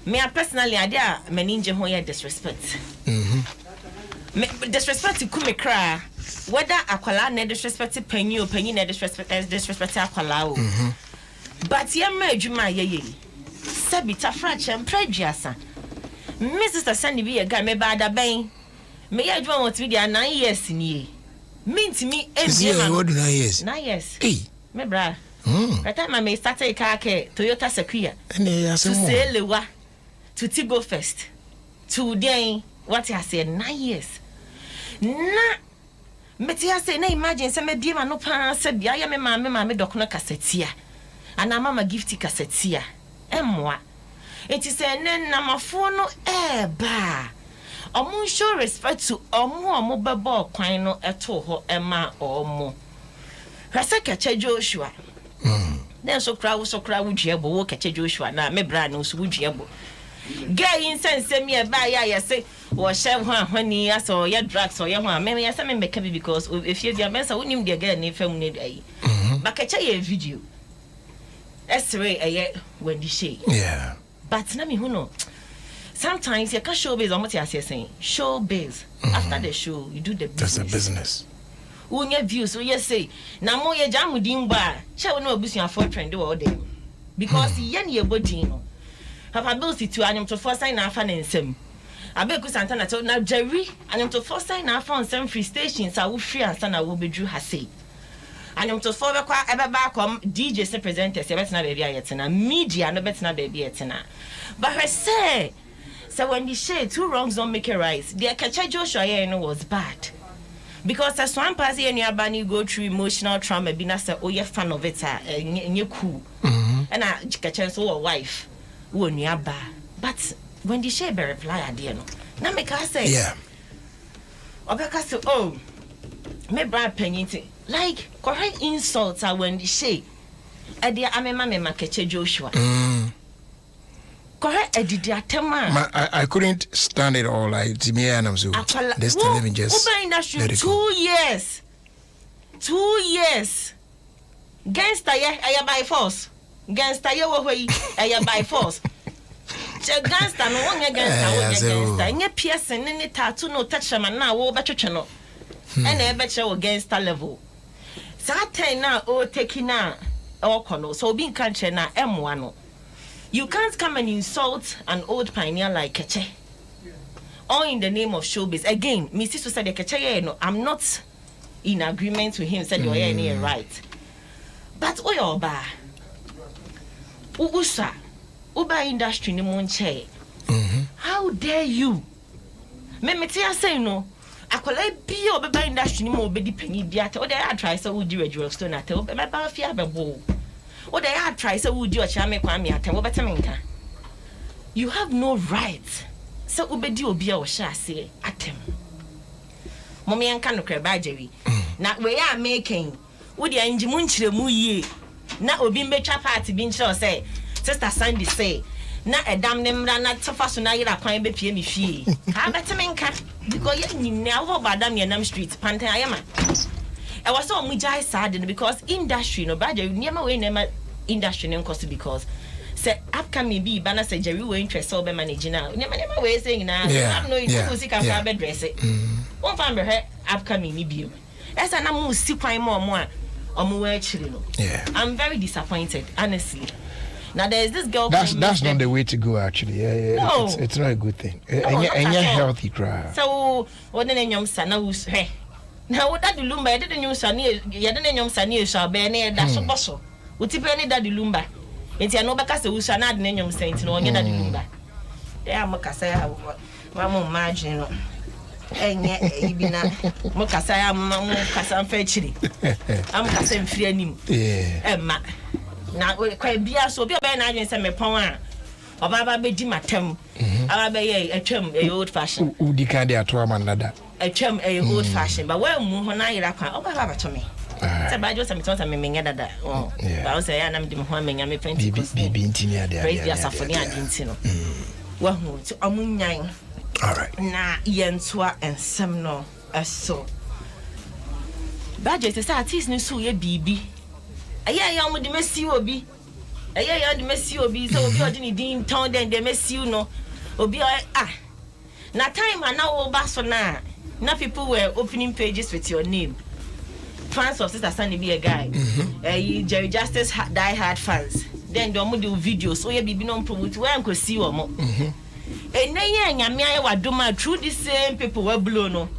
[SPEAKER 10] Me personally ade a maninje ho ye disrespect. Me disrespect ku me kra. Whether akwala na disrespect panyi na disrespect akwala o. But ye ma adwuma ye. Sabita fracha mpraduasa. Mrs. Sandy be a guy me ba da ben. Me ya adwuma want me 9 years ni. Mint me
[SPEAKER 1] every what 9 years?
[SPEAKER 10] 9 years.
[SPEAKER 1] Hey.
[SPEAKER 10] Me bra. That time I started a car Toyota Sequoia. To say Lewa. To Tigo first. To then what I said 9 years. Na metia say na imagine say me bia ma no pa say bia ya me ma dokono kasetia. Ana mama gifti kasetia. Emwa. Enti say nen na mafo no ba. Omo show respect to omo beba kwan no eto ho ema omo. Hwase kache Joshua. Then so kra wo duebo wo kache Joshua na me bra no so wo duebo. Guy in sense me ba ya say wo she ho ahwani aso ye drugs or ye ho me ya say me make be because if you dia mensa wonim dia girl ni fam ne dai. Ba kache ye video. Esre when the she.
[SPEAKER 1] Yeah.
[SPEAKER 10] But na me who know. Sometimes you can show biz on what you are saying. Show biz. After the show, you do the business.
[SPEAKER 1] That's a business.
[SPEAKER 10] When your views, so you say, na mo ye jamu dimba. Shall no business for trend all day. Because yen ye body no. Have ability to anim to first sign na fan ensem. Abeku Santana to na Jerry anim to first sign na fan some free stations a wo free ansa na wo bedru ha say. Anim to for be kwa ebe ba kom DJ se presenters e betina baby ayetena media no betina baby ayetena. But her say so when the shade 2 wrongs don't make it right. The Kacha Joshua was bad. Because as one party and your bani go through emotional trauma, be not say, oh, you're fan of it, and you're cool. And I catch so a wife, who near bar. But when the shade reply, I didn't know. Now make her say,
[SPEAKER 1] yeah.
[SPEAKER 10] Or because oh, me brand penny like correct insults are when the shade. I dear, I'm a mamma Kacha Joshua. Correct, I
[SPEAKER 1] couldn't stand it all. Like to me, and I'm so. This telling just.
[SPEAKER 10] Uber industry 2 years. 2 years. Gangster, I by force. Gangster, you way, I by force. Gangster, no one gangster, gangster. And your piercing in the tattoo, no touch them, and now over channel. And I bet you gangster level. Saturday now, taking now, kono. So being country now, M1. You can't come and insult an old pioneer like Keche. All in the name of showbiz. Again, Mrs. sister said Keche, no, I'm not in agreement with him, said you're any right. But Oyoba Ubusa Uba industry ni monche. How dare you? Memetia say no. Akola bi oba industry ni mo obedi panyi biata. O dey try say wo di radio stone at o be ba fia be bo. What they are try so would you chame kwame atem wo betemenka. You have no right. So ubedi obi a wo sha ase atem. mommy and can cry by Jerry. Now we are making would the engine munchre mu ye. Now obi mecha party bin sure say Sister Sandy say na Adam nem na tofa so na yira kwan be pie me fie. Ha better menka because you nyina wo badam Yanam Street pantan ayama. I was so much sad because industry no bad never we never industry name cost because say upcoming be banner say Jerry we interest so be managing now. Never way saying now I know you go see can bed dress it. One fan be her upcoming me be. Esa na mu si kwan more actually no. Yeah. I'm very disappointed honestly. Now there is this girl.
[SPEAKER 1] That's not the way to go actually. Yeah. No. It's not a good thing. And you're healthy cry.
[SPEAKER 10] So what then nyom sana who's hey. Now what that lumba did nyom sani ya didn't nyom sani sha be na da so boso. Utipe ni da lumba. Enti ano beka se wusha na de nyom senti no onye da lumba. Dey amaka say wa mo imagine no. Enye ibina mo kasa ya mo kasa mfa chiri. Am kasa mfiri anim. Emma na kwa bia so bia be na adwen se me pon a obaba be di matem aba be ye atwam e old fashion
[SPEAKER 1] udi kan de ato amanada
[SPEAKER 10] atwam e old fashion but when mu ho na yira kwa obaba ba to me se ba jo se me tonta me menga dada ba o se ya na me di ho amenya me penti
[SPEAKER 1] bibi ntimi ade
[SPEAKER 10] praise dia safoni adinti no wa hu to amunyan
[SPEAKER 1] all right
[SPEAKER 10] na yentoa ensem no eso ba je se sa artist ni so ye bibi ya mo de mesi obi ya de mesi obi so obi odini din town den de mesi no obi na time na wo ba so na people were opening pages with your name fans of Sister Sandy be a guy Jerry Justice die hard fans then do mo do videos so ye bibi no promote we an ko see wo mo enye nyame aye wadoma through the same people we blow no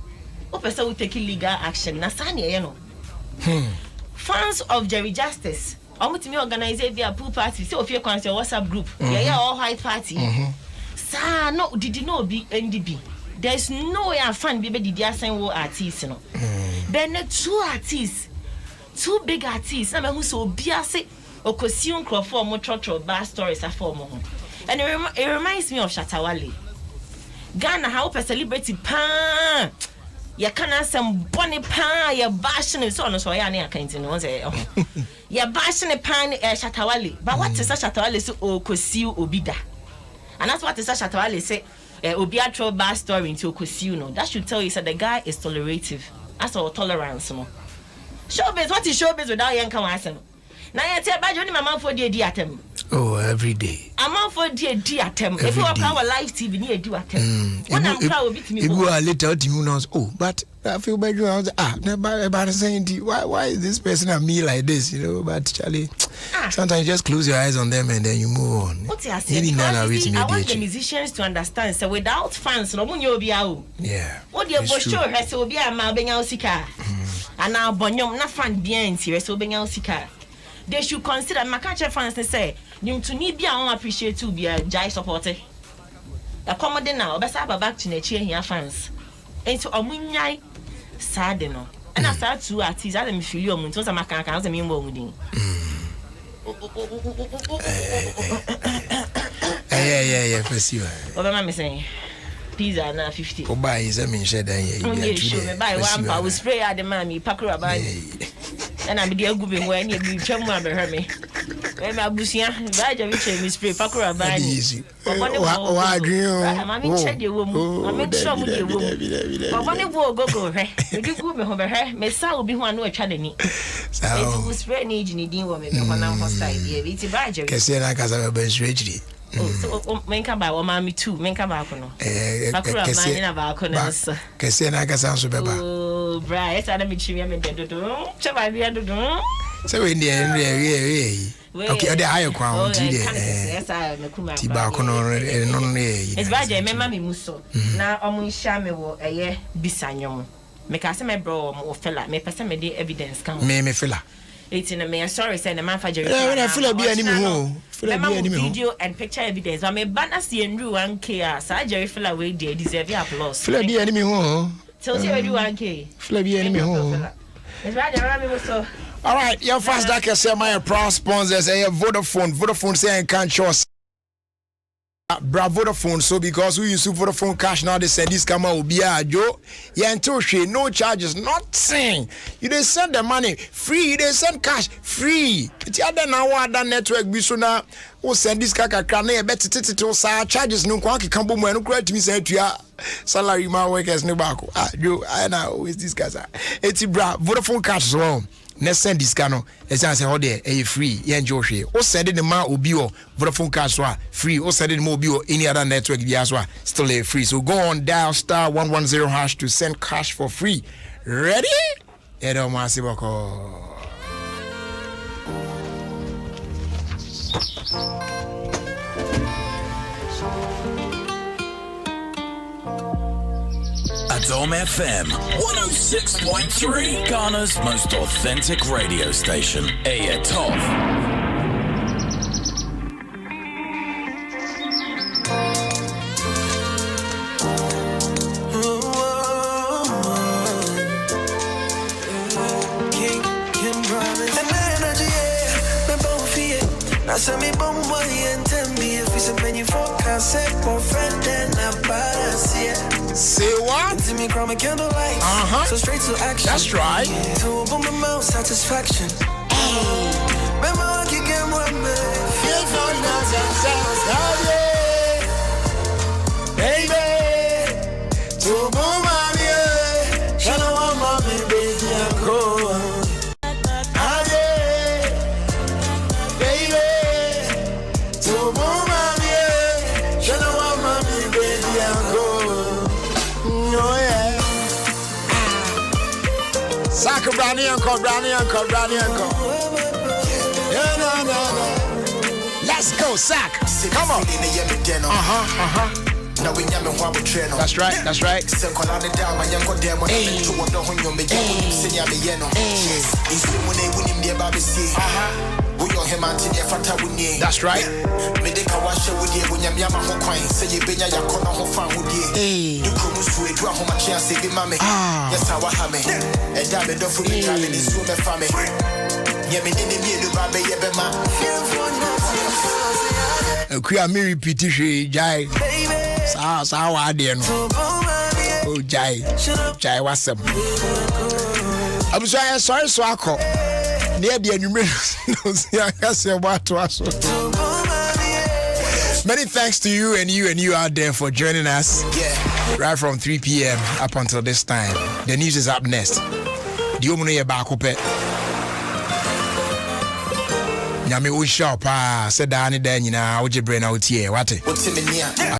[SPEAKER 10] o person will take legal action na sane ye no fans of Jerry Justice me organize a pool party so Ofie Kwanso WhatsApp group all white party sa no did no be NDB there's no way a fan be did assign wo artists no then two artists two big artists na me who so bia say okosi nkrofo mo trotro bar stories afọ mo and it reminds me of Shatawale Ghana how a celebrity pan ya kana some bonny pan ya bashing so no so ya na kind no say ya bashing pan Shatawale but what is Shatawale so okosi obida and that's what is Shatawale say obi atro bad story into okosi no that should tell you that the guy is tolerative that's all tolerance no showbiz what is showbiz without yanka wasen na ya te ba joni mama for di atem
[SPEAKER 1] oh every day
[SPEAKER 10] amount for di atem if you are our live TV ni edi atem when I'm proud obi timi
[SPEAKER 1] go later timi no oh but I feel bad never saying why is this person at me like this you know but Charlie sometimes you just close your eyes on them and then you move on
[SPEAKER 10] what I say I want the musicians to understand so without fans no munyo obi awo
[SPEAKER 1] yeah
[SPEAKER 10] what the show has obi ama benya osika and now bonyom na fan bien ti so benya osika they should consider makache fans say you to need be I appreciate to be a jai supporter accommodate now obesa back to na here fans and so omunyai sad no and I start to artists that me feel you so some kan say me mo mudin
[SPEAKER 1] yeah for sure
[SPEAKER 10] obama me saying these are now 50
[SPEAKER 1] oh buy is me share dan
[SPEAKER 10] you show me buy one power spray at the mommy pakura ban and I'm the gube when you be chemu abehe me when abusia buy je me spray pakura ban
[SPEAKER 1] easy wa adwin
[SPEAKER 10] mama che de wo mu mama sure mu de wo mu baba ne bo gogo he me di gube ho behe me sa obi ho anu atwa dani so spray ni jini din wo me ho na style e bi ti buy je
[SPEAKER 1] kese na kasa be spray jiri
[SPEAKER 10] so menka ba wo mami too menka ba ko no pakura ban na ba ko no so
[SPEAKER 1] kese na kasa so beba
[SPEAKER 10] bra esa na mi chimi me de dodo chaba bia dodo
[SPEAKER 1] so we ndi okay the higher crown ti de
[SPEAKER 10] esa me kuma
[SPEAKER 1] ti ba ko no
[SPEAKER 10] it's bad je me mami muso na omo hia me wo eye bisanyom me ka se me bro mo fela me pese me de evidence kan
[SPEAKER 1] me fela
[SPEAKER 10] it's in a me sorry say na man fa Jerry
[SPEAKER 1] fela bia ni me ho fela bia ni me ho
[SPEAKER 10] video and picture evidence but me banner see nru 1k sa Jerry fela we dey deserve applause
[SPEAKER 1] fela bia ni me ho
[SPEAKER 10] so say we do 1k
[SPEAKER 1] fela bia ni me ho
[SPEAKER 10] it's bad je me so
[SPEAKER 1] all right your fast that can say my proud sponsors Vodafone say I can't trust Bravo the phone. So because we use Vodafone cash now, they send this camera will be a Joe. Yeah, until no charges, nothing. You they send the money free, they send cash free. It's other now that network be so now. O send this kaka krane bet to sa charges no kwa kikambo mo no credit me say tua salary my workers no back. Joe, I know is this guys. It's bra Vodafone cash so. Let's send this cano. Let's say how there free. Yeah, Joshi. O send the man obio Vodafone cash free. O send the mobile any other network biaswa still a free. So go on dial *110# to send cash for free. Ready? Adom 106.3.
[SPEAKER 13] Adom FM 106.3, Ghana's most authentic radio station. Aya Top.
[SPEAKER 1] Say what?
[SPEAKER 8] So straight to action.
[SPEAKER 1] That's right.
[SPEAKER 8] To open my mouth, satisfaction. Remember I can get one
[SPEAKER 1] baby. To boom my shallow one mommy, baby, I'm cool. Saka Brownie Uncle. No. Let's go, Sack. Come on. That's right. That's right. Me repeat Jai. Sa wa de no. Oh Jai wasem. I'm sorry so akọ. Near the Many thanks to you and you out there for joining us. Right from 3 p.m. up until this time. The news is up next. The Omono back up. Nyame wo shop said ani da nyina wo jebre na wo tie wate.